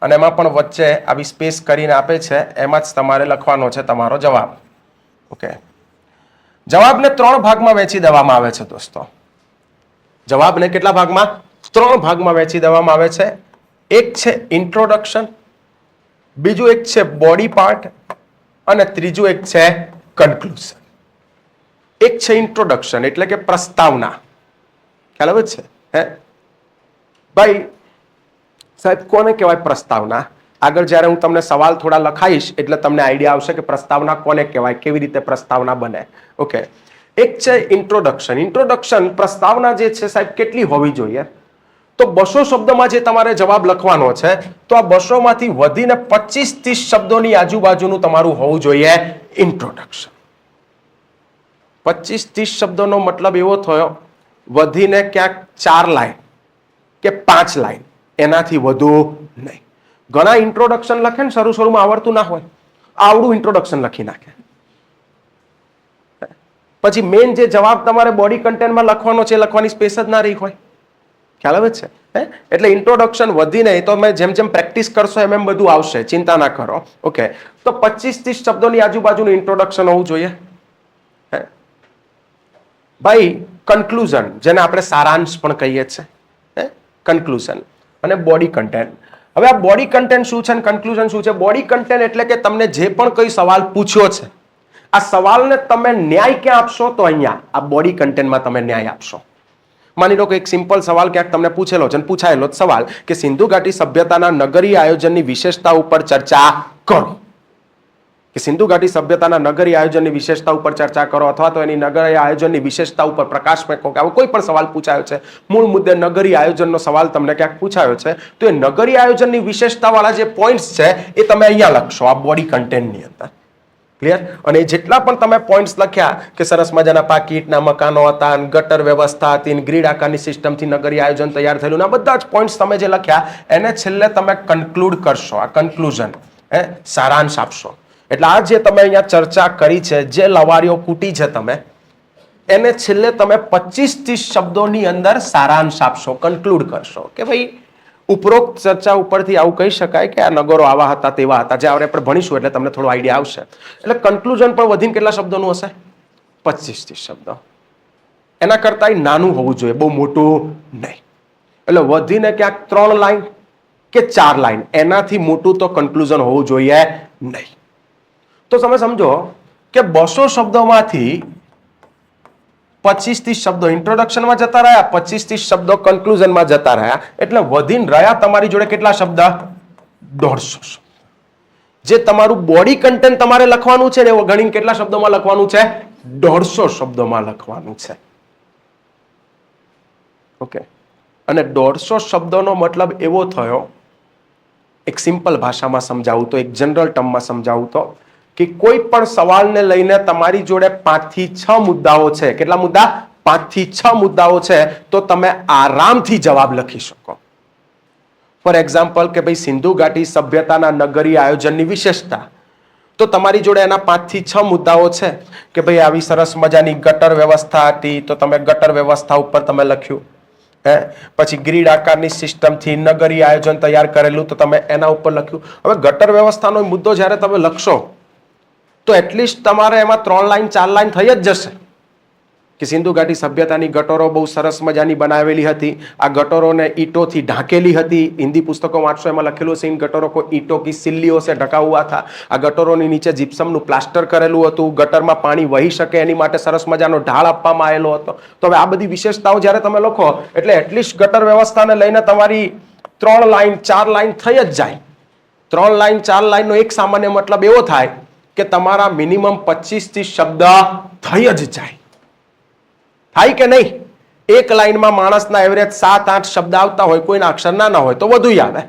અને એમાં પણ વચ્ચે આવી સ્પેસ કરીને આપે છે, એમાં જ તમારે લખવાનો છે તમારો જવાબ. ઓકે, જવાબને 3 ભાગમાં વહેંચી દેવામાં આવે છે દોસ્તો. જવાબને કેટલા ભાગમાં? 3 ભાગમાં વહેંચી દેવામાં આવે છે. એક છે ઇન્ટ્રોડક્શન, બીજું એક છે બોડી પાર્ટ અને ત્રીજું એક છે કન્ક્લુઝન. એક છે ઇન્ટ્રોડક્શન એટલે કે પ્રસ્તાવના. ખ્યાલ આવે છે? ભાઈ સાહેબ કોને કહેવાય પ્રસ્તાવના? આગળ જ્યારે હું તમને સવાલ થોડા લખાઈશ એટલે તમને આઈડિયા આવશે કે પ્રસ્તાવના કોને કહેવાય, કેવી રીતે પ્રસ્તાવના બને. ઓકે, એક છે ઇન્ટ્રોડક્શન. ઇન્ટ્રોડક્શન પ્રસ્તાવના જે છે સાહેબ કેટલી હોવી જોઈએ? તો 200 શબ્દોમાં જે તમારે જવાબ લખવાનો છે તો આ 200 માંથી વધીને 25-30 શબ્દોની આજુબાજુનું તમારું હોવું જોઈએ ઇન્ટ્રોડક્શન. 25-30 શબ્દોનો મતલબ એવો થયો વધીને ક્યાંક 4 લાઈન કે 5 લાઈન, એનાથી વધુ નહીં. ઘણા ઇન્ટ્રોડક્શન લખે ને શરૂમાં આવડતું ના હોય, આવડું ઇન્ટ્રોડક્શન લખી નાખે. પછી મેઇન જે જવાબ તમારે બોડી કન્ટેન્ટમાં લખવાનો છે લખવાની સ્પેસ જ ના રહી હોય. ખ્યાલ આવે છે? એટલે ઇન્ટ્રોડક્શન વધીને એ તો મેં જેમ જેમ પ્રેક્ટિસ કરશો એમ એમ બધું આવશે, ચિંતા ના કરો. ઓકે, તો 25-30 શબ્દોની આજુબાજુનું ઇન્ટ્રોડક્શન હોવું જોઈએ. ભાઈ કન્ક્લુઝન, જેને આપણે સારાંશ પણ કહીએ છીએ, કન્ક્લુઝન અને બોડી કન્ટેન્ટ. હવે આ બોડી કન્ટેન્ટ શું છે અને કન્ક્લુઝન શું છે? બોડી કન્ટેન્ટ એટલે કે તમને જે પણ કોઈ સવાલ પૂછ્યો છે, આ સવાલને તમે ન્યાય ક્યાં આપશો? તો અહીંયા આ બોડી કન્ટેન્ટમાં તમે ન્યાય આપશો. માની લો કે એક સિમ્પલ સવાલ ક્યાંક તમને પૂછેલો છે, પૂછાયેલો સવાલ કે સિંધુ ઘાટી સભ્યતાના નગરીય આયોજનની વિશેષતા ઉપર ચર્ચા કરો. કે સિંધુ ઘાટી સભ્યતાના નગરીય આયોજનની વિશેષતા ઉપર ચર્ચા કરો અથવા તો એની નગરીય આયોજનની વિશેષતા ઉપર પ્રકાશ ફેંકો. કે આવો કોઈ પણ સવાલ પૂછાયો છે, મૂળ મુદ્દે નગરીય આયોજનનો સવાલ તમને ક્યાંક પૂછાયો છે, તો એ નગરીય આયોજનની વિશેષતાવાળા જે પોઈન્ટ્સ છે એ તમે અહીંયા લખશો આ બોડી કન્ટેન્ટની અંદર. ક્લિયર? અને જેટલા પણ તમે પોઈન્ટ્સ લખ્યા કે સરસ મજાના પાકીટના મકાનો હતા, ગટર વ્યવસ્થા હતી, ગ્રીડ આકારની સિસ્ટમથી નગરીય આયોજન તૈયાર થયેલું, આ બધા જ પોઈન્ટ્સ તમે જે લખ્યા એને છેલ્લે તમે કન્ક્લુડ કરશો. આ કન્ક્લુઝન, સારાંશ આપશો. એટલે આ જે તમે અહીંયા ચર્ચા કરી છે, જે લવારીઓ કૂટી છે તમે, એને છેલ્લે તમે 25-30 શબ્દોની અંદર સારાંશ આપશો, કન્ક્લુડ કરશો કે ભાઈ ઉપરોક્ત ચર્ચા ઉપરથી આવું કહી શકાય કે આ નગરો આવા હતા તેવા હતા. જ્યારે આપણે ભણીશું એટલે તમને થોડો આઈડિયા આવશે. એટલે કન્ક્લુઝન પણ વધીને કેટલા શબ્દોનું હશે? 25-30 શબ્દો. એના કરતા નાનું હોવું જોઈએ, બહુ મોટું નહીં. એટલે વધીને ક્યાંક 3 લાઈન કે 4 લાઈન, એનાથી મોટું તો કન્ક્લુઝન હોવું જોઈએ નહીં. તો તમે સમજો કે 200 શબ્દોમાંથી 25-30 શબ્દો ઇન્ટ્રોડક્શનમાં જતા રહ્યા, 25-30 શબ્દો કન્ક્લુઝનમાં જતા રહ્યા, એટલે વધીને રહ્યા તમારી જોડે કેટલા શબ્દ? 150 શબ્દ. જે તમારું બોડી કન્ટેન્ટ તમારે લખવાનું છે ને એ ગણીને કેટલા શબ્દોમાં લખવાનું છે? 150 શબ્દોમાં લખવાનું છે. ઓકે. અને 150 શબ્દોનો મતલબ એવો થયો, એક સિમ્પલ ભાષામાં સમજાવું તો, એક જનરલ ટર્મમાં સમજાવું તો, કે કોઈ પણ સવાલને લઈને તમારી જોડે 5 થી 6 મુદ્દાઓ છે. કેટલા મુદ્દા? 5 થી 6 મુદ્દાઓ છે, તો તમે આરામથી જવાબ લખી શકો. ફોર એક્ઝામ્પલ કે ભાઈ સિંધુ ઘાટી સભ્યતાના નગરીય આયોજનની વિશેષતા, તો તમારી જોડે એના 5 થી 6 મુદ્દાઓ છે કે ભાઈ આવી સરસ મજાની ગટર વ્યવસ્થા હતી, તો તમે ગટર વ્યવસ્થા ઉપર તમે લખ્યું. પછી ગ્રીડ આકારની સિસ્ટમથી નગરીય આયોજન તૈયાર કરેલું, તો તમે એના ઉપર લખ્યું. હવે ગટર વ્યવસ્થાનો મુદ્દો જ્યારે તમે લખશો તો એટલીસ્ટ તમારે એમાં 3 લાઈન 4 લાઈન થઈ જ જશે કે સિંધુ ઘાટી સભ્યતાની ગટરો બહુ સરસ મજાની બનાવેલી હતી, આ ગટરોને ઈંટોથી ઢાંકેલી હતી. હિન્દી પુસ્તકો વાંચશો એમાં લખેલું છે, इन गटरों को ईंटों की सिल्लियों से ढका हुआ था. આ ગટરોની નીચે જીપ્સમનું પ્લાસ્ટર કરેલું હતું, ગટરમાં પાણી વહી શકે એની માટે સરસ મજાનો ઢાળ આપવામાં આવેલો હતો. તો હવે આ બધી વિશેષતાઓ જ્યારે તમે લખો એટલે એટલીસ્ટ ગટર વ્યવસ્થાને લઈને તમારી 3 લાઈન 4 લાઈન થઈ જ જાય. 3 લાઈન 4 લાઈનનો એક સામાન્ય મતલબ એવો થાય કે તમારા મિનિમમ 25-30 શબ્દ થઈ જ જાય. થાય કે નહીં? એક લાઈનમાં માણસના એવરેજ 7-8 શબ્દ આવતા હોય, કોઈના અક્ષર નાના હોય તો વધુ આવે,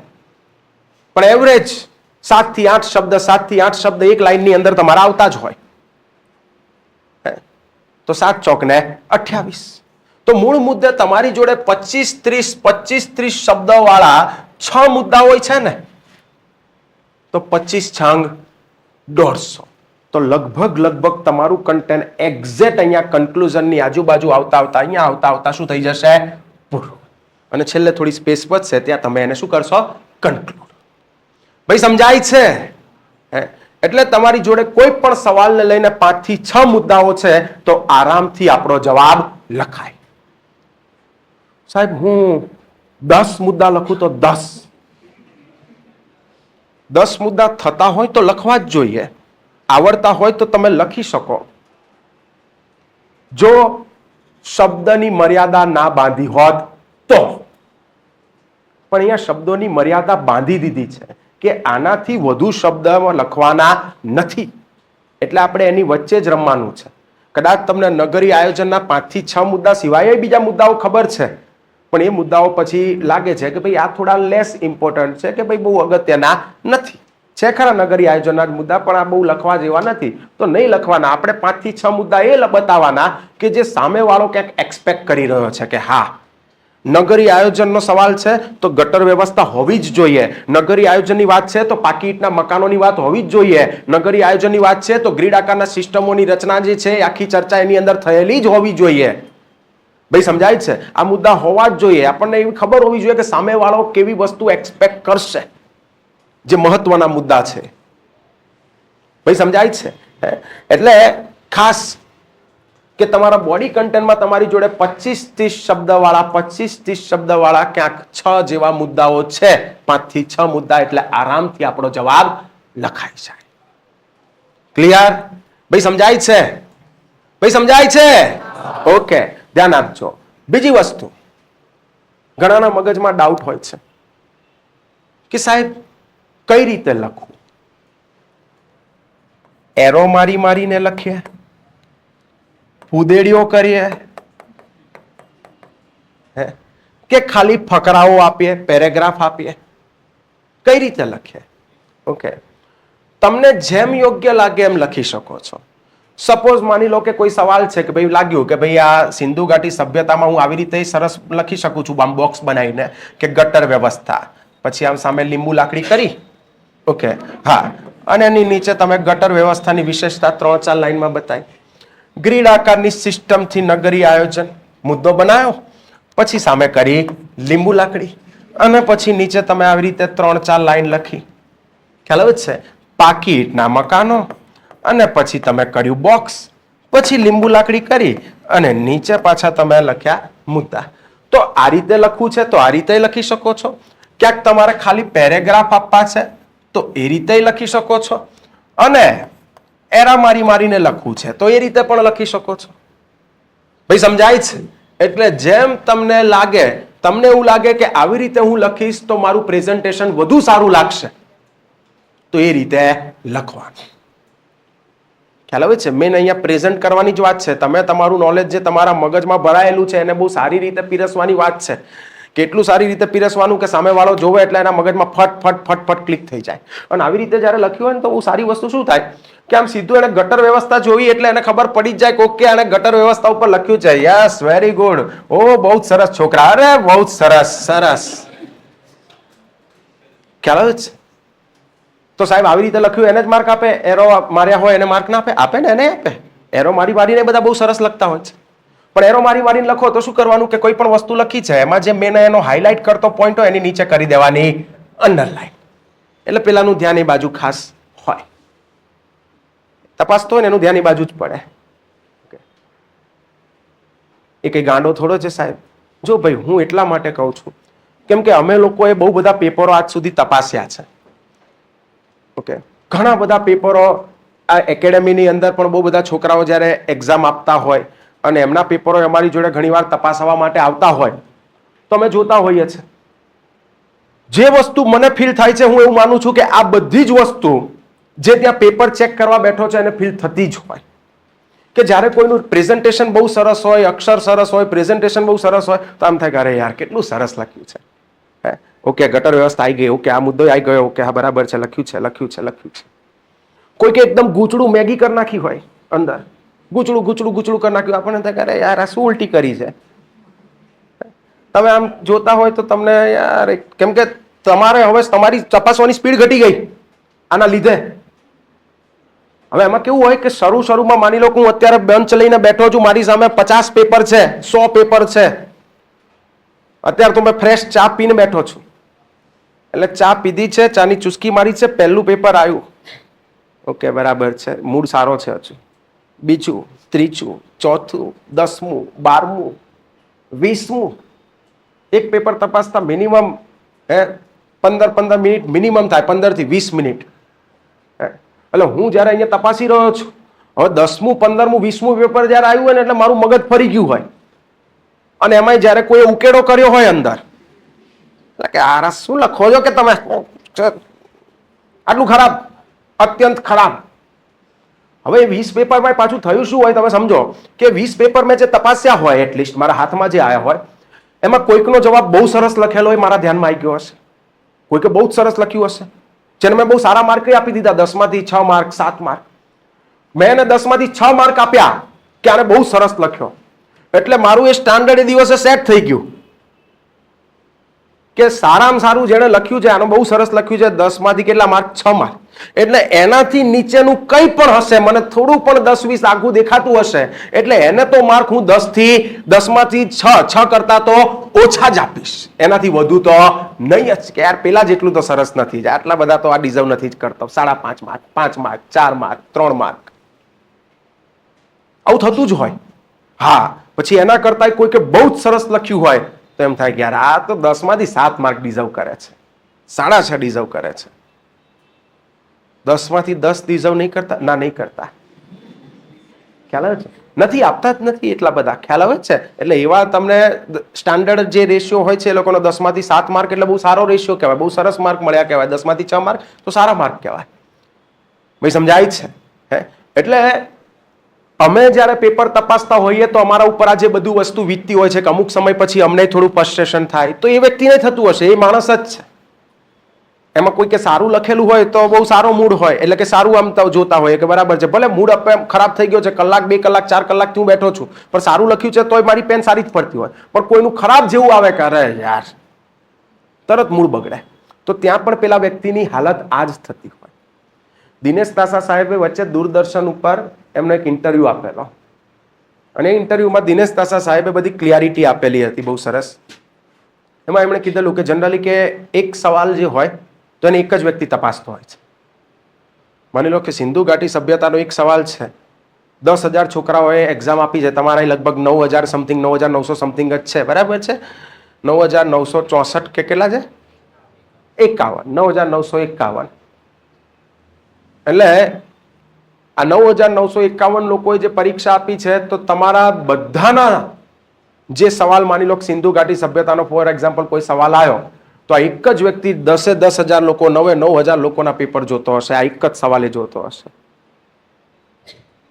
પણ એવરેજ 7 થી 8 શબ્દ 7 થી 8 શબ્દ એક લાઈનની અંદર તમારા આવતા જ હોય. તો 7 ચોક ને 28. તો મૂળ મુદ્દે તમારી જોડે 25-30 શબ્દ વાળા 6 મુદ્દા હોય છે ને, તો 25 છંગ 150. તો લગભગ તમારું કન્ટેન્ટ એક્ઝેક્ટ અહીંયા કન્ક્લુઝનની આજુબાજુ આવતા અહીંયા આવતા શું થઈ જશે? પૂરું. અને છેલ્લે થોડી સ્પેસ વધશે, ત્યાં તમે એને શું કરશો? કન્ક્લુડ. ભાઈ સમજાય છે? એટલે તમારી જોડે કોઈ પણ સવાલને લઈને 5 થી 6 મુદ્દાઓ છે, તો આરામથી આપણો જવાબ લખાય. સાહેબ હું 10 મુદ્દા લખું તો 10 મુદ્દા થતા હોય તો લખવા જ જોઈએ. આવડતા હોય તો તમે લખી શકો, જો શબ્દની મર્યાદા ના બાંધી હોત તો. પણ અહીંયા શબ્દોની મર્યાદા બાંધી દીધી છે કે આનાથી વધુ શબ્દ લખવાના નથી, એટલે આપણે એની વચ્ચે જ રમવાનું છે. કદાચ તમને નગરી આયોજનના 5 થી 6 મુદ્દા સિવાય બીજા મુદ્દાઓ ખબર છે, પણ એ મુદ્દાઓ પછી લાગે છે કે ભાઈ આ થોડા લેસ ઇમ્પોર્ટન્ટ છે, કે ભાઈ બહુ અગત્યના નથી. છે ખરા નગરી આયોજનના મુદ્દા, પણ આ બહુ લખવા જેવા નથી, તો નહીં લખવાના. આપણે 5 થી 6 મુદ્દા એ બતાવવાના કે જે સામેવાળો ક્યાંક એક્સપેક્ટ કરી રહ્યો છે કે હા, નગરી આયોજનનો સવાલ છે તો ગટર વ્યવસ્થા હોવી જ જોઈએ. નગરી આયોજનની વાત છે તો પાકી ઈંટના મકાનોની વાત હોવી જ જોઈએ. નગરી આયોજનની વાત છે તો ગ્રીડ આકારના સિસ્ટમોની રચના જે છે આખી ચર્ચા એની અંદર થયેલી જ હોવી જોઈએ. ભાઈ સમજાય છે? આ મુદ્દા હોવા જ જોઈએ. આપણને એવી ખબર હોવી જોઈએ કે સામેવાળો કેવી વસ્તુ એક્સપેક્ટ કરશે, જે મહત્વના મુદ્દા છે. ભાઈ સમજાય છે? એટલે ખાસ કે તમારા બોડી કન્ટેન્ટમાં તમારી જોડે 25-30 શબ્દ વાળા ક્યાંક 6 જેવા મુદ્દાઓ છે. 5 થી 6 મુદ્દા, એટલે આરામથી આપણો જવાબ લખાઈ જાય. ક્લિયર? ભાઈ સમજાય છે? ભાઈ સમજાય છે? ઓકે, ધ્યાન આપજો. બીજી વસ્તુ, ઘણાના મગજમાં ડાઉટ હોય છે કે સાહેબ કઈ રીતે લખવું? એરો મારીને લખીએ, ફૂદેડીઓ કરીએ, કે ખાલી ફકરાઓ આપીએ, પેરેગ્રાફ આપીએ? કઈ રીતે લખીએ? ઓકે, તમને જેમ યોગ્ય લાગે એમ લખી શકો છો. સપોઝ માની લો કે કોઈ સવાલ છે કે ભાઈ લાગ્યું કે ભાઈ આ સિંધુ ઘાટી સભ્યતામાં હું આવી રીતે સરસ લખી શકું છું, આમ બોક્સ બનાવીને કે ગટર વ્યવસ્થા, પછી આમ સામે લીંબુ લાકડી કરી. ઓકે, હા, અને એની નીચે તમે ગટર વ્યવસ્થાની વિશેષતા 3-4 લાઈનમાં બતાવી. ગ્રીડ આકારની સિસ્ટમથી નગરી આયોજન મુદ્દો બનાવ્યો, પછી સામે કરી લીંબુ લાકડી. અને પછી નીચે તમે આવી રીતે 3-4 લાઈન લખી. ખ્યાલ આવે છે? પાકી ઈંટના મકાનો, અને પછી તમે કર્યું બોક્સ, પછી લીંબુ લાકડી કરી અને નીચે પાછા તમે લખ્યા મુદ્દા. તો આ રીતે લખવું છે તો આ રીતે લખી શકો છો. ક્યાંક તમારે ખાલી પેરેગ્રાફ આપવા છે તો એ રીતે લખી શકો છો, અને એરા મારીને લખવું છે તો એ રીતે પણ લખી શકો છો. ભાઈ સમજાય છે? એટલે જેમ તમને લાગે, તમને એવું લાગે કે આવી રીતે હું લખીશ તો મારું પ્રેઝન્ટેશન વધુ સારું લાગશે, તો એ રીતે લખવાનું. ખ્યાલ આવે છે? મેન અહીંયા પ્રેઝન્ટ કરવાની જ વાત છે. તમે તમારું નોલેજ જે તમારા મગજમાં ભરાયેલું છે એને બહુ સારી રીતે પીરસવાની વાત છે. કેટલું સારી રીતે પીરસવાનું કે સામેવાળો જોવે એટલે એના મગજમાં ફટ ક્લિક થઈ જાય. અને આવી રીતે જ્યારે લખ્યું હોય ને તો બહુ સારી વસ્તુ શું થાય કે આમ સીધું એને ગટર વ્યવસ્થા જોઈ એટલે એને ખબર પડી જ જાય કે ઓકે આને ગટર વ્યવસ્થા ઉપર લખ્યું છે. Yes, very good. ઓ બહુ સરસ છોકરા, અરે બહુ સરસ. ખ્યાલ આવે છે? તો સાહેબ આવી રીતે લખ્યું એને જ માર્ક આપે? એરો માર્યા હોય એને માર્ક ના આપે? આપે ને, એને આપે. એરો મારીને બધા બહુ સરસ લખતા હોય છે. પણ એરો મારીને લખો તો શું કરવાનું કે કોઈ પણ વસ્તુ લખી છે એમાં જે મેં એનો હાઇલાઇટ કરતો પોઈન્ટ હોય એની નીચે કરી દેવાની અંડરલાઈન. એટલે પેલાનું ધ્યાન એ બાજુ ખાસ હોય. તપાસતો હોય ને એનું ધ્યાન એ બાજુ જ પડે. એ કઈ ગાંડો થોડો છે સાહેબ? જો ભાઈ, હું એટલા માટે કહું છું કેમ કે અમે લોકોએ બહુ બધા પેપરો આજ સુધી તપાસ્યા છે. ઓકે, ઘણા બધા પેપરો આ એકેડેમીની અંદર પણ બહુ બધા છોકરાઓ જ્યારે એક્ઝામ આપતા હોય અને એમના પેપરો અમારી જોડે ઘણીવાર તપાસવા માટે આવતા હોય તો અમે જોતા હોઈએ છીએ. જે વસ્તુ મને ફીલ થાય છે, હું એવું માનું છું કે આ બધી જ વસ્તુ જે ત્યાં પેપર ચેક કરવા બેઠો છે એને ફીલ થતી જ હોય. કે જ્યારે કોઈનું પ્રેઝન્ટેશન બહુ સરસ હોય, અક્ષર સરસ હોય, પ્રેઝન્ટેશન બહુ સરસ હોય તો આમ થાય કે અરે યાર કેટલું સરસ લખ્યું છે. ઓકે, ગટર વ્યવસ્થા આવી ગઈ, ઓકે આ મુદ્દો આવી ગયો, ઓકે હા બરાબર છે, લખ્યું છે. કોઈ કે એકદમ ગૂંચડું મેગી કરી નાખી હોય અંદર, ગૂંચડું કરી નાખ્યું, આપણને થાય કે અરે યાર આ શું ઉલટી કરી છે. તમે આમ જોતા હોય તો તમને યાર, કેમ કે તમારે હવે તમારી તપાસવાની સ્પીડ ઘટી ગઈ આના લીધે. હવે એમાં કેવું હોય કે શરૂમાં માની લો કે હું અત્યારે બેન્ચ લઈને બેઠો છું, મારી સામે 50 પેપર છે, 100 પેપર છે. અત્યારે તો મેં ફ્રેશ ચા પીને બેઠો છું. એટલે ચા પીધી છે, ચાની ચુસ્કી મારી છે, પહેલું પેપર આવ્યું, ઓકે બરાબર છે, મૂડ સારો છે. હજુ બીજું, ત્રીજું, ચોથું, 10મું, 12મું, 20મું. એક પેપર તપાસતા મિનિમમ 15 મિનિટ મિનિમમ થાય, 15 થી 20 મિનિટ. એટલે હું જયારે અહીંયા તપાસી રહ્યો છું, હવે 10મું, 15મું, 20મું પેપર જયારે આવ્યું હોય ને એટલે મારું મગજ ફરી ગયું હોય. અને એમાંય જયારે કોઈ ઉકેડો કર્યો હોય અંદર, એટલે કે આ શું લખો છો કે તમે આટલું ખરાબ, અત્યંત ખરાબ. હવે 20 પેપરમાં પાછું થયું શું હોય તમે સમજો કે 20 પેપર મેં જે તપાસ્યા હોય, એટલીસ્ટ મારા હાથમાં જે આવ્યા હોય એમાં કોઈકનો જવાબ બહુ સરસ લખેલો હોય, મારા ધ્યાનમાં આવી ગયો હશે. કોઈકે બહુ જ સરસ લખ્યું હશે, જેને મેં બહુ સારા માર્ક આપી દીધા, 10 માંથી 6 માર્ક, 7 માર્ક. મેં એને 10 માંથી 6 માર્ક આપ્યા કે આને બહુ સરસ લખ્યો. એટલે મારું એ સ્ટાન્ડર્ડ એ દિવસે સેટ થઈ ગયું કે સારામાં સારું જેણે લખ્યું છે આનું બહુ સરસ લખ્યું છે, 10 માંથી કેટલા માર્ક? 6 માર્ક. એટલે એનાથી નીચેનું કંઈ પણ હશે, મને થોડું પણ 10-20 આગું દેખાતું હશે, એટલે એને તો માર્ક હું 10 માંથી 6 કરતા તો ઓછા જ આપીશ, એનાથી વધુ તો નહીં જ. કે યાર પેલા જેટલું તો સરસ નથી, આટલા બધા તો આ ડિઝર્વ નથી જ કરતો. 5.5 માર્ક, 5 માર્ક, 4 માર્ક, 3 માર્ક, આવું થતું જ હોય. હા, પછી એના કરતા કોઈ કે બહુ જ સરસ લખ્યું હોય તો એમ થાય કે યાર આ તો 10 માંથી 7 માર્ક ડિઝર્વ કરે છે, 6.5 ડિઝર્વ કરે છે. 10 માંથી 10 ડિઝર્વ નહીં કરતા? ના, નહીં કરતા. ખ્યાલ આવે છે? નથી આપતા જ નથી એટલા બધા. ખ્યાલ આવે છે? એટલે એવા તમને સ્ટાન્ડર્ડ જે રેશિયો હોય છે એ લોકોનો 10 માંથી 7 માર્ક એટલે બહુ સારો રેશિયો કહેવાય, બહુ સરસ માર્ક મળ્યા કહેવાય. 10 માંથી 6 માર્ક તો સારા માર્ક કહેવાય. ભાઈ સમજાય છે? એટલે અમે જ્યારે પેપર તપાસતા હોઈએ તો અમારા ઉપર આ જે બધું વસ્તુ વીતતી હોય છે કે અમુક સમય પછી અમને થોડું ફ્રસ્ટ્રેશન થાય, તો એ વ્યક્તિને થતું હશે, એ માણસ જ છે. એમાં કોઈ કે સારું લખેલું હોય તો બહુ સારો મૂડ હોય, એટલે કે સારું આમ તો જોતા હોય કે બરાબર છે, ભલે મૂડ ખરાબ થઈ ગયો છે, કલાક 2 કલાક 4 કલાકથી હું બેઠો છું, પણ સારું લખ્યું છે તોય મારી પેન સારી જ પડતી હોય. પણ કોઈનું ખરાબ જેવું આવે કે અરે યાર, તરત મૂડ બગડે. તો ત્યાં પણ પેલા વ્યક્તિની હાલત આ જ થતી હોય. દિનેશ તાસા સાહેબે વચ્ચે દૂરદર્શન ઉપર એમને એક ઇન્ટરવ્યુ આપેલો, અને એ ઇન્ટરવ્યુમાં દિનેશ તાસા સાહેબે બધી ક્લિયરિટી આપેલી હતી, બહુ સરસ. એમાં એમણે કીધેલું કે જનરલી કે એક સવાલ જે હોય તો એને એક જ વ્યક્તિ તપાસતો હોય છે. માની લો કે સિંધુ ઘાટી સભ્યતાનો એક સવાલ છે, 10,000 છોકરાઓએ એક્ઝામ આપી છે, તમારા લગભગ 9,000 સમથિંગ 9,900 સમથિંગ જ છે, બરાબર છે? 9,964 કે કેટલા છે? 51, 9,951. એટલે આ 9,951 લોકોએ જે પરીક્ષા આપી છે, તો તમારા બધાના જે સવાલ, માની લો કે સિંધુ ઘાટી સભ્યતાનો ફોર એક્ઝામ્પલ કોઈ સવાલ આવ્યો, તો આ એક જ વ્યક્તિ 10,000 લોકો 9,000 લોકોના પેપર જોતો હશે, આ એક જ સવાલે જોતો હશે.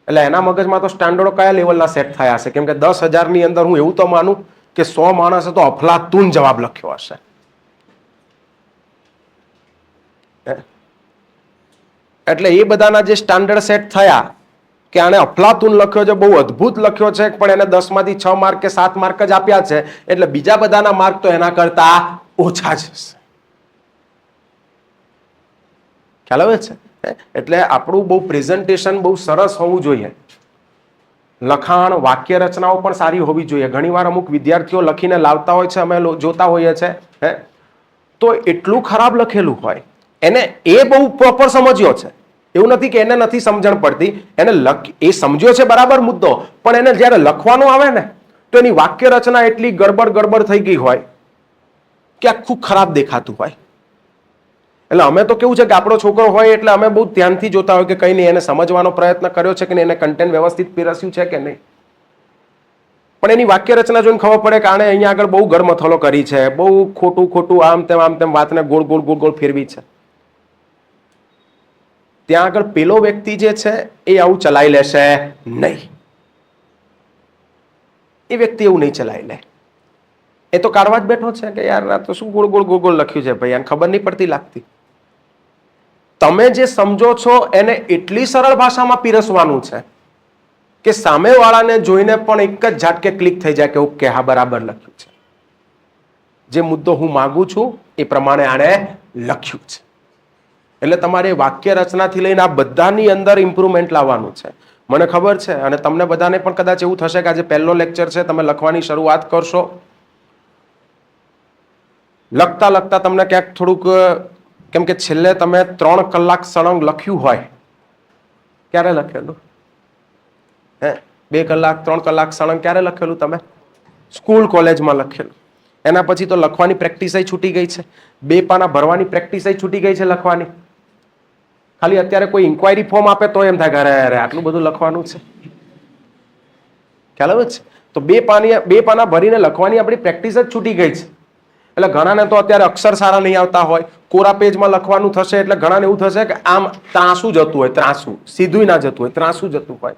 એટલે એના મગજમાં તો સ્ટાન્ડર્ડો કયા લેવલના સેટ થયા હશે? કેમ કે 10,000 ની અંદર હું એવું તો માનું કે 100 માણસે તો અફલાતૂન જવાબ લખ્યો હશે. એટલે એ બધાના જે સ્ટાન્ડર્ડ સેટ થયા કે આને અફલાતૂન લખ્યો છે, બહુ અદ્ભુત લખ્યો છે, પણ એને 10 માંથી 6 માર્ક કે 7 માર્ક જ આપ્યા છે, એટલે બીજા બધાના માર્ક તો એના કરતા ઓછા જ હશે. ખ્યાલ આવે છે? એટલે આપણું બહુ પ્રેઝન્ટેશન બહુ સરસ હોવું જોઈએ, લખાણ વાક્ય રચનાઓ પણ સારી હોવી જોઈએ. ઘણીવાર અમુક વિદ્યાર્થીઓ લખીને લાવતા હોય છે, અમે જોતા હોઈએ છે, તો એટલું ખરાબ લખેલું હોય, એને એ બહુ પ્રોપર સમજ્યો છે, એવું નથી કે એને નથી સમજણ પડતી, એને એ સમજ્યો છે બરાબર મુદ્દો, પણ એને જ્યારે લખવાનું આવે ને તો એની વાક્ય રચના એટલી ગડબડ થઈ ગઈ હોય કે આખું ખરાબ દેખાતું હોય. એટલે અમે તો કેવું છે કે આપણો છોકરો હોય એટલે અમે બહુ ધ્યાનથી જોતા હોય કે કઈ નહીં, એને સમજવાનો પ્રયત્ન કર્યો છે કે નહીં, એને કન્ટેન્ટ વ્યવસ્થિત પીરસ્યું છે કે નહીં. પણ એની વાક્ય રચના જોઈને ખબર પડે કે આણે અહીંયા આગળ બહુ ગરમથલો કરી છે, બહુ ખોટું આમ તેમ વાતને ગોળ ફેરવી છે. ત્યાં આગળ પેલો વ્યક્તિ જે છે એ આવું ચલાવી લેશે નહીં. એ વ્યક્તિ એવું નહીં ચલાવી લે. એ તો કાઢવા જ બેઠો છે કે યાર આ તો શું ગોળ લખ્યું છે ભાઈ, આને ખબર નહીં પડતી લાગતી. તમે જે સમજો છો એને એટલી સરળ ભાષામાં પીરસવાનું છે કે સામેવાળાને જોઈને પણ એક જ ઝાટકે ક્લિક થઈ જાય કે ઓકે, હા બરાબર લખ્યું છે, જે મુદ્દો હું માંગુ છું એ પ્રમાણે આણે લખ્યું છે. એટલે તમારે વાક્ય રચનાથી લઈને આ બધાની અંદર ઇમ્પ્રુવમેન્ટ લાવવાનું છે. મને ખબર છે, અને તમને બધાને પણ કદાચ એવું થશે કે આજે પહેલો લેક્ચર છે, તમે લખવાની શરૂઆત કરશો, લખતા તમને ક્યાંક થોડુંક, કેમ કે છેલ્લે તમે 3 કલાક સળંગ લખ્યું હોય, ક્યારે લખેલું? 2 કલાક 3 કલાક સળંગ ક્યારે લખેલું? તમે સ્કૂલ કોલેજમાં લખેલું. એના પછી તો લખવાની પ્રેક્ટિસ છૂટી ગઈ છે, 2 પાના ભરવાની પ્રેક્ટિસ છૂટી ગઈ છે લખવાની. ખાલી અત્યારે કોઈ ઇન્ક્વાયરી ફોર્મ આપે તો એમ થાય કે અરે આટલું બધું લખવાનું છે. ખ્યાલ આવે છે? તો 2 પાના ભરીને લખવાની આપણી પ્રેક્ટિસ જ છૂટી ગઈ છે. એટલે ઘણાને તો અત્યારે અક્ષર સારા નહીં આવતા હોય, કોરા પેજમાં લખવાનું થશે એટલે ઘણાને એવું થશે કે આમ ત્રાસું જતું હોય, ત્રાસું સીધું ના જતું હોય, ત્રાસું જતું હોય.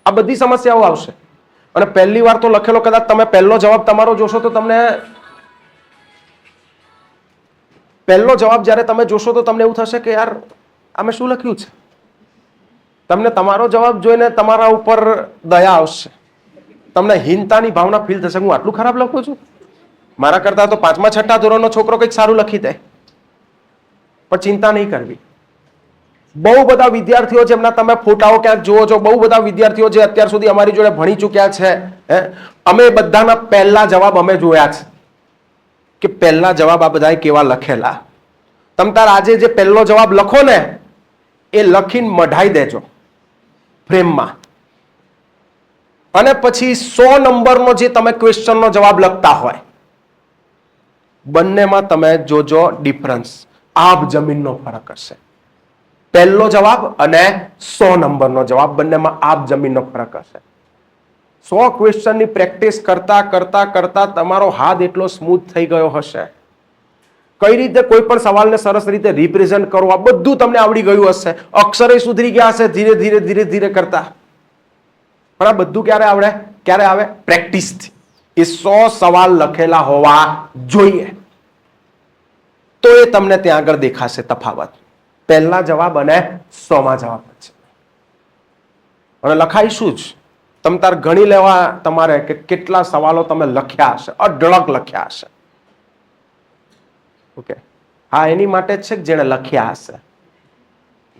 આ બધી સમસ્યાઓ આવશે. અને પહેલી વાર તો લખેલો કદાચ તમે પહેલો જવાબ તમારો જોશો તો તમને, પહેલો જવાબ જ્યારે તમે જોશો તો તમને એવું થશે કે યાર આમે શું લખ્યું છે. તમને તમારો જવાબ જોઈને તમારા ઉપર દયા આવશે, તમને હીનતાની ભાવના ફીલ થશે, હું આટલું ખરાબ લખું છું, મારા કરતા તો 5મા 6ઠા ધોરણનો છોકરો કંઈક સારું લખી દે. પણ ચિંતા નહીં કરવી. બહુ બધા વિદ્યાર્થીઓ જેમના તમે ફોટાઓ ક્યાંક જુઓ છો, બહુ બધા વિદ્યાર્થીઓ જે અત્યાર સુધી અમારી જોડે ભણી ચૂક્યા છે, અમે બધાના પહેલા જવાબ અમે જોયા છે કે પહેલા જવાબ આ બધા કેવા લખેલા. તમ તાર આજે જે પહેલો જવાબ લખો ને એ લખીને મઢાઈ દેજો ફ્રેમમાં, અને પછી 100 નંબરનો જે તમે ક્વેશ્ચનનો જવાબ લખતા હોય, બંનેમાં તમે જોજો ડિફરન્સ, આબ જમીનનો ફરક હશે. પહેલો જવાબ અને 100 નંબરનો જવાબ, બંનેમાં આબ જમીનનો ફરક હશે. 100 ક્વેશ્ચનની પ્રેક્ટિસ કરતા તમારો હાથ એટલો સ્મૂથ થઈ ગયો હશે, કઈ રીતે કોઈ પણ સવાલને સરસ રીતે રિપ્રેઝન્ટ કરો, આ બધું તમને આવડી ગયું હશે. અક્ષરે સુધરી ગયા હશે ધીરે ધીરે કરતા. પણ આ બધું ક્યારે આવડે? ક્યારે આવે? પ્રેક્ટિસથી. એ 100 સવાલ લખેલા હોવા જોઈએ, તો એ તમને ત્યાં આગળ દેખાશે તફાવત, પહેલા જવાબ અને 100માં જવાબ છે. અને લખાઈશું જ તમ તાર ગણી લેવા તમારે કે કેટલા સવાલો તમે લખ્યા હશે, અઢળક લખ્યા હશે. ઓકે, હા, એની માટે જ છે કે જેને લખ્યા હશે.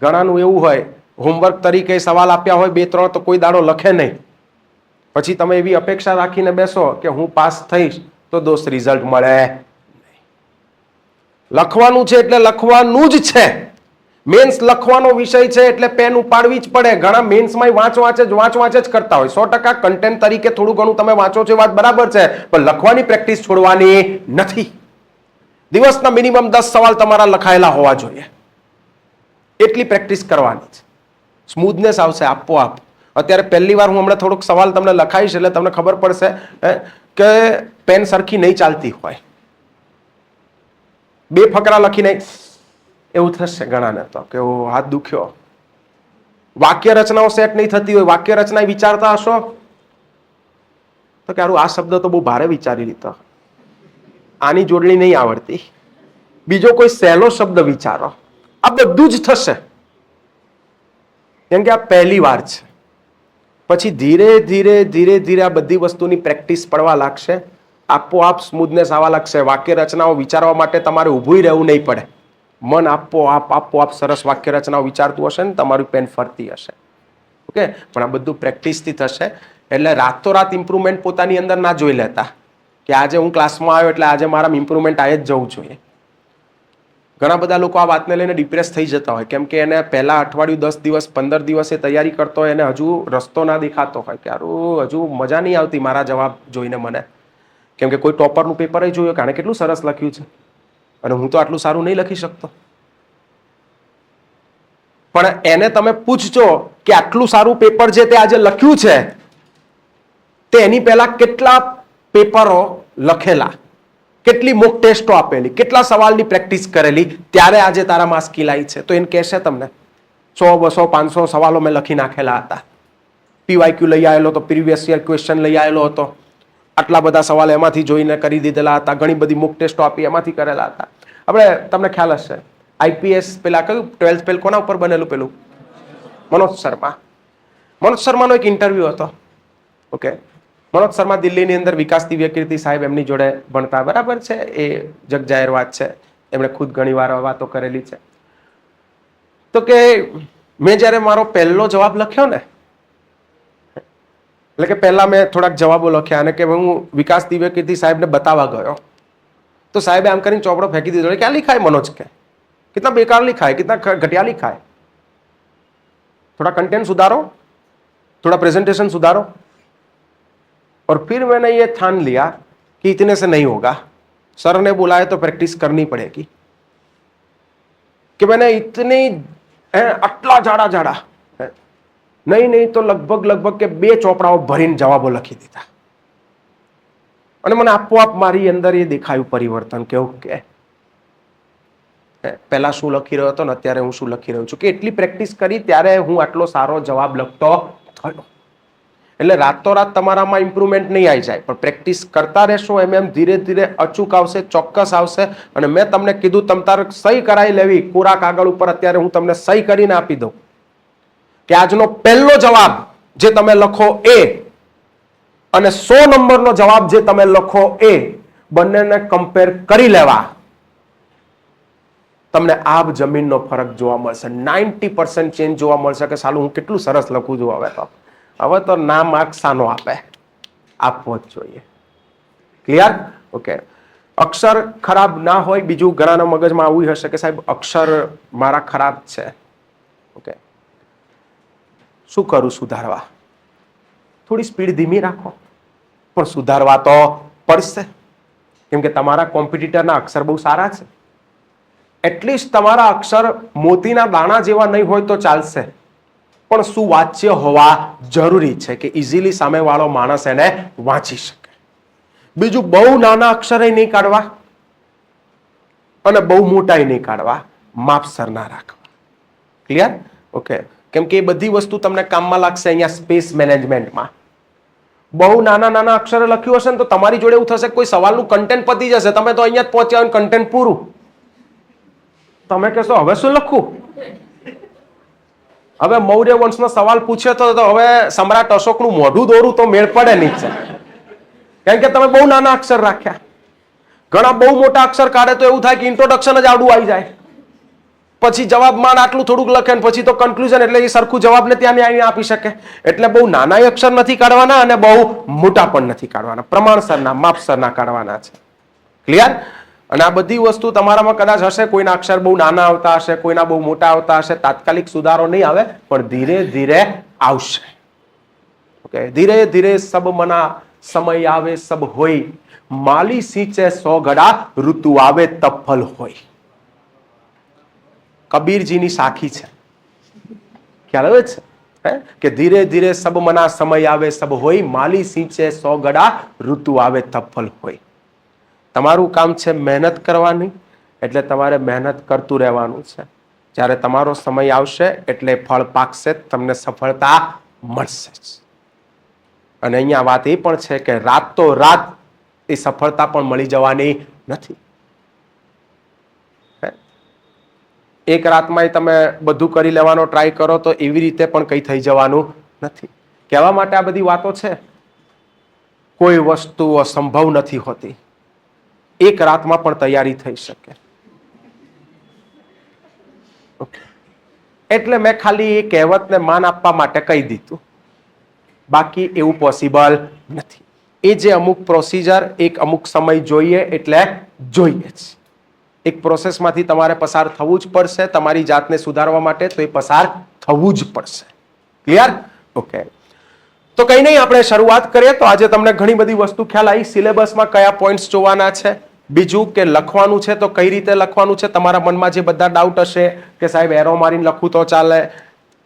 ઘણાનું એવું હોય, હોમવર્ક તરીકે સવાલ આપ્યા હોય 2-3 તો કોઈ દાડો લખે નહીં, પછી તમે એવી અપેક્ષા રાખીને બેસો કે હું પાસ થઈશ, તો દોસ્ત રિઝલ્ટ મળે. લખવાનું છે એટલે લખવાનું જ છે. મેન્સ લખવાનો વિષય છે એટલે પેન ઉપાડવી જ પડે. ઘણા મેન્સમાં વાંચ જ કરતા હોય. 100% કન્ટેન્ટ તરીકે થોડું ઘણું તમે વાંચો છો, વાત બરાબર છે, પણ લખવાની પ્રેક્ટિસ છોડવાની નથી. દિવસના મિનિમમ 10 સવાલ તમારા લખાયેલા હોવા જોઈએ. એટલી પ્રેક્ટિસ કરવાની છે. સ્મૂથનેસ આવશે આપોઆપ. અત્યારે પહેલી વાર હું હમણાં થોડોક સવાલ તમને લખાઈશ એટલે તમને ખબર પડશે કે પેન સરખી નહીં ચાલતી હોય. 2 ફકરા લખીને એવું થશે ઘણાને તો કે હાથ દુખ્યો. વાક્ય રચનાઓ સેટ નહીં થતી હોય. વાક્ય રચના વિચારતા હશો તો કે આ શબ્દ તો બહુ ભારે વિચારી લીધો, આની જોડણી નહીં આવડતી, બીજો કોઈ સહેલો શબ્દ વિચારો. આ બધું જ થશે કેમ કે આ પહેલી વાર છે. પછી ધીરે ધીરે ધીરે ધીરે આ બધી વસ્તુની પ્રેક્ટિસ પડવા લાગશે. આપોઆપ સ્મૂથનેસ આવવા લાગશે. વાક્ય રચનાઓ વિચારવા માટે તમારે ઊભું રહેવું નહીં પડે. મન આપોઆપ સરસ વાક્ય રચનાઓ વિચારતું હશે ને તમારું પેન ફરતી હશે. ઓકે, પણ આ બધું પ્રેક્ટિસથી થશે. એટલે રાતોરાત ઇમ્પ્રુવમેન્ટ પોતાની અંદર ના જોઈ લેતા કે આજે હું ક્લાસમાં આવ્યો એટલે આજે મારા ઇમ્પ્રુવમેન્ટ આવી જ જવું જોઈએ. ઘણા બધા લોકો આ વાતને લઈને ડિપ્રેસ થઈ જતા હોય કેમ કે એને પહેલા અઠવાડિયું 10 દિવસ 15 દિવસે તૈયારી કરતો હોય એને હજુ રસ્તો ના દેખાતો હોય કે હજુ મજા નહીં આવતી મારા જવાબ જોઈને મને, કેમ કે કોઈ ટોપરનું પેપર જોયું કે આને કેટલું સરસ લખ્યું છે અને હું તો આટલું સારું નહીં લખી શકતો. પણ એને તમે પૂછજો કે આટલું સારું પેપર જે તે આજે લખ્યું છે તે એની પહેલા કેટલા પેપરો લખેલા, કેટલી મોક ટેસ્ટો આપેલી, કેટલા સવાલની પ્રેક્ટિસ કરેલી, ત્યારે આજે તારામાં સ્કિલ આવી છે. તો એને કહેશે તમને 100 200 500 સવાલો મેં લખી નાખેલા હતા, પીવાયક્યુ લઈ આવેલો હતો, પ્રીવિયસ યર ક્વેશ્ચન લઈ આવેલો હતો, આટલા બધા સવાલ એમાંથી જોઈને કરી દીધેલા હતા, ઘણી બધી મોક ટેસ્ટો આપી એમાંથી કરેલા હતા. આપણે તમને ખ્યાલ હશે આઈપીએસ પેલા કયું 12th ફેલ કોના ઉપર બનેલું પેલું મનોજ શર્માનો એક ઇન્ટરવ્યુ હતો. ઓકે, મનોજ શર્મા દિલ્હીની અંદર વિકાસ દિવ્યકીર્તિ સાહેબ એમની જોડે ભણતા, બરાબર છે, એ જગજાહેર વાત છે, એમણે ખુદ ઘણી વાર વાતો કરેલી છે. તો કે મેં જ્યારે મારો પહેલો જવાબ લખ્યો ને, એટલે કે પહેલા મેં થોડાક જવાબો લખ્યા અને કે હું વિકાસ દિવ્યકીર્તિ સાહેબને બતાવવા ગયો તો સાહેબે આમ કરીને ચોપડો ફેંકી દીધો. ક્યાં लिखा है मनोज के, कितना बेकार लिखा है, कितना घटिया लिखा है, थोड़ा कंटेंट सुधारो, थोड़ा प्रेजेंटेशन सुधारो. और फिर मैंने ये ठान लिया कि इतने से नहीं होगा, सर ने बुलाया तो प्रैक्टिस करनी पड़ेगी. कि मैंने इतनी आटला जाड़ा नहीं तो लगभग के 2 ચોપડાઓ ભરીને જવાબો લખી દીધા. અને મને આપોઆપ મારી અંદર એ દેખાયું પરિવર્તન કે ઓકે પહેલા શું લખી રહ્યો હતો ને અત્યારે હું શું લખી રહ્યો છું, કે એટલી પ્રેક્ટિસ કરી ત્યારે હું આટલો સારો જવાબ લખતો થયો. એટલે રાતોરાત તમારામાં ઇમ્પ્રુવમેન્ટ નહીં આવી જાય, પણ પ્રેક્ટિસ કરતા રહેશો એમ ધીરે ધીરે અચૂક આવશે, ચોક્કસ આવશે. અને મેં તમને કીધું તમ તારે સહી કરાવી લેવી કોરા કાગળ ઉપર. અત્યારે હું તમને સહી કરીને આપી દઉં કે આજનો પહેલો જવાબ જે તમે લખો એ અને 100 નંબરનો જવાબ જે તમે લખો એ બંનેને કમ્પેર કરી લેવા, તમને આબ જમીનનો ફરક જોવા મળશે. 90% ચેન્જ જોવા મળશે કે સાલું હું કેટલું સરસ લખું છું. હવે તો ના માર્ક સાનો આપવો જ જોઈએ. ક્લિયર? ઓકે, અક્ષર ખરાબ ના હોય. બીજું ઘણાના મગજમાં આવું હશે કે સાહેબ અક્ષર મારા ખરાબ છે, ઓકે શું કરું સુધારવા? થોડી સ્પીડ ધીમી રાખો, પણ સુધારવા તો પડશે, કેમ કે તમારા કોમ્પિટિટરના અક્ષર બહુ સારા છે. એટલીસ્ટ તમારા અક્ષર મોતીના દાણા જેવા નહીં હોય તો ચાલશે, પણ સુવાચ્ય હોવા જરૂરી છે કે ઇઝીલી સામેવાળો માણસ એને વાંચી શકે. બીજું બહુ નાના અક્ષરે નહીં કાઢવા અને બહુ મોટા નહીં કાઢવા, માપસર ના રાખવા. ક્લિયર? ઓકે, કેમ કે એ બધી વસ્તુ તમને કામમાં લાગશે અહીંયા સ્પેસ મેનેજમેન્ટમાં. બહુ નાના અક્ષરે લખ્યું હશે ને તો તમારી જોડે એવું થશે કોઈ સવાલનું કન્ટેન્ટ પતી જશે, તમે તો અહીંયા જ પહોંચ્યા હોય, કન્ટેન્ટ પૂરું. તમે કહેશો હવે શું લખું? હવે મૌર્ય વંશનો સવાલ પૂછ્યો તો હવે સમ્રાટ અશોકનું મોઢું દોરું તો મેળ પડે નહીં છે, કારણ કે તમે બહુ નાના અક્ષર રાખ્યા. ઘણા બહુ મોટા અક્ષર કાઢે તો એવું થાય કે ઇન્ટ્રોડક્શન જ આડું આવી જાય. પછી જવાબમાં આટલું થોડુંક લખે ને પછી તો કન્ક્લુઝન, એટલે એ સરખું જવાબને ત્યાં આવીને આપી શકે. એટલે બહુ નાના અક્ષર નથી કાઢવાના અને બહુ મોટા પણ નથી કાઢવાના, પ્રમાણસરના માપસરના કાઢવાના છે. ક્લિયર? અને આ બધી વસ્તુ તમારામાં કદાચ હશે, કોઈના અક્ષર બહુ નાના આવતા હશે, કોઈના બહુ મોટા આવતા હશે, તાત્કાલિક સુધારો નહીં આવે પણ ધીરે ધીરે આવશે. ઓકે, ધીરે ધીરે સબ મના સમય આવે સબ હોય, માલી સિંચે 100 ઘડા ઋતુ આવે તબ ફલ હોય. કબીરજીની સાખી છે, ખ્યાલ આવે છે કે ધીરે ધીરે સબ મના સમય આવે સબ હોય, માલી સિંચે 100 ઘડા ઋતુ આવે તબ ફલ હોય. તમારું કામ છે મહેનત કરવાની, એટલે તમારે મહેનત કરતું રહેવાનું છે. જ્યારે તમારો સમય આવશે એટલે ફળ પાકશે, તમને સફળતા મળશે. અને અહીંયા વાત એ પણ છે કે રાત તો રાત એ સફળતા પણ મળી જવાની નથી. એક રાતમાં તમે બધું કરી લેવાનો ટ્રાય કરો તો એવી રીતે પણ કંઈ થઈ જવાનું નથી. કહેવા માટે આ બધી વાતો છે, કોઈ વસ્તુ અસંભવ નથી હોતી. એક રાતમાં પણ તૈયારી થઈ શકે. એટલે મેં ખાલી એ કહેવતને માન આપવા માટે કહી દીધું, બાકી એવું પોસિબલ નથી. એ જે અમુક પ્રોસિજર એક અમુક સમય જોઈએ એટલે જોઈએ જ. એક પ્રોસેસમાંથી તમારે પસાર થવું જ પડશે. તમારી જાતને સુધારવા માટે તો એ પસાર થવું જ પડશે. ક્લિયર? ઓકે, તો કંઈ નહીં, આપણે શરૂઆત કરીએ. તો આજે તમને ઘણી બધી વસ્તુ ખ્યાલ આવી. સિલેબસમાં કયા પોઈન્ટ્સ જોવાના છે, બીજું કે લખવાનું છે તો કઈ રીતે લખવાનું છે. તમારા મનમાં જે બધા ડાઉટ હશે કે સાહેબ એરો મારીને લખું તો ચાલે,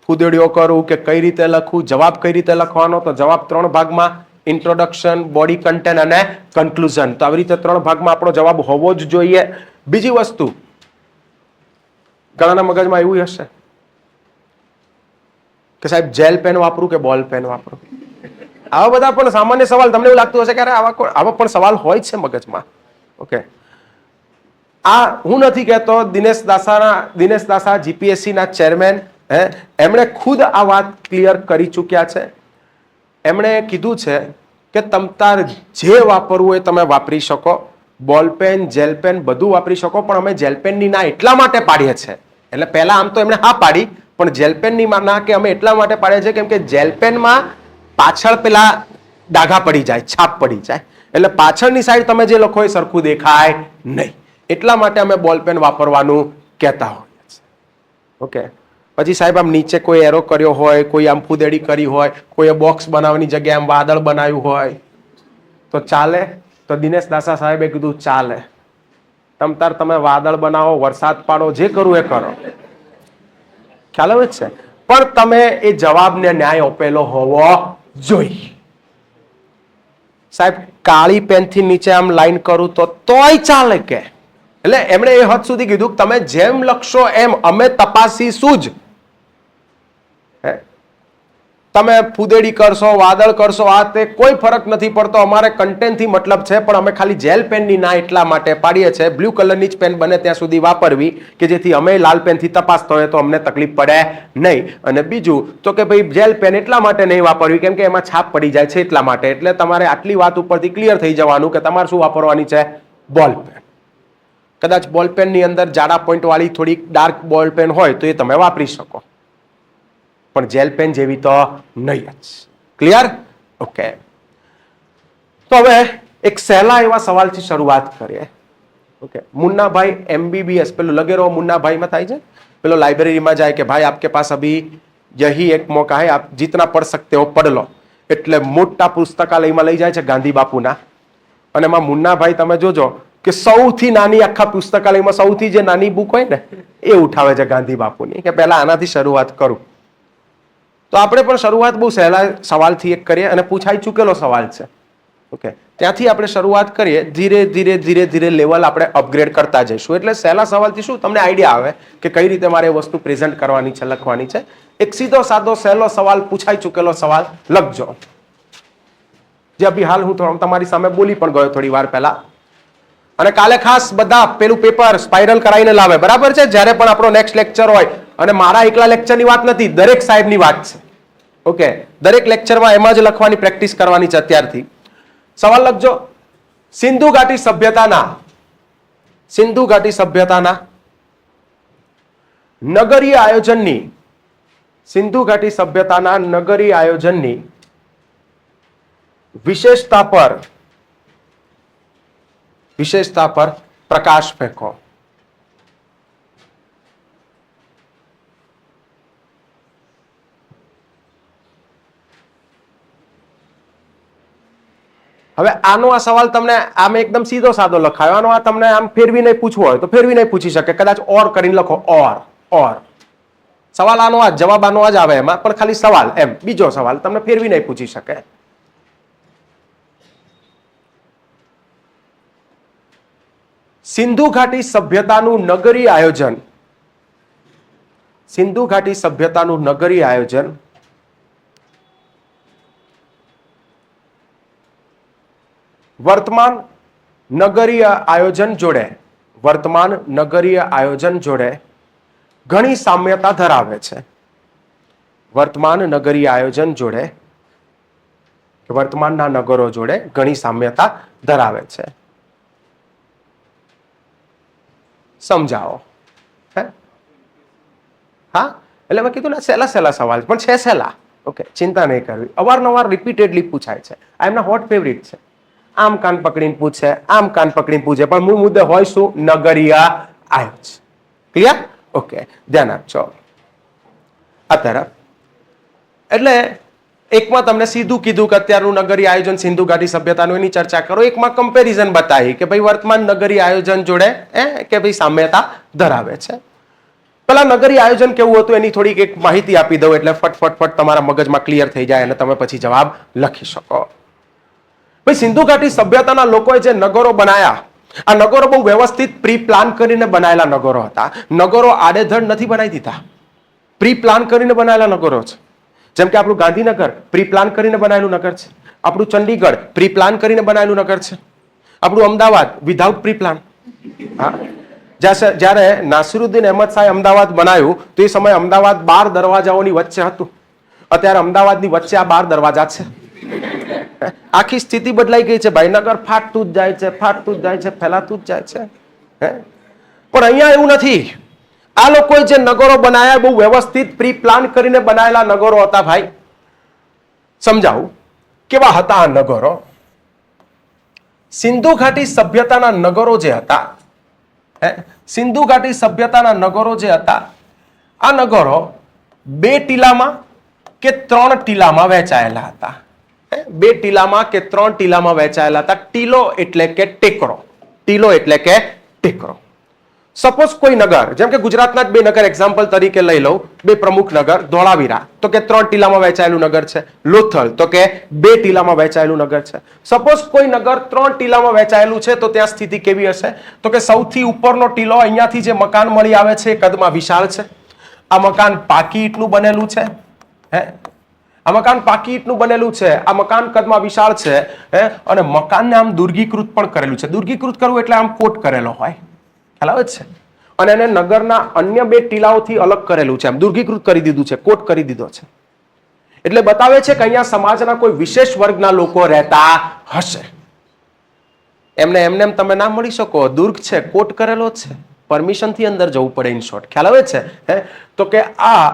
ફુદેડીઓ કરું કે કઈ રીતે લખું, જવાબ કઈ રીતે લખવાનો, તો જવાબ 3 ભાગમાં, ઇન્ટ્રોડક્શન, બોડી કન્ટેન્ટ અને કન્ક્લુઝન. તો આવી રીતે 3 ભાગમાં આપણો જવાબ હોવો જ જોઈએ. બીજી વસ્તુ, ઘણાના મગજમાં એવું હશે કે સાહેબ જેલ પેન વાપરું કે બોલ પેન વાપરું. આવા બધા પણ સામાન્ય સવાલ તમને એવું લાગતું હશે કે આવા પણ સવાલ હોય છે મગજમાં. ઓકે, આ હું નથી કહેતો, દિનેશ દાસા જીપીએસસી ના ચેરમેન, એમણે ખુદ આ વાત ક્લિયર કરી ચૂક્યા છે. એમણે કીધું છે કે તમતાર જે વાપરવું હોય તમે વાપરી શકો, બોલપેન, જેલ પેન બધું વાપરી શકો, પણ અમે જેલ પેનની ના એટલા માટે પાડીએ છીએ. એટલે પહેલા આમ તો એમણે હા પાડી, પણ જેલ પેનની ના કે અમે એટલા માટે પાડીએ છીએ કેમ કે જેલ પેનમાં પાછળ પેલા ડાઘા પડી જાય, છાપ પડી જાય, એટલે પાછળની સાઈડ તમે જે લખો એ સરખું દેખાય નહીં. એટલા માટે અમે બોલપેન વાપરવાનું કહેતા હોઈએ છીએ. ઓકે, પછી સાહેબ આમ નીચે કોઈ એરો કર્યો હોય, કોઈ આમ ફુદેડી કરી હોય, કોઈએ બોક્સ બનાવવાની જગ્યાએ આમ વાદળ બનાવ્યું હોય તો ચાલે? તો દિનેશ દાસા સાહેબે કીધું ચાલે. તમતાર તમે વાદળ બનાવો, વરસાદ પાડો, જે કરવું એ કરો, ખ્યાલ આવે છે, પણ તમે એ જવાબને ન્યાય આપેલો હોવો જોઈએ. સાહેબ કાળી પેનથી નીચે આમ લાઈન કરું તો તોય ચાલે કે? એટલે એમણે એ હદ સુધી કીધું કે તમે જેમ લખશો એમ અમે તપાસીશું જ. તમે ફુદેડી કરશો, વાદળ કરશો, આ તે કોઈ ફરક નથી પડતો. અમારે કન્ટેન્ટથી મતલબ છે, પણ અમે ખાલી જેલ પેનની ના એટલા માટે પાડીએ છીએ. બ્લુ કલરની જ પેન બને ત્યાં સુધી વાપરવી કે જેથી અમે લાલ પેનથી તપાસતો હોય તો અમને તકલીફ પડે નહીં. અને બીજું તો કે ભાઈ જેલ પેન એટલા માટે નહીં વાપરવી કેમ કે એમાં છાપ પડી જાય છે એટલા માટે. એટલે તમારે આટલી વાત ઉપરથી ક્લિયર થઈ જવાનું કે તમારે શું વાપરવાની છે? બોલ પેન. કદાચ બોલ પેનની અંદર જાડા પોઈન્ટ વાળી થોડીક ડાર્ક બોલ પેન હોય તો એ તમે વાપરી શકો, પણ જેલ પેન જેવી તો નહીં જ. ક્લિયર? ઓકે, તો હવે એક સહેલા એવા સવાલથી શરૂઆત કરીએ. ઓકે, મુન્નાભાઈ MBBS, પેલું લગેરો મુન્નાભાઈમાં થાય છે, પેલો લાइब्रेरीમાં જાય કે ભાઈ આપકે પાસ અભી યહી એક મોકા હૈ, આપ જીતના પढ़ सकते हो पढ़ लो. એટલે મોટા પુસ્તકાલયમાં લઈ જાય છે ગાંધી બાપુના, અને એમાં મુન્નાભાઈ તમે જોજો કે સૌથી નાની આખા પુસ્તકાલયમાં સૌથી જે નાની બુક હોય ને એ ઉઠાવે છે ગાંધી બાપુની, કે પહેલા આનાથી શરૂઆત કરું. તો આપણે પણ શરૂઆત બહુ સહેલા સવાલથી એક કરીએ, અને પૂછાઈ ચૂકેલો સવાલ છે. ઓકે, ત્યાંથી આપણે શરૂઆત કરીએ. ધીરે ધીરે ધીરે ધીરે લેવલ આપણે અપગ્રેડ કરતા જઈશું. એટલે સહેલા સવાલથી શું તમને આઈડિયા આવે કે કઈ રીતે મારે એ વસ્તુ પ્રેઝન્ટ કરવાની છે, લખવાની છે. એક સીધો સાદો સહેલો સવાલ, પૂછાઈ ચૂકેલો સવાલ લખજો. જે અભી હાલ હું તમારી સામે બોલી પણ ગયો થોડી વાર પહેલા. અને કાલે ખાસ બધા પેલું પેપર સ્પાઇરલ કરાવીને લાવે, બરાબર છે? જ્યારે પણ આપણો નેક્સ્ટ લેક્ચર હોય, અને મારા એકલા લેક્ચરની વાત નથી, દરેક સાહેબની વાત છે. ઓકે, દરેક લેક્ચરમાં એમાં જ લખવાની પ્રેક્ટિસ કરવાની છે અત્યારથી. સવાલ લખજો. સિંધુ ઘાટી સભ્યતાના નગરીય આયોજનની, સિંધુ ઘાટી સભ્યતાના નગરીય આયોજનની વિશેષતા પર પ્રકાશ ફેંકો. હવે આનો આ સવાલ તમને આમ એકદમ સીધો સાદો લખાયો, આનો આ તમને આમ ફેરવી નહીં પૂછવો હોય તો ફેરવી નહીં પૂછી શકે, કદાચ ઓર કરીને લખો, ઓર. સવાલ આનો આ, જવાબ આનો જ આવે એમાં, પણ ખાલી સવાલ એમ, બીજો સવાલ તમને ફેરવી નહીં પૂછી શકે. સિંધુ ઘાટી સભ્યતાનું નગરીય આયોજન, સિંધુ ઘાટી સભ્યતાનું નગરીય આયોજન વર્તમાન નગરીય આયોજન જોડે ઘણી સામ્યતા ધરાવે છે. વર્તમાન નગરીય આયોજન જોડે, વર્તમાનના નગરો જોડે ઘણી સામ્યતા ધરાવે છે. સમજાવો. હા, એટલે મેં કીધું ને સહેલા સવાલ પણ છે સહેલા. ઓકે, ચિંતા નહીં કરવી. અવારનવાર રિપીટેડલી પૂછાય છે. આ એમના હોટ ફેવરિટ છે. આમ કાન પકડીને પૂછે, આમ કાન પકડીને પૂછે, પણ મૂળ મુદ્દે હોય શું? નગરીય આયોજન. ક્લિયર? ઓકે, ધ્યાન આપજો આ તરફ. એટલે એકમાં તમને સીધું કીધું કે અત્યારનું નગરીય આયોજન સિંધુ ઘાટી સભ્યતાનું, એની ચર્ચા કરો. એકમાં કમ્પેરિઝન બતાવી કે ભાઈ વર્તમાન નગરીય આયોજન જોડે કે ભાઈ સામ્યતા ધરાવે છે. પેલા નગરીય આયોજન કેવું હતું એની થોડીક એક માહિતી આપી દઉં, એટલે ફટ તમારા મગજમાં ક્લિયર થઈ જાય અને તમે પછી જવાબ લખી શકો. ભાઈ સિંધુ ઘાટી સભ્યતાના લોકોએ જે નગરો બનાયા, આ નગરો બહુ વ્યવસ્થિત પ્રી પ્લાન કરીને બનાયેલા નગરો હતા. નગરો આડેધડ નથી બનાવી દીધા, પ્રી પ્લાન કરીને બનાયેલા નગરો છે. જેમ કે આપણું ગાંધીનગર પ્રી પ્લાન કરીને બનાયેલું નગર છે, આપણું ચંડીગઢ પ્રી પ્લાન કરીને બનાયેલું નગર છે, આપણું અમદાવાદ વિધાઉટ પ્રી પ્લાન. હા, જ્યારે નાસિરુદ્દીન અહેમદ શાહે અમદાવાદ બનાવ્યું તો એ સમયે અમદાવાદ 12 દરવાજાઓની વચ્ચે હતું. અત્યારે અમદાવાદની વચ્ચે આ 12 દરવાજા છે. આખી સ્થિતિ બદલાઈ ગઈ છે ભાઈ. નગર ફાટતું જ જાય છે, ફેલાતું જ જાય છે. પણ અહીંયા એવું નથી. આ લોકોએ જે નગરો બનાયા બહુ વ્યવસ્થિત પ્રી પ્લાન કરીને બનાયેલા નગરો હતા ભાઈ. સમજાવું કેવા હતા આ નગરો. સિંધુ ઘાટી સભ્યતાના નગરો જે હતા, સિંધુ ઘાટી સભ્યતાના નગરો જે હતા, આ નગરો 2 ટીલામાં કે 3 ટીલામાં વહેંચાયેલા હતા. 2 ટીલામાં કે 3 ટીલામાં વહેંચાયેલા હતા. ટીલો એટલે કે ટેકરો. ટીલો એટલે કે ટેકરો. સપોઝ કોઈ નગર, જેમ કે ગુજરાતના જ 2 નગર એક્ઝામ્પલ તરીકે લઈ લઉં. 2 પ્રમુખ નગર, ધોળાવીરા તો કે 3 ટીલામાં વહેંચાયેલું નગર છે. લોથલ તો કે 2 ટીલામાં વહેંચાયેલું નગર છે. સપોઝ કોઈ નગર 3 ટીલામાં વહેંચાયેલું છે તો ત્યાં સ્થિતિ કેવી હશે? તો કે સૌથી ઉપરનો ટીલો, અહીંયાથી જે મકાન મળી આવે છે એ કદમાં વિશાળ છે. આ મકાન પાકી ઈંટનું બનેલું છે. આ મકાન પાકી ઈંટનું બનેલું છે. આ મકાન કદમાં વિશાળ છે. અને મકાનને આમ દુર્ગીકૃત પણ કરેલું છે. દુર્ગીકૃત કરવું એટલે આમ કોટ કરેલો હોય, ખ્યાલ આવે છે. અને એને નગરના અન્ય 2 ટીલાઓથી અલગ કરેલું છે, આમ દુર્ગીકૃત કરી દીધું છે, કોટ કરી દીધો છે. એટલે બતાવે છે કે અહીંયા સમાજના કોઈ વિશેષ વર્ગના લોકો રહેતા હશે. એમને તમે ના મળી શકો. દુર્ગ છે, કોટ કરેલો છે, પરમિશનથી અંદર જવું પડે. ઇન શોર્ટ ખ્યાલ આવે છે. તો કે આ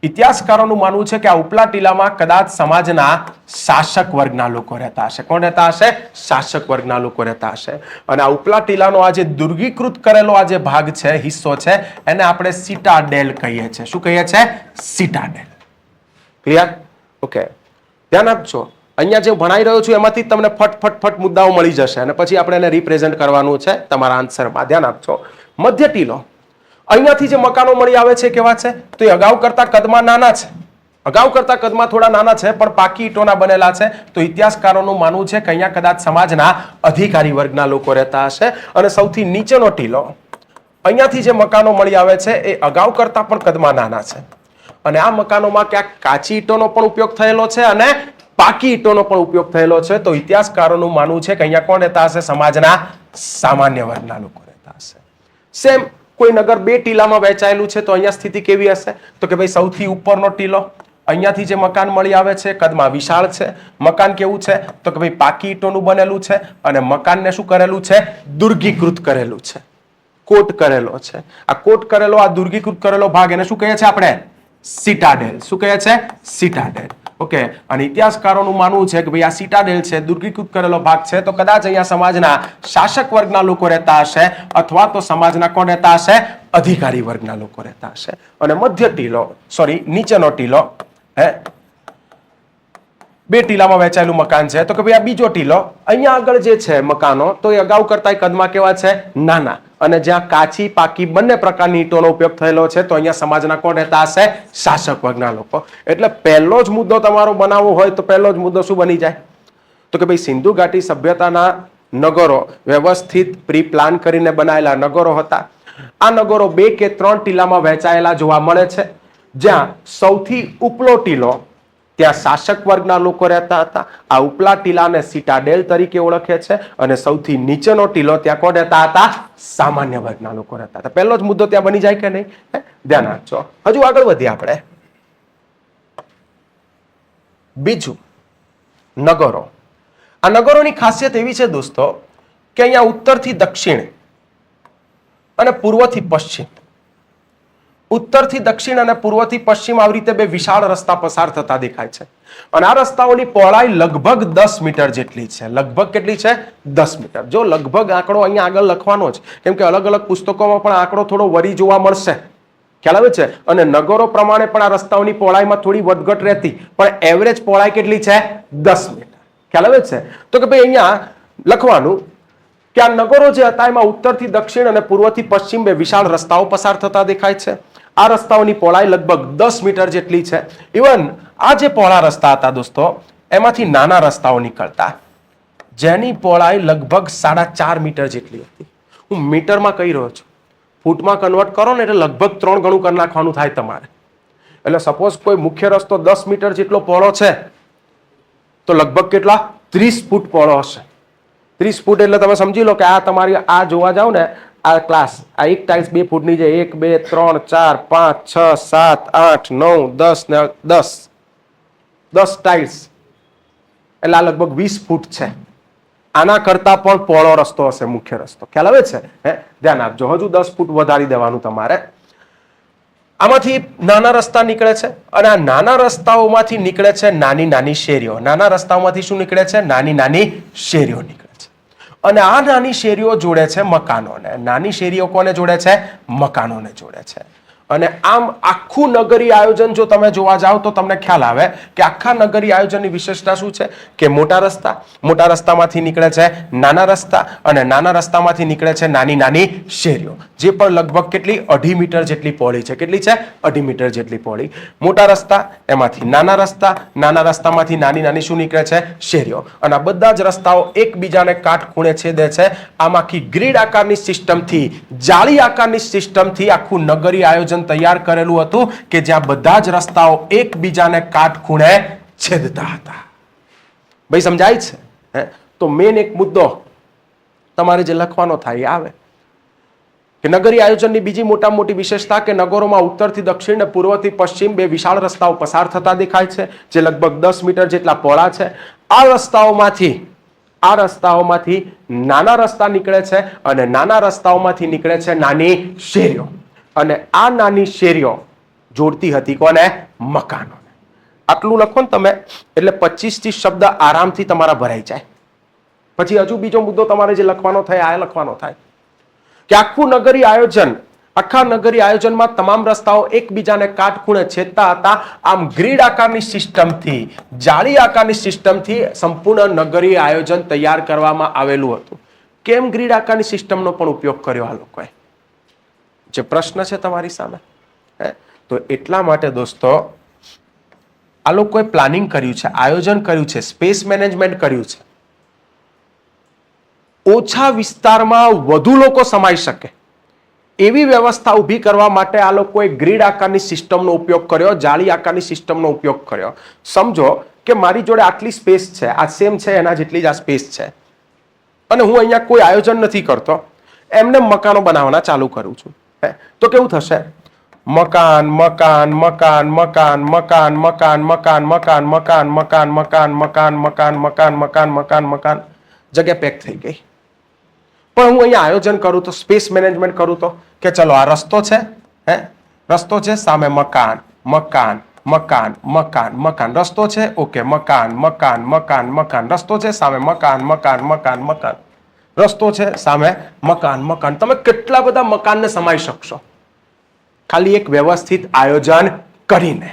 ઇતિહાસકારોનું માનવું છે કે આ ઉપલા ટીલામાં કદાચ સમાજના શાસક વર્ગના લોકો રહેતા હશે. કોણ રહેતા હશે? શાસક વર્ગના લોકો રહેતા હશે. અને આ ઉપલા ટીલાનો આ જે દુર્ગીકૃત કરેલો આ જે ભાગ છે, હિસ્સો છે, એને આપણે સિટાડેલ કહીએ છીએ. શું કહીએ છીએ? સિટાડેલ. ક્લિયર? ઓકે, ધ્યાન આપજો. અહીંયા જે ભણાઈ રહ્યો છું એમાંથી તમને ફટ મુદ્દાઓ મળી જશે અને પછી આપણે એને રિપ્રેઝન્ટ કરવાનું છે તમારા આન્સરમાં. ધ્યાન આપજો. મધ્ય ટીલો, અહીંયાથી જે મકાનો મળી આવે છે કેવા છે? તો એ અગાઉ કરતા કદમાં નાના છે. અગાઉ કરતા કદમાં થોડા નાના છે, પણ પાકી ઈંટોના બનેલા છે. તો ઇતિહાસકારોનું માનવું છે કે અહીંયા કદાચ સમાજના અધિકારી વર્ગના લોકો રહેતા હશે. અને સૌથી નીચેનો ટીલો, અહીંયાથી જે મકાનો મળી આવે છે એ અગાઉ કરતા પણ કદમાં નાના છે. અને આ મકાનોમાં ક્યાંક કાચી ઈંટોનો પણ ઉપયોગ થયેલો છે અને પાકી ઈંટોનો પણ ઉપયોગ થયેલો છે. તો ઇતિહાસકારોનું માનવું છે કે અહીંયા કોણ રહેતા હશે? સમાજના સામાન્ય વર્ગના લોકો રહેતા હશે. સેમ કોઈ નગર 2 ટીલામાં વહેંચાયેલું છે તો અહીંયા સ્થિતિ કેવી હશે? તો કે ભાઈ સૌથી ઉપરનો ટીલો, અહીંયાથી જે મકાન મળી આવે છે કદમાં વિશાળ છે. મકાન કેવું છે? તો કે ભાઈ પાકી ઈંટોનું બનેલું છે અને મકાનને શું કરેલું છે? દુર્ગીકૃત કરેલું છે. કોટ કરેલો છે. આ કોટ કરેલો, આ દુર્ગીકૃત કરેલો ભાગ એને શું કહીએ છીએ આપણે? સિટાડેલ. શું કહે છે? સિટાડેલ. ઓકે. અને ઇતિહાસકારોનું માનવું છે કે ભાઈ આ સિટાડેલ છે, દુર્ગીકૃત કરેલો ભાગ છે, તો કદાચ અહીંયા સમાજના શાસક વર્ગના લોકો રહેતા હશે, અથવા તો સમાજના કોણ રહેતા હશે? અધિકારી વર્ગના લોકો રહેતા હશે. અને મધ્ય ટીલો, સોરી નીચેનો ટીલો, હે, બે ટીલામાં વહેંચાયેલું મકાન છે, તો કે ભાઈ આ બીજો ટીલો. અહીંયા આગળ જે છે મકાનો, તો એ અગાઉ કરતા કદમાં કેવા છે? નાના. અને જ્યાં કાચી પાકી બંને પ્રકારની ઈંટોનો ઉપયોગ થયેલો છે, તો અહીંયા સમાજના કોણ રહેતા હશે? શાસક વર્ગના લોકો. એટલે પહેલો જ મુદ્દો તમારો બનાવવો હોય તો પહેલો જ મુદ્દો શું બની જાય? તો કે ભાઈ સિંધુ ઘાટી સભ્યતાના નગરો વ્યવસ્થિત પ્રી પ્લાન કરીને બનાયેલા નગરો હતા. આ નગરો 2 કે 3 ટીલામાં વહેંચાયેલા જોવા મળે છે. જ્યાં સૌથી ઉપલો ટીલો, ત્યાં શાસક વર્ગના લોકો રહેતા હતા. આ ઉપલા ટીલાને સિટાડેલ તરીકે ઓળખે છે. અને સૌથી નીચેનો ટીલો, ત્યાં કોણ રહેતા હતા? સામાન્ય વર્ગના લોકો રહેતા હતા. પહેલો જ મુદ્દો ત્યાં બની જાય કે નહીં? ધ્યાન આપજો. હજુ આગળ વધીએ આપણે. બીજું, નગરો. આ નગરોની ખાસિયત એવી છે દોસ્તો કે અહીંયા ઉત્તરથી દક્ષિણ અને પૂર્વથી પશ્ચિમ, ઉત્તરથી દક્ષિણ અને પૂર્વથી પશ્ચિમ આવી રીતે 2 વિશાળ રસ્તા પસાર થતા દેખાય છે. અને આ રસ્તાઓની પહોળાઈ લગભગ 10 મીટર જેટલી છે. લગભગ કેટલી છે? 10 મીટર. જો લગભગ આંકડો અહીંયા આગળ લખવાનો જ, કેમ કે અલગ અલગ પુસ્તકોમાં પણ આંકડો થોડો વરી જોવા મળશે. ખ્યાલ આવે છે? અને નગરો પ્રમાણે પણ આ રસ્તાઓની પહોળાઈમાં થોડી વધઘટ રહેતી, પણ એવરેજ પહોળાઈ કેટલી છે? 10 મીટર. ખ્યાલ આવે છે? તો કે ભાઈ અહીંયા લખવાનું કે આ નગરો જે હતા એમાં ઉત્તરથી દક્ષિણ અને પૂર્વથી પશ્ચિમ 2 વિશાળ રસ્તાઓ પસાર થતા દેખાય છે. આ રસ્તાઓની પહોળાઈ લગભગ 10 મીટર જેટલી છે. ઇવન આ જે પહોળા રસ્તા હતા દોસ્તો, એમાંથી નાના રસ્તાઓ નીકળતા, જેની પહોળાઈ લગભગ 4.5 મીટર જેટલી હતી. હું મીટરમાં કહી રહ્યો છું, ફૂટમાં કન્વર્ટ કરો ને એટલે લગભગ 3 ગણું કરી નાખવાનું થાય તમારે. એટલે સપોઝ કોઈ મુખ્ય રસ્તો 10 મીટર જેટલો પહોળો છે, તો લગભગ કેટલા? 30 ફૂટ પહોળો હશે. 30 ફૂટ એટલે તમે સમજી લો કે આ તમારી આ જોવા જાવ ને, આ ક્લાસ, આ એક ટાઇલ્સ 2 ફૂટની છે. 1 2 3 4 5 6 7 8 9 10 ને 10 ટાઇલ્સ એટલે આ લગભગ 20 ફૂટ છે. આના કરતા પણ પહોળો રસ્તો હશે મુખ્ય રસ્તો. ખ્યાલ આવે છે? ધ્યાન આપજો. હજુ 10 ફૂટ વધારી દેવાનું તમારે. આમાંથી નાના રસ્તા નીકળે છે, અને આ નાના રસ્તાઓમાંથી નીકળે છે નાની નાની શેરીઓ. નાના રસ્તાઓમાંથી શું નીકળે છે? નાની નાની શેરીઓ નીકળે છે. અને આ નાની શેરીઓ જોડે છે મકાનોને. નાની શેરીઓ કોને જોડે છે? મકાનોને જોડે છે. અને આમ આખું નગરી આયોજન જો તમે જોવા જાઓ તો તમને ખ્યાલ આવે કે આખા નગરી આયોજનની વિશેષતા શું છે? કે મોટા રસ્તામાંથી નીકળે છે નાના રસ્તા, અને નાના રસ્તામાંથી નીકળે છે નાની નાની શેરીઓ, જે પણ લગભગ કેટલી? 2.5 મીટર જેટલી પહોળી છે. કેટલી છે? 2.5 મીટર જેટલી પહોળી. મોટા રસ્તા, એમાંથી નાના રસ્તા, નાના રસ્તામાંથી નાની નાની શું નીકળે છે? શેરીઓ. અને આ બધા જ રસ્તાઓ એકબીજાને કાટખૂણે છેદે છે. આમાંથી ગ્રીડ આકારની સિસ્ટમથી, જાળી આકારની સિસ્ટમથી આખું નગરી આયોજન તૈયાર કરેલું હતું કે જ્યાં બધા જ રસ્તાઓ એકબીજાને કાટખૂણે છેદતા હતા. ભાઈ સમજાય છે? તો મેન એક મુદ્દો તમારે જે લખવાનો થાય આવે કે નગરી આયોજનની બીજી મોટામાં મોટી વિશેષતા કે નગરોમાં ઉત્તરથી દક્ષિણ અને પૂર્વથી પશ્ચિમ 2 વિશાળ રસ્તાઓ પસાર થતા દેખાય છે, જે લગભગ 10 મીટર જેટલા પહોળા છે. આ રસ્તાઓમાંથી નાના રસ્તા નીકળે છે, અને નાના રસ્તાઓમાંથી નીકળે છે નાની શેરીઓ. અને આ નાની શેરીઓ જોડતી હતી કોને? મકાનોને. આટલું લખો ને તમે એટલે 25 શબ્દ આરામથી તમારા ભરાઈ જાય. પછી હજુ બીજો મુદ્દો તમારે જે લખવાનો થાય આ લખવાનો થાય કે આખા નગરી આયોજનમાં તમામ રસ્તાઓ એકબીજાને કાટખૂણે છેદતા હતા. આમ ગ્રીડ આકારની સિસ્ટમથી, જાળી આકારની સિસ્ટમથી સંપૂર્ણ નગરી આયોજન તૈયાર કરવામાં આવેલું હતું. કેમ ગ્રીડ આકારની સિસ્ટમનો પણ ઉપયોગ કર્યો આ લોકોએ? જે પ્રશ્ન છે તમારી સામે. તો એટલા માટે દોસ્તો આ લોકોએ પ્લાનિંગ કર્યું છે, આયોજન કર્યું છે, સ્પેસ મેનેજમેન્ટ કર્યું છે. ઓછા વિસ્તારમાં વધુ લોકો સમાઈ શકે એવી વ્યવસ્થા ઊભી કરવા માટે આ લોકોએ ગ્રીડ આકારની સિસ્ટમનો ઉપયોગ કર્યો, જાળી આકારની સિસ્ટમનો ઉપયોગ કર્યો. સમજો કે મારી જોડે આટલી સ્પેસ છે, આ સેમ છે, એના જેટલી જ આ સ્પેસ છે, અને હું અહીંયા કોઈ આયોજન નથી કરતો, એમને મકાનો બનાવવાના ચાલુ કરું છું. તો કેવું થશે? મકાન મકાન મકાન મકાન મકાન મકાન મકાન મકાન મકાન મકાન મકાન મકાન મકાન મકાન મકાન મકાન મકાન, જગ્યા પેક થઈ ગઈ. પણ હું અહીંયા આયોજન કરું તો, સ્પેસ મેનેજમેન્ટ કરું તો, કે ચલો આ રસ્તો છે, રસ્તો છે, સામે મકાન, મકાન, મકાન, મકાન, મકાન, રસ્તો છે, ઓકે, મકાન, મકાન, મકાન, મકાન, રસ્તો છે, સામે મકાન, મકાન, મકાન, મકાન, રસ્તો છે, સામે મકાન, મકાન. તમે કેટલા બધા મકાનને સમાઈ શકશો ખાલી એક વ્યવસ્થિત આયોજન કરીને.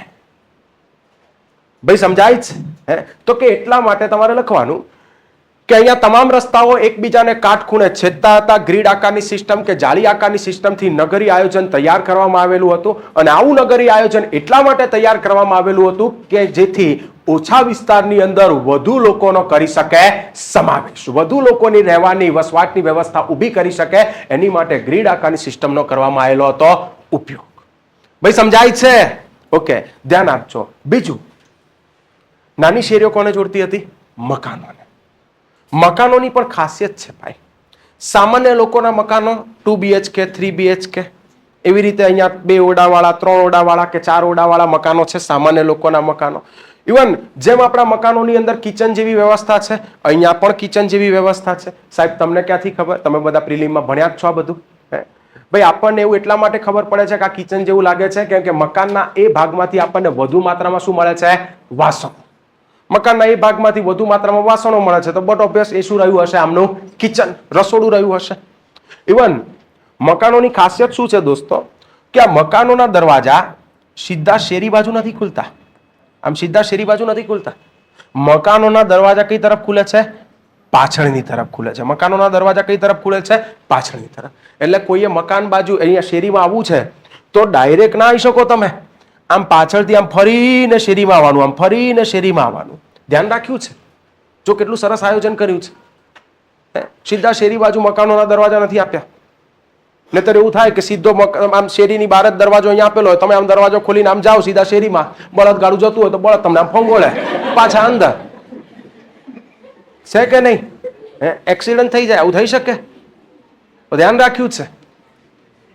ભાઈ સમજાય છે? તો કે એટલા માટે તમારે લખવાનું કે અહીંયા તમામ રસ્તાઓ એકબીજાને કાટખૂણે છેદતા હતા. ગ્રીડ આકારની સિસ્ટમ કે જાળી આકારની સિસ્ટમથી નગરી આયોજન તૈયાર કરવામાં આવેલું હતું. અને આવું નગરી આયોજન એટલા માટે તૈયાર કરવામાં આવેલું હતું કે જેથી ઓછા વિસ્તારની અંદર વધુ લોકોનો કરી શકે સમાવેશ, વધુ લોકોની રહેવાની વસવાટની વ્યવસ્થા ઊભી કરી શકે, એની માટે ગ્રીડ આકારની સિસ્ટમનો કરવામાં આવેલો હતો ઉપયોગ. ભાઈ સમજાય છે? ઓકે, ધ્યાન આપજો. બીજું, નાની શેરીઓ કોને જોડતી હતી? મકાનોને. મકાનોની પણ ખાસિયત છે ભાઈ. સામાન્ય લોકોના મકાનો 2 BHK 3 BHK એવી રીતે અહીંયા 2 ઓરડાવાળા, 3 ઓરડાવાળા કે 4 ઓરડાવાળા મકાનો છે, સામાન્ય લોકોના મકાનો. ઇવન જેમ આપણા મકાનોની અંદર કિચન જેવી વ્યવસ્થા છે, અહીંયા પણ કિચન જેવી વ્યવસ્થા છે. સાહેબ તમને ક્યાંથી ખબર? તમે બધા પ્રિલિમમાં ભણ્યા જ છો આ બધું. ભાઈ આપણને એવું એટલા માટે ખબર પડે છે કે આ કિચન જેવું લાગે છે કેમ કે મકાનના એ ભાગમાંથી આપણને વધુ માત્રામાં શું મળે છે? વાસણો. મકાનના એ ભાગમાંથી વધુ માત્રામાં વાસણો મળે છે, તો બટ ઓબ્વિયસ એ શું રહ્યું હશે? આમનું કિચન, રસોડું રહ્યું હશે. ઇવન મકાનોની ખાસિયત શું છે દોસ્તો કે આ મકાનોના દરવાજા સીધા શેરી બાજુ નથી ખુલતા. આમ સીધા શેરી બાજુ નથી ખુલતા. મકાનોના દરવાજા કઈ તરફ ખુલે છે? પાછળની તરફ ખુલે છે. મકાનોના દરવાજા કઈ તરફ ખુલે છે? પાછળની તરફ. એટલે કોઈએ મકાન બાજુ અહીંયા શેરીમાં આવવું છે તો ડાયરેક્ટ ના આવી શકો તમે. આમ પાછળથી આમ ફરીને શેરીમાં આવવાનું, આમ ફરીને શેરીમાં આવવાનું. ધ્યાન રાખ્યું છે? જો કેટલું સરસ આયોજન કર્યું છે. સીધા શેરી બાજુ મકાનોના દરવાજા નથી આપ્યા. નહીતર એવું થાય કે સીધો આમ શેરીની બહાર જ દરવાજો અહીંયા આપેલો હોય, તમે આમ દરવાજો ખોલીને આમ જાઓ સીધા શેરીમાં, બળદ ગાડું જતું હોય તો બળદ તમને આમ ફંગોળે પાછા અંદર. છે કે નહીં? એક્સિડન્ટ થઈ જાય, આવું થઈ શકે. તો ધ્યાન રાખ્યું છે.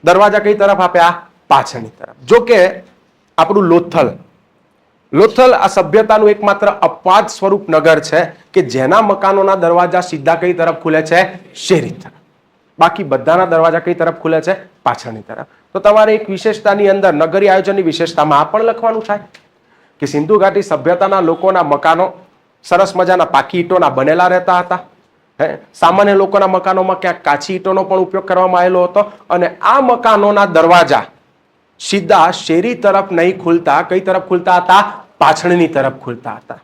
દરવાજા કઈ તરફ આપ્યા? પાછળની તરફ. જો કે આપણું લોથલ આ સભ્યતાનું એકમાત્ર અપવાદ સ્વરૂપ નગર છે કે જેના મકાનોના દરવાજા સીધા કઈ તરફ ખુલે છે? શેરી તરફ. બાકી બધાના દરવાજા કઈ તરફ ખુલે છે? પાછળની તરફ. તો તમારે એક વિશેષતાની અંદર નગરી આયોજનની વિશેષતામાં આ પણ લખવાનું થાય કે સિંધુ ઘાટી સભ્યતાના લોકોના મકાનો સરસ મજાના પાકી ઈંટોના બનેલા રહેતા હતા. સામાન્ય લોકોના મકાનોમાં ક્યાંક કાચી ઈંટોનો પણ ઉપયોગ કરવામાં આવેલો હતો. અને આ મકાનોના દરવાજા સીધા શેરી તરફ નહીં ખુલતા, કઈ તરફ ખુલતા હતા? પાછળની તરફ ખુલતા હતા.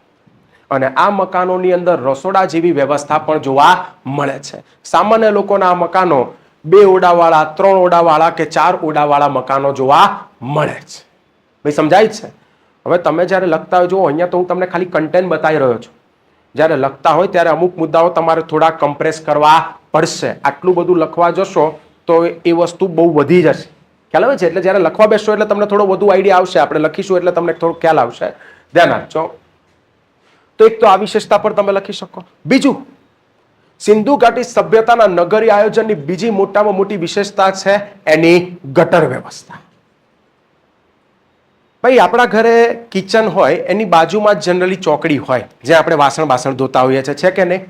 અને આ મકાનોની અંદર રસોડા જેવી વ્યવસ્થા પણ જોવા મળે છે. સામાન્ય લોકોના મકાનો 2 ઓરડાવાળા, 3 ઓરડાવાળા કે 4 ઓરડાવાળા મકાનો જોવા મળે છે. ભાઈ સમજાય છે? હવે તમે જ્યારે લખતા હોય, જો અહીંયા તો હું તમને ખાલી કન્ટેન્ટ બતાવી રહ્યો છું. જ્યારે લખતા હોય ત્યારે અમુક મુદ્દાઓ તમારે થોડા કમ્પ્રેસ કરવા પડશે. આટલું બધું લખવા જશો તો એ વસ્તુ બહુ વધી જશે. ખ્યાલ આવે છે? એટલે જ્યારે લખવા બેસશો એટલે તમને થોડો વધુ આઈડિયા આવશે. આપણે લખીશું એટલે તમને થોડો ખ્યાલ આવશે. ધ્યાન આપજો. તો એક તો આ વિશેષતા પર તમે લખી શકો. બીજું, સિંધુ ઘાટી સભ્યતાના નગરી આયોજનની બીજી મોટામાં મોટી વિશેષતા છે એની ગટર વ્યવસ્થા. ભાઈ આપણા ઘરે કિચન હોય એની બાજુમાં જનરલી ચોકડી હોય જ્યાં આપણે વાસણ ધોતા હોઈએ છીએ, છે કે નહીં?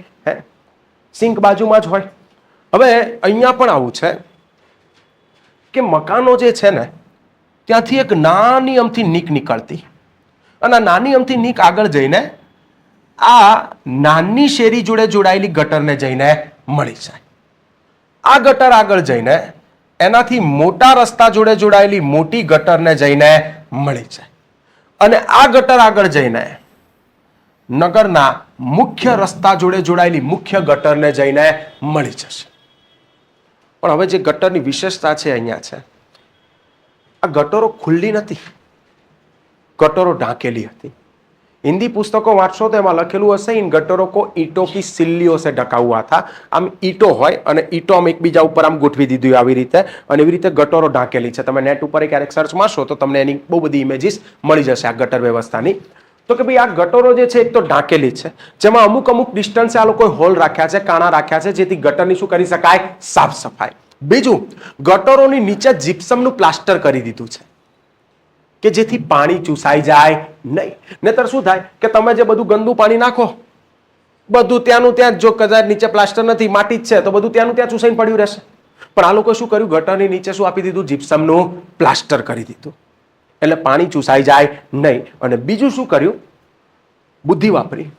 સિંક બાજુમાં જ હોય. હવે અહીંયા પણ આવું છે કે મકાનો જે છે ને ત્યાંથી એક નાની અમથી નીક નીકળતી, અને નાની અમથી નીક આગળ જઈને આ નાની શેરી જોડે જોડાયેલી ગટરને જઈને મળી જાય. આ ગટર આગળ જઈને એનાથી મોટા રસ્તા જોડે જોડાયેલી મોટી ગટરને જઈને મળી જાય. અને આ ગટર આગળ જઈને નગરના મુખ્ય રસ્તા જોડે જોડાયેલી મુખ્ય ગટરને જઈને મળી જશે. પણ હવે જે ગટરની વિશેષતા છે અહીંયા છે, આ ગટરો ખુલ્લી નથી, ગટરો ઢાંકેલી હતી. હિન્દી પુસ્તકો વાંચશો તો એમાં લખેલું હશે इन गटरों को ईंटों की सिल्लियों से ढका हुआ था. આમ ઈંટો હોય અને ઈંટો આમ એકબીજા ઉપર આમ ગોઠવી દીધી આવી રીતે, અને એવી રીતે ગટરો ઢાંકેલી છે. તમે નેટ ઉપર ક્યારેક સર્ચ મારશો તો તમને એની બહુ બધી ઇમેજીસ મળી જશે આ ગટર વ્યવસ્થાની. તો કે ભાઈ આ ગટરો જે છે એક તો ઢાંકેલી છે, જેમાં અમુક ડિસ્ટન્સે આ લોકોએ હોલ રાખ્યા છે, કાણા રાખ્યા છે, જેથી ગટરની શું કરી શકાય? સાફ સફાઈ. બીજું, ગટરોની નીચે જીપ્સમનું પ્લાસ્ટર કરી દીધું છે કે જેથી પાણી ચૂસાઈ જાય નહીં. નહીતર શું થાય કે તમે જે બધું ગંદુ પાણી નાખો બધું ત્યાંનું ત્યાં. જો કદાચ નીચે પ્લાસ્ટર નથી, માટી જ છે, તો બધું ત્યાંનું ત્યાં ચૂસાઈને પડ્યું રહેશે. પણ આ લોકો શું કર્યું, ગટરની નીચે શું આપી દીધું, જીપ્સમનું પ્લાસ્ટર કરી દીધું, એટલે પાણી ચૂસાઈ જાય નહીં. અને બીજું શું કર્યું, બુદ્ધિ વાપરી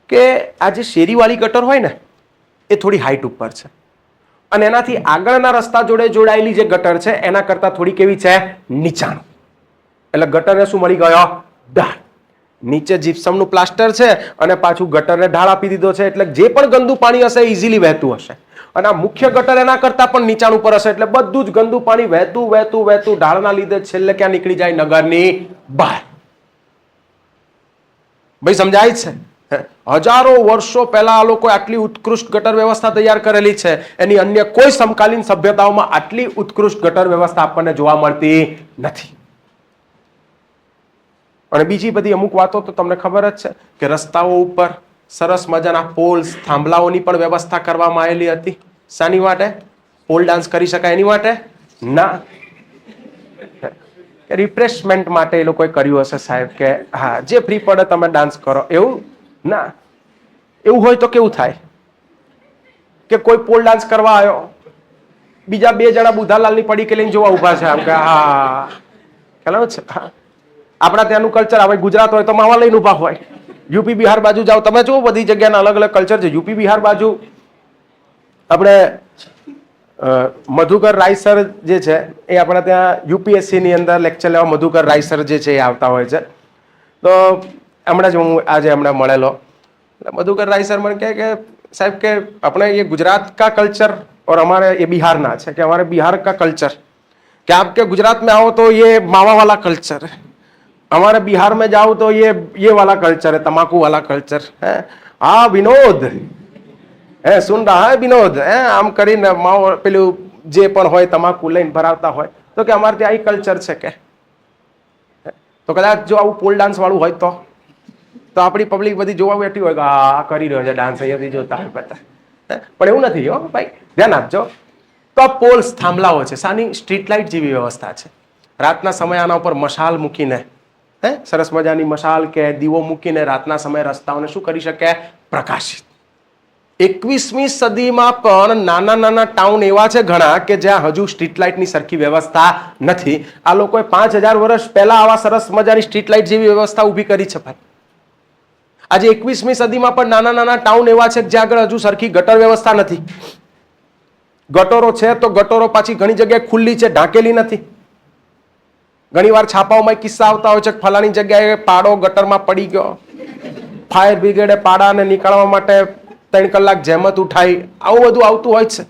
કે આ જે શેરીવાળી ગટર હોય ને એ થોડી હાઈટ ઉપર છે, અને એનાથી આગળના રસ્તા જોડે જોડાયેલી જે ગટર છે એના કરતા થોડી કેવી છે, નીચાણ. એટલે ગટરને શું મળી ગયો, ઢાળ. નીચે જીપ્સમનું પ્લાસ્ટર છે અને પાછું ગટરને ઢાળ આપી દીધો છે, એટલે જે પણ ગંદુ પાણી હશે ઇઝીલી વહેતું હશે. અને આ મુખ્ય ગટર એના કરતા પણ નીચાણ ઉપર હશે, એટલે બધું જ ગંદુ પાણી વહેતું વહેતું વહેતું ઢાળના લીધે છેલ્લે ક્યાં નીકળી જાય, નગરની બહાર. ભાઈ સમજાય છે? હજારો વર્ષો પહેલા આ લોકોએ આટલી ઉત્કૃષ્ટ ગટર વ્યવસ્થા તૈયાર કરેલી છે. એની અન્ય કોઈ સમકાલીન સભ્યતાઓમાં આટલી ઉત્કૃષ્ટ ગટર વ્યવસ્થા આપણને જોવા મળતી નથી. અને બીજી બધી અમુક વાતો તો તમને ખબર જ છે કે રસ્તાઓ ઉપર સરસ મજાના પોલ્સ, થાંભલાઓની પણ વ્યવસ્થા કરવામાં આવેલી હતી. શાની માટે? પોલ ડાન્સ કરી શકાય એની માટે? ના, રિફ્રેશમેન્ટ માટે એ લોકોએ કર્યું હશે સાહેબ, કે હા જે ફ્રી પડે તમે ડાન્સ કરો, એવું ના. એવું હોય તો કેવું થાય કે કોઈ પોલ ડાન્સ કરવા આવ્યો, બીજા બે જણા બુધાલાલની પડીકી લઈને જોવા ઉભા છે, આમ કે હા ખ્યાલ છે. આપણા ત્યાંનું કલ્ચર, હવે ગુજરાત હોય તો માવા લઈને ઉભા હોય. યુપી બિહાર બાજુ જાઓ તમે જુઓ, બધી જગ્યાના અલગ અલગ કલ્ચર છે. યુપી બિહાર બાજુ આપણે મધુકર રાય સર જે છે એ આપણા ત્યાં યુપીએસસી ની અંદર લેક્ચર લેવા મધુકર રાય સર જે છે એ આવતા હોય છે. તો હમણાં જ હું આજે હમણાં મળેલો, मधुकर राय सर मन के साहब के अपने ये गुजरात का कल्चर और हमारे ये बिहार ना है कि हमारे बिहार का कल्चर, कि आपके गुजरात में आओ तो ये मावा वाला कल्चर है, हमारे बिहार में जाओ तो ये वाला कल्चर है, तमाकू वाला कल्चर है. हाँ विनोद है, सुन रहा है विनोद है, आम કરીને માવો પેલું જે પણ હોય તમાકુ લઈને ભરાવતા હોય તો કે અમારે ત્યાં આ કલ્ચર છે કે. તો કદાચ જો આવું પોલ ડાન્સ વાળું હોય તો આપણી પબ્લિક બધી જોવા બેઠી હોય કે આ કરી રહ્યો છે ડાન્સ, અહીંયાથી જોતા હોય બધા. પણ એવું નથી હો ભાઈ, ધ્યાન આપજો. તો આ પોલ્સ, થાંભલાઓ છે, સાની સ્ટ્રીટ લાઇટ જેવી વ્યવસ્થા છે. રાતના સમયે આના ઉપર મશાલ મૂકીને, સરસ મજાની મશાલ કે દીવો મૂકીને રાતના સમયે રસ્તાઓને શું કરી શકે, પ્રકાશિત. 21મી સદીમાં પણ નાના નાના ટાઉન એવા છે ઘણા કે જ્યાં હજુ સ્ટ્રીટ લાઇટની સરખી વ્યવસ્થા નથી. આ લોકોએ 5000 વર્ષ પહેલા આવા સરસ મજાની સ્ટ્રીટ લાઇટ જેવી વ્યવસ્થા ઊભી કરી છે ભાઈ. આજે 21મી સદીમાં પણ નાના નાના ટાઉન એવા છે જ્યાં આગળ હજુ સરખી ગટર વ્યવસ્થા નથી. ગટરો છે તો ગટરો પાછી ઘણી જગ્યાએ ખુલ્લી છે, ઢાંકેલી નથી. ઘણી વાર છાપાઓમાં કિસ્સા આવતા હોય છે કે ફલાણી જગ્યાએ પાડો ગટરમાં પડી ગયો, ફાયર બ્રિગેડે પાડાને નીકાળવા માટે 3 કલાક જહેમત ઉઠાઈ, આવું બધું આવતું હોય છે.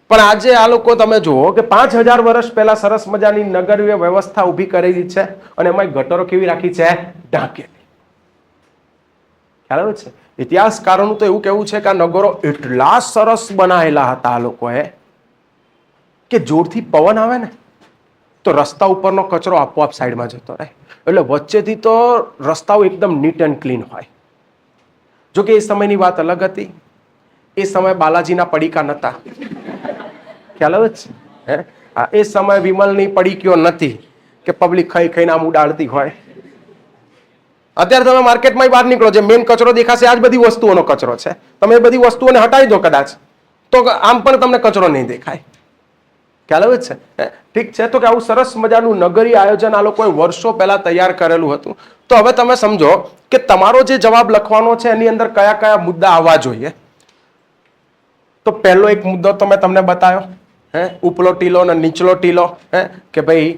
પણ આજે આ લોકો તમે જુઓ કે 5000 વર્ષ પહેલા સરસ મજાની નગરીય વ્યવસ્થા ઊભી કરેલી છે અને એમાં ગટરો કેવી રાખી છે, ઢાંકેલી. ખ્યાલ આવે છે? ઇતિહાસકારોનું તો એવું કહેવું છે કે આ નગરો એટલા સરસ બનાવેલા હતા આ લોકોએ કે જોરથી પવન આવે ને તો રસ્તા ઉપરનો કચરો આપોઆપ સાઈડમાં જતો રહે. એટલે વચ્ચેથી તો રસ્તાઓ એકદમ નીટ એન્ડ ક્લીન હોય. જોકે એ સમયની વાત અલગ હતી. એ સમયે બાલાજીના પડીકા નહોતા. ખ્યાલ આવે છે? એ સમયે વિમલની પડીકીઓ નથી કે પબ્લિક ખાઈ ખાઈને આમ ઉડાડતી હોય. અત્યારે તમે માર્કેટમાં બહાર નીકળો, જે મેઇન કચરો દેખાશે આ જ બધી વસ્તુઓનો કચરો છે. તમે એ બધી વસ્તુઓને હટાવી દો કદાચ તો આમ પણ તમને કચરો નહીં દેખાય. ખ્યાલ આવે છે? ઠીક છે. તો કે આવું સરસ મજાનું નગરી આયોજન આ લોકોએ વર્ષો પહેલા તૈયાર કરેલું હતું. તો હવે તમે સમજો કે તમારો જે જવાબ લખવાનો છે એની અંદર કયા કયા મુદ્દા આવવા જોઈએ. તો પહેલો એક મુદ્દો તો મેં તમને બતાવ્યો, ઉપલો ટીલો અને નીચલો ટીલો, કે ભાઈ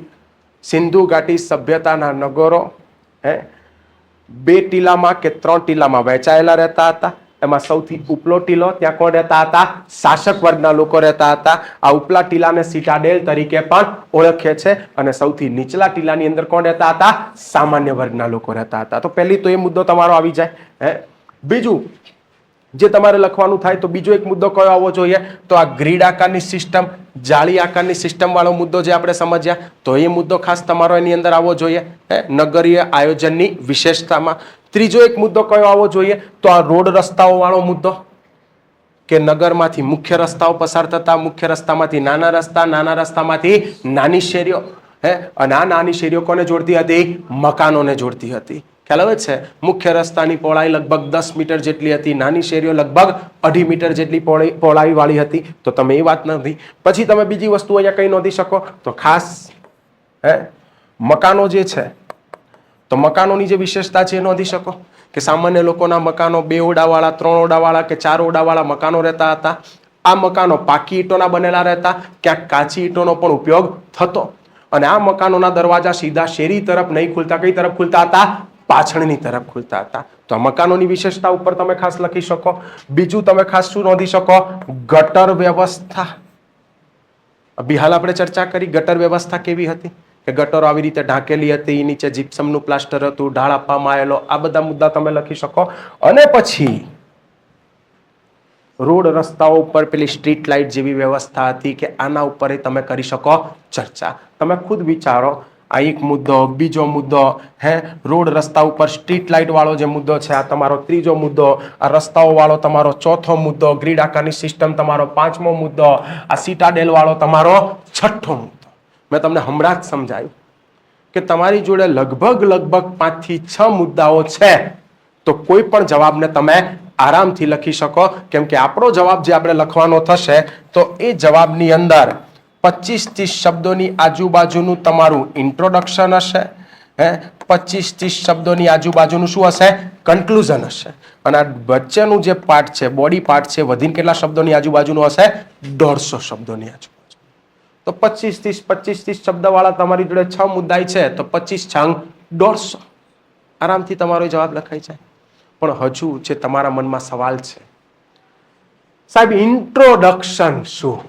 સિંધુ ઘાટી સભ્યતાના નગરો 2 ટીલામાં કે 3 ટીલામાં વહેંચાયેલા રહેતા હતા. એમાં સૌથી ઉપલો ટીલો, ત્યાં કોણ રહેતા હતા, શાસક વર્ગના લોકો રહેતા હતા. આ ઉપલા ટીલાને સિટાડેલ તરીકે પણ ઓળખે છે. અને સૌથી નીચલા ટીલાની અંદર કોણ રહેતા હતા, સામાન્ય વર્ગના લોકો રહેતા હતા. તો પહેલી તો એ મુદ્દો તમારો આવી જાય. બીજું જે તમારે લખવાનું થાય તો બીજો એક મુદ્દો કયો આવવો જોઈએ, તો આ ગ્રીડ આકારની સિસ્ટમ, જાળી આકારની સિસ્ટમ વાળો મુદ્દો જે આપણે સમજ્યા, તો એ મુદ્દો ખાસ તમારો એની અંદર આવવો જોઈએ નગરીય આયોજનની વિશેષતામાં. ત્રીજો એક મુદ્દો કયો આવવો જોઈએ, તો આ રોડ રસ્તાઓ વાળો મુદ્દો, કે નગરમાંથી મુખ્ય રસ્તાઓ પસાર થતા, મુખ્ય રસ્તામાંથી નાના રસ્તા, નાના રસ્તામાંથી નાની શેરીઓ, અને આ નાની શેરીઓ કોને જોડતી હતી, મકાનોને જોડતી હતી. ખ્યાલ આવે છે? મુખ્ય રસ્તાની પહોળાઈ લગભગ 10 મીટર જેટલી હતી, નાની શેરીઓ લગભગ 2.5 મીટર જેટલી પહોળાઈ વાળી હતી. તો તમે એ વાત નથી. પછી તમે બીજી વસ્તુ અહીંયા કઈ નોંધી શકો તો ખાસ મકાનો જે છે, તો મકાનોની જે વિશેષતા છે એ નોંધી શકો કે સામાન્ય લોકોના મકાનો 2 ઓરડાવાળા, 3 ઓરડાવાળા કે 4 ઓરડાવાળા મકાનો રહેતા હતા. આ મકાનો પાકી ઈંટોના બનેલા રહેતા, ક્યાંક કાચી ઈંટોનો પણ ઉપયોગ થતો. અને આ મકાનોના દરવાજા સીધા શેરી તરફ નહીં ખુલતા. કઈ તરફ ખુલતા હતા? પાછળની તરફ ખુલતા હતા. તો આ મકાનોની વિશેષતા ઉપર તમે ખાસ લખી શકો. બીજું તમે ખાસ શું નોંધી શકો? ગટર વ્યવસ્થા. હાલ આપણે ચર્ચા કરી ગટર વ્યવસ્થા કેવી હતી, કે ગટરો આવી રીતે ઢાંકેલી હતી, નીચે જીપ્સમનું પ્લાસ્ટર હતું, ઢાળ આપવામાં આવેલો. આ બધા મુદ્દા તમે લખી શકો. અને પછી રોડ રસ્તાઓ ઉપર પેલી સ્ટ્રીટ લાઇટ જેવી વ્યવસ્થા હતી કે આના ઉપર તમે કરી શકો ચર્ચા. તમે ખુદ વિચારો. આ એક મુદ્દો, બીજો મુદ્દો, રોડ રસ્તા ઉપર સ્ટ્રીટ લાઇટ વાળો જે મુદ્દો છે આ તમારો ત્રીજો મુદ્દો, આ રસ્તાઓ વાળો તમારો ચોથો મુદ્દો, ગ્રીડ આકારની સિસ્ટમ તમારો પાંચમો મુદ્દો, આ સિટાડેલ વાળો તમારો છઠ્ઠો મુદ્દો. મેં તમને હમણાં જ સમજાયું કે તમારી જોડે લગભગ 5 થી 6 મુદ્દાઓ છે તો કોઈ પણ જવાબને તમે આરામથી લખી શકો. કેમ કે આપણો જવાબ જે આપણે લખવાનો થશે તો એ જવાબની અંદર 25 થી 30 શબ્દોની આજુબાજુનું તમારું ઇન્ટ્રોડક્શન હશે, 25 થી 30 શબ્દોની આજુબાજુનું શું હશે? કન્ક્લુઝન હશે. અને આ વચ્ચેનું જે પાર્ટ છે, બોડી પાર્ટ છે, વધીને કેટલા શબ્દોની આજુબાજુનું હશે? 150 શબ્દોની આજુબાજુ. તો 25 થી 30 શબ્દવાળા તમારી જોડે 6 મુદ્દાય છે તો 25 છંગ 150. આરામથી તમારો જવાબ લખાઈ જાય. પણ હજુ જે તમારા મનમાં સવાલ છે, સાહેબ ઇન્ટ્રોડક્શન શું?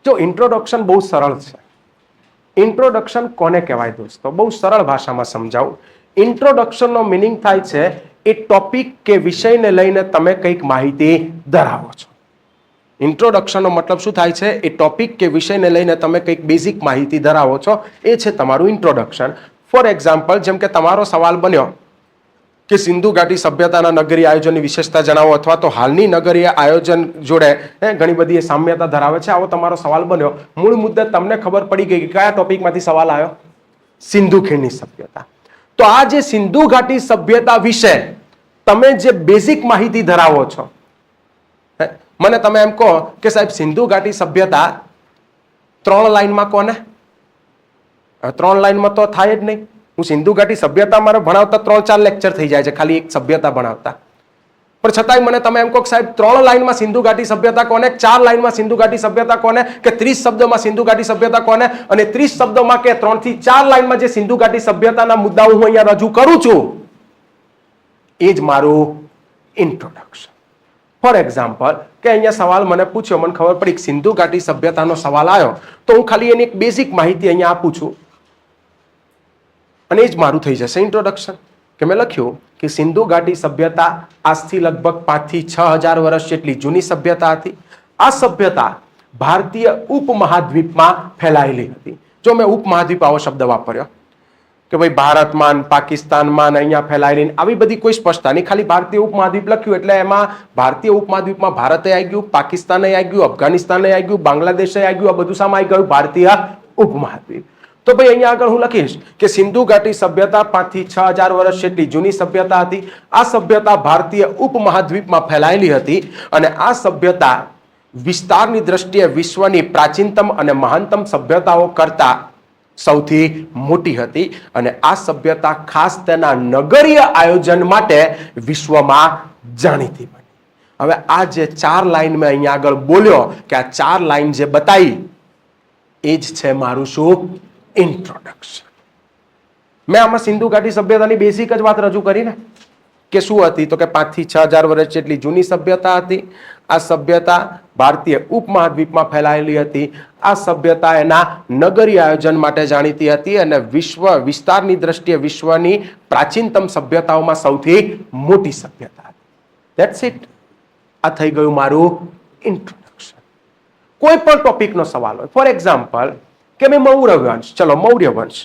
જો ઇન્ટ્રોડક્શન બહુ સરળ છે. ઇન્ટ્રોડક્શન કોને કહેવાય દોસ્તો? બહુ સરળ ભાષામાં સમજાવું. ઇન્ટ્રોડક્શનનો મિનિંગ થાય છે એ ટોપિક કે વિષયને લઈને તમે કંઈક માહિતી ધરાવો છો. ઇન્ટ્રોડક્શનનો મતલબ શું થાય છે? એ ટોપિક કે વિષયને લઈને તમે કંઈક બેઝિક માહિતી ધરાવો છો, એ છે તમારું ઇન્ટ્રોડક્શન. ફોર એક્ઝામ્પલ, જેમ કે તમારો સવાલ બન્યો કે સિંધુ ઘાટી સભ્યતાના નગરીય આયોજનની વિશેષતા જણાવો, અથવા તો હાલની નગરીય આયોજન જોડે ઘણી બધી એ સામ્યતા ધરાવે છે, આવો તમારો સવાલ બન્યો. મૂળ મુદ્દે તમને ખબર પડી ગઈ કે કયા ટોપિકમાંથી સવાલ આવ્યો? સિંધુ ખીણની સભ્યતા. તો આ જે સિંધુ ઘાટી સભ્યતા વિશે તમે જે બેઝિક માહિતી ધરાવો છો, મને તમે એમ કહો કે સાહેબ સિંધુ ઘાટી સભ્યતા 3 લાઈનમાં કોને? 3 લાઈનમાં તો થાય જ નહીં. હું સિંધુ ઘાટી સભ્યતા મારે ભણાવતા 3-4 લેક્ચર થઈ જાય છે ખાલી એક સભ્યતા ભણાવતા. પણ છતાંય મને તમે એમ કહો કે સાહેબ 3 લાઈનમાં સિંધુ ઘાટી સભ્યતા કોને, 4 લાઈનમાં સિંધુ ઘાટી સભ્યતા કોને, કે 30 શબ્દોમાં સિંધુ ઘાટી સભ્યતા કોને, અને 30 શબ્દોમાં કે 3 થી 4 લાઈનમાં જે સિંધુ ઘાટી સભ્યતાના મુદ્દાઓ હું અહીંયા રજૂ કરું છું એ જ મારું ઇન્ટ્રોડક્શન. ફોર એક્ઝામ્પલ, કે અહીંયા સવાલ મને પૂછ્યો, મને ખબર પડી કે સિંધુ ઘાટી સભ્યતાનો સવાલ આવ્યો, તો હું ખાલી એની એક બેઝિક માહિતી અહીંયા આપું છું અને એ જ મારું થઈ જશે ઇન્ટ્રોડક્શન. કે મેં લખ્યું કે સિંધુ ઘાટી સભ્યતા આજથી લગભગ 5 થી 6000 વર્ષ જેટલી જૂની સભ્યતા હતી. આ સભ્યતા ભારતીય ઉપમહાદ્વીપમાં ફેલાયેલી હતી. જો મેં ઉપમહાદ્વીપ આવો શબ્દ વાપર્યો કે ભાઈ ભારતમાં, પાકિસ્તાનમાં અહીંયા ફેલાયેલી, આવી બધી કોઈ સ્પષ્ટતા નહીં, ખાલી ભારતીય ઉપમહાદ્વીપ લખ્યું એટલે એમાં ભારતીય ઉપમહાદ્વીપમાં ભારતે આવી ગયું, પાકિસ્તાને આવી ગયું, અફઘાનિસ્તાને આવી ગયું, બાંગ્લાદેશે આવી ગયું. આ બધું શામાં આવી ગયું? ભારતીય ઉપમહાદ્વીપ. તો ભાઈ અહીંયા આગળ હું લખીશ કે સિંધુ ઘાટી સભ્યતા 5 થી 6000 વર્ષ જેટલી જૂની સભ્યતા હતી. આ સભ્યતા ભારતીય ઉપમહાદ્વીપમાં ફેલાયેલી હતી અને આ સભ્યતા વિસ્તારની દ્રષ્ટિએ વિશ્વની પ્રાચીનતમ અને મહાનતમ સભ્યતાઓ કરતા સૌથી મોટી હતી. અને આ સભ્યતા ખાસ તેના નગરીય આયોજન માટે વિશ્વમાં જાણીતી બની. હવે આ જે 4 લાઈન મેં અહીંયા આગળ બોલ્યો કે આ 4 લાઈન જે બતાવી એ જ છે મારું શું? ઇન્ટ્રોડક્શન. મેં આમાં સિંધુ ઘાટી સભ્યતાની બેસિક જ વાત રજૂ કરી ને, કે શું હતી? તો કે 5 થી 6000 વર્ષ જેટલી જૂની સભ્યતા હતી. આ સભ્યતા ભારતીય ઉપમહાદ્વીપમાં ફેલાયેલી હતી. આ સભ્યતા એના નગરીય આયોજન માટે જાણીતી હતી અને વિસ્તારની દ્રષ્ટિએ વિશ્વની પ્રાચીનતમ સભ્યતાઓમાં સૌથી મોટી સભ્યતા હતી. That's it. આ થઈ ગયું મારું ઇન્ટ્રોડક્શન. કોઈ પણ ટોપિકનો સવાલ હોય, ફોર એક્ઝામ્પલ કે મેં મૌર્ય વંશ, ચલો મૌર્ય વંશ,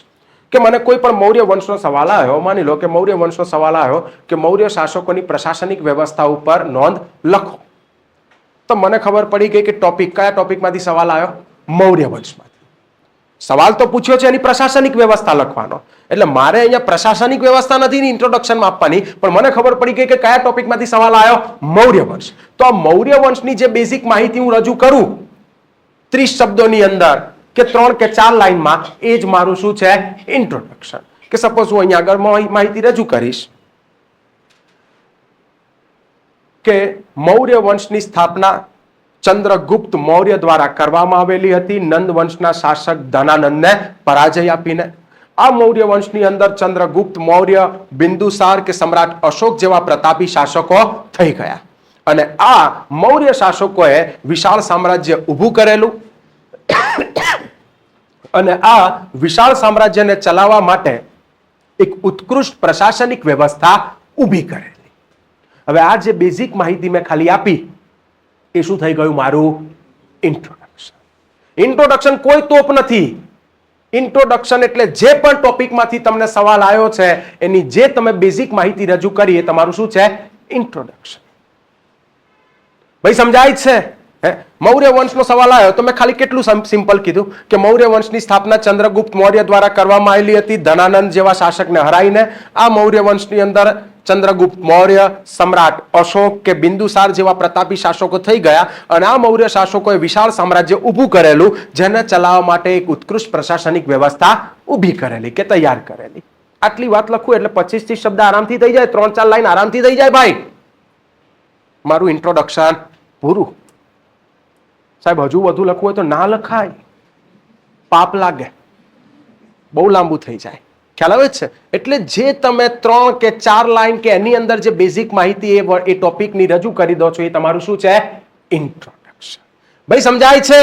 કે મને કોઈ પણ મૌર્ય વંશનો સવાલ આવ્યો, માની લો કે મૌર્ય વંશનો સવાલ આવ્યો કે મૌર્ય શાસકોની પ્રશાસનિક વ્યવસ્થા ઉપર નોંધ લખો, તો મને ખબર પડી ગઈ કે કયા ટોપિકમાંથી સવાલ આવ્યો? મૌર્ય વંશમાંથી. સવાલ તો પૂછ્યો છે એની પ્રશાસનિક વ્યવસ્થા લખવાનો, એટલે મારે અહીંયા પ્રશાસનિક વ્યવસ્થા નથી ઇન્ટ્રોડક્શનમાં આપવાની, પણ મને ખબર પડી ગઈ કે કયા ટોપિકમાંથી સવાલ આવ્યો, મૌર્ય વંશ. તો આ મૌર્ય વંશની જે બેઝિક માહિતી હું રજૂ કરું 30 શબ્દોની અંદર કે 3 કે 4 લાઈનમાં, એ જ મારું શું છે, ઇન્ટ્રોડક્શન. કે સપોઝ હું અહીંયા આગળ માહિતી રજૂ કરીશ કે મૌર્ય વંશની સ્થાપના ચંદ્રગુપ્ત મૌર્ય દ્વારા કરવામાં આવેલી હતી નંદ વંશના શાસક ધનાનંદને પરાજય આપીને. આ મૌર્ય વંશની અંદર ચંદ્રગુપ્ત મૌર્ય, બિંદુસાર કે સમ્રાટ અશોક જેવા પ્રતાપી શાસકો થઈ ગયા, અને આ મૌર્ય શાસકોએ વિશાળ સામ્રાજ્ય ઊભું કરેલું, અને આ વિશાળ સામ્રાજ્યને ચલાવવા માટે એક ઉત્કૃષ્ટ પ્રશાસનિક વ્યવસ્થા ઊભી કરેલી. હવે આ જે બેઝિક માહિતી મેં ખાલી આપી, એ શું થઈ ગયું, મારું ઇન્ટ્રોડક્શન. ઇન્ટ્રોડક્શન કોઈ તોપ નથી. ઇન્ટ્રોડક્શન એટલે જે પણ ટોપિકમાંથી તમને સવાલ આવ્યો છે એની જે તમે બેઝિક માહિતી રજૂ કરી, એ તમારું શું છે, ઇન્ટ્રોડક્શન. ભાઈ સમજાય છે? મૌર્ય વંશનો સવાલ આવ્યો તો મેં ખાલી કેટલું સિમ્પલ કીધું કે મૌર્ય વંશની સ્થાપના ચંદ્રગુપ્ત મૌર્ય દ્વારા કરવામાં આવેલી હતી ધનાનંદ જેવા શાસકને હરાઈને. આ મૌર્ય વંશની અંદર ચંદ્રગુપ્ત મૌર્ય, સમ્રાટ અશોક કે બિંદુસાર જેવા પ્રતાપી શાસકો થઈ ગયા, અને આ મૌર્ય શાસકોએ વિશાળ સામ્રાજ્ય ઊભું કરેલું, જેને ચલાવવા માટે એક ઉત્કૃષ્ટ પ્રશાસનિક વ્યવસ્થા ઊભી કરેલી કે તૈયાર કરેલી. આટલી વાત લખું એટલે 25-30 શબ્દ આરામથી થઈ જાય, 3-4 લાઈન આરામથી થઈ જાય ભાઈ. મારું ઇન્ટ્રોડક્શન પૂરું. સાહેબ હજુ વધુ લખવું હોય તો ના લખાય, પાપ લાગે, બહુ લાંબુ થઈ જાય. ખ્યાલ આવે છે? એટલે જે તમે 3 કે 4 લાઈન કે એની અંદર જે બેઝિક માહિતી એ ટોપિકની રજૂ કરી દો છો, એ તમારું શું છે, ઇન્ટ્રોડક્શન. ભાઈ સમજાય છે?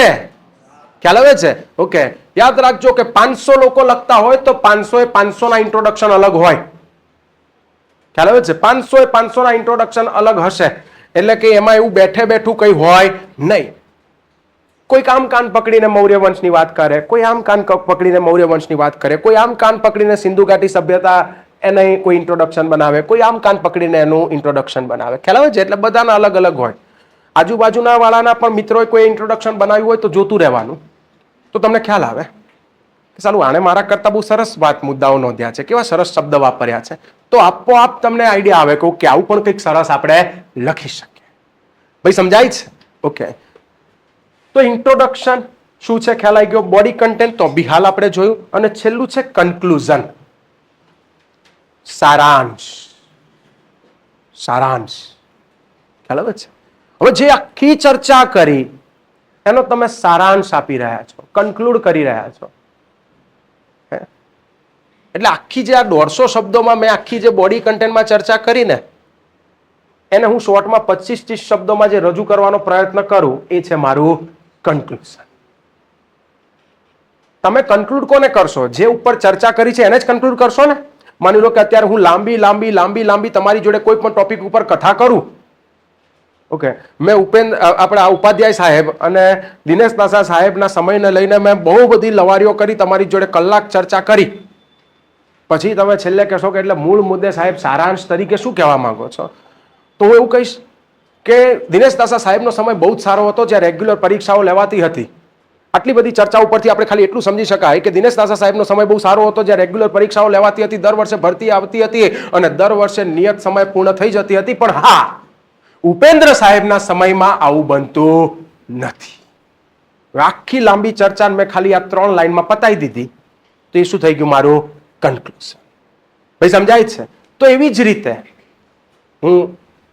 ખ્યાલ આવે છે? ઓકે, યાદ રાખજો કે 500 લોકો લખતા હોય તો 500 એ 500 ના ઇન્ટ્રોડક્શન અલગ હોય. ખ્યાલ આવે છે? 500 એ 500 ના ઇન્ટ્રોડક્શન અલગ હશે, એટલે કે એમાં એવું બેઠે બેઠું કઈ હોય નહીં. કોઈ આમ કાન પકડીને મૌર્ય વંશની વાત કરે, કોઈ આમ કાન પકડીને મૌર્ય વંશની વાત કરે, કોઈ આમ કાન પકડીને સિંધુ ઘાટી સભ્યતા એને કોઈ ઇન્ટ્રોડક્શન બનાવે, કોઈ આમ કાન પકડીને એનું ઇન્ટ્રોડક્શન બનાવે. ખ્યાલ આવે છે? એટલે બધાના અલગ અલગ હોય. આજુબાજુના વાળાના પણ મિત્રોએ કોઈ ઇન્ટ્રોડક્શન બનાવ્યું હોય તો જોતું રહેવાનું, તો તમને ખ્યાલ આવે કે સાલું આણે મારા કરતા બહુ સરસ વાત મુદ્દાઓ નોંધ્યા છે, કેવા સરસ શબ્દ વાપર્યા છે, તો આપોઆપ તમને આઈડિયા આવે કે આવું પણ કંઈક સરસ આપણે લખી શકીએ. ભાઈ સમજાય છે? ઓકે, તો ઇન્ટ્રોડક્શન શું છે ખ્યાલ આવી ગયો. બોડી કન્ટેન્ટ તો બી હાલ આપણે જોયું, અને છેલ્લું છે કન્ક્લુઝન, સારાંશ. સારાંશ ખ્યાલ આવે છે? હવે જે આખી ચર્ચા કરી એનો તમે સારાંશ આપી રહ્યા છો, કન્ક્લુડ કરી રહ્યા છો. એટલે આખી જે આ 150 શબ્દોમાં મેં આખી જે બોડી કન્ટેન્ટમાં ચર્ચા કરીને એને હું શોર્ટમાં 25-30 શબ્દોમાં જે રજૂ કરવાનો પ્રયત્ન કરું, એ છે મારું કન્ક્લુઝન. તમે કન્ક્લુડ કોને કરશો? જે ઉપર ચર્ચા કરી છે એને જ કન્ક્લુડ કરશો ને. માની લો કે અત્યારે હું લાંબી તમારી જોડે કોઈ પણ ટોપિક ઉપર કથા કરું. ઓકે, મેં આપણા ઉપાધ્યાય સાહેબ અને દિનેશ દાસા સાહેબના સમયને લઈને મેં બહુ બધી લવારીઓ કરી, તમારી જોડે કલાક ચર્ચા કરી, પછી તમે છેલ્લે કહેશો કે એટલે મૂળ મુદ્દે સાહેબ સારાંશ તરીકે શું કહેવા માંગો છો? તો હું એવું કહીશ કે દિનેશ દાસા સાહેબનો સમય બહુ જ સારો હતો, જ્યારે રેગ્યુલર પરીક્ષાઓ લેવાતી હતી. આટલી બધી ચર્ચા ઉપરથી આપણે ખાલી એટલું સમજી શકાય કે દિનેશ દાસા સાહેબનો સમય બહુ સારો હતો, જ્યારે રેગ્યુલર પરીક્ષાઓ લેવાતી હતી, દર વર્ષે ભરતી આવતી હતી અને દર વર્ષે નિયત સમય પૂર્ણ થઈ જતી હતી. પણ હા, ઉપેન્દ્ર સાહેબના સમયમાં આવું બનતું નથી. આખી લાંબી ચર્ચા મેં ખાલી આ 3 લાઈનમાં પતાવી દીધી, તો એ શું થઈ ગયું, મારું કન્ક્લુઝન. ભાઈ સમજાય છે? તો એવી જ રીતે હું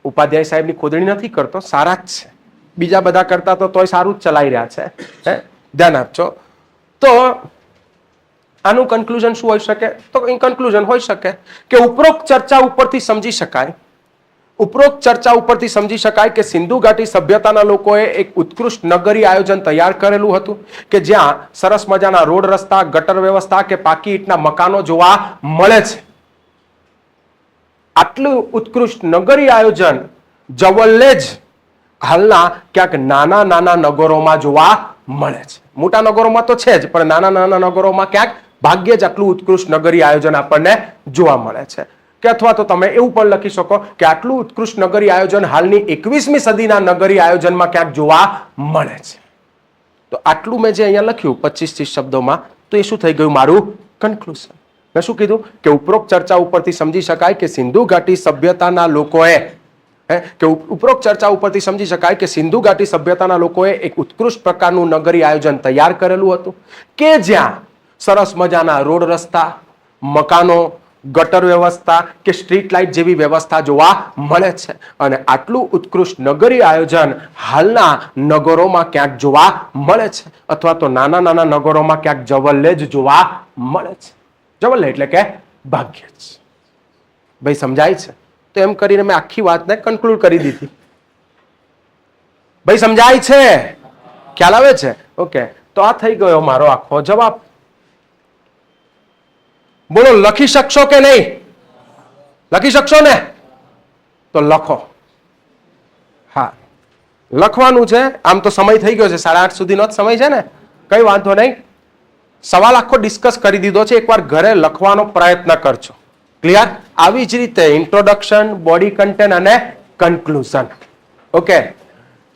ઉપાધ્યાય સાહેબની ખોદણી નથી કરતો, સારા જ છે, બીજા બધા કરતા તો તોય સારું જ ચલાવી રહ્યા છે, ધ્યાન આપજો. તો આનું કન્ક્લુઝન શું હોઈ શકે? તો કન્ક્લુઝન હોઈ શકે કે ઉપરોક્ત ચર્ચા ઉપરથી સમજી શકાય કે સિંધુ ઘાટી સભ્યતાના લોકોએ એક ઉત્કૃષ્ટ નગરી આયોજન તૈયાર કરેલું હતું કે જ્યાં સરસ મજાના રોડ રસ્તા, ગટર વ્યવસ્થા કે પાકી ઈંટના મકાનો જોવા મળે છે. આટલું ઉત્કૃષ્ટ નગરી આયોજન જવલ્લે જ હાલના ક્યાંક નાના નગરોમાં જોવા મળે છે. મોટા નગરોમાં તો છે જ, પણ નાના નગરોમાં ક્યાંક ભાગ્યે જ આટલું ઉત્કૃષ્ટ નગરી આયોજન આપણને જોવા મળે છે. કે અથવા તો તમે એવું પણ લખી શકો કે આટલું ઉત્કૃષ્ટ નગરી આયોજન હાલની 21મી સદીના નગરી આયોજનમાં ક્યાંક જોવા મળે છે. તો આટલું મેં જે અહીંયા લખ્યું 25-30 શબ્દોમાં, તો એ શું થઈ ગયું મારું કન્ક્લુઝન. મેં શું કીધું કે ઉપરોક્ત ચર્ચા ઉપરથી સમજી શકાય કે સિંધુ ઘાટી સભ્યતાના લોકોએ કે ઉપરોક્ત ચર્ચા ઉપરથી સમજી શકાય કે સિંધુ ઘાટી સભ્યતાના લોકોએ એક ઉત્કૃષ્ટ પ્રકારનું નગરી આયોજન તૈયાર કરેલું હતું કે જ્યાં સરસ મજાના રોડ રસ્તા, મકાનો, ગટર વ્યવસ્થા કે સ્ટ્રીટ લાઇટ જેવી વ્યવસ્થા જોવા મળે છે. અને આટલું ઉત્કૃષ્ટ નગરી આયોજન હાલના નગરોમાં ક્યાંક જોવા મળે છે, અથવા તો નાના નાના નગરોમાં ક્યાંક જવલ્લે જ જોવા મળે છે. જવલ્લે એટલે કે ભાગ્યે જ. ભાઈ સમજાય છે? તો એમ કરીને મેં આખી વાતને કન્ક્લુડ કરી દીધી. ભાઈ સમજાય છે? ખ્યાલ આવે છે? ઓકે, તો આ થઈ ગયો મારો આખો જવાબ. બોલો, લખી શકશો કે નહીં? લખી શકશો ને? તો લખો. હા, લખવાનું છે. આમ તો સમય થઈ ગયો છે, 8:30 સુધીનો જ સમય છે ને, કઈ વાંધો નહીં. સવાલ આખો ડિસ્કસ કરી દીધો છે. એકવાર ઘરે લખવાનો પ્રયત્ન કરજો. ક્લિયર? આવી જ રીતે ઇન્ટ્રોડક્શન, બોડી કન્ટેન્ટ અને કન્ક્લુઝન. ઓકે,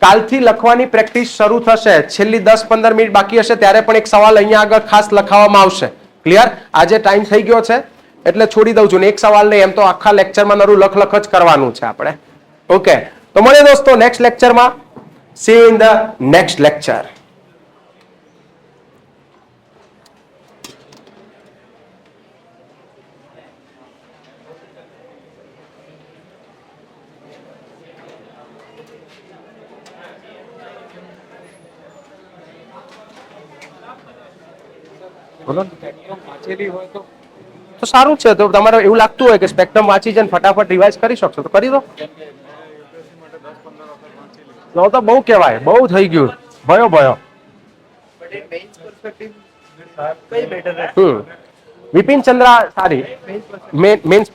કાલથી લખવાની પ્રેક્ટિસ શરૂ થશે. છેલ્લી 10-15 મિનિટ બાકી હશે ત્યારે પણ એક સવાલ અહીંયા આગળ ખાસ લખાવવામાં આવશે. ક્લિયર? આજે ટાઈમ થઈ ગયો છે એટલે છોડી દઉં છું ને, એક સવાલ નહીં, એમ તો આખા લેક્ચરમાં નરું લખ જ કરવાનું છે આપણે. ઓકે, તો મળીએ દોસ્તો નેક્સ્ટ લેક્ચરમાં. C in the next lecture. તો સારું છે. તો તમારે એવું લાગતું હોય કે સ્પેક્ટ્રમ વાંચી જાય ફટાફટ રિવાઇઝ કરી શકશો તો કરી દો. તો બહુ કહેવાય, બહુ થઈ ગયું. ભયો વિપિન ચંદ્રા સારી મેન્સ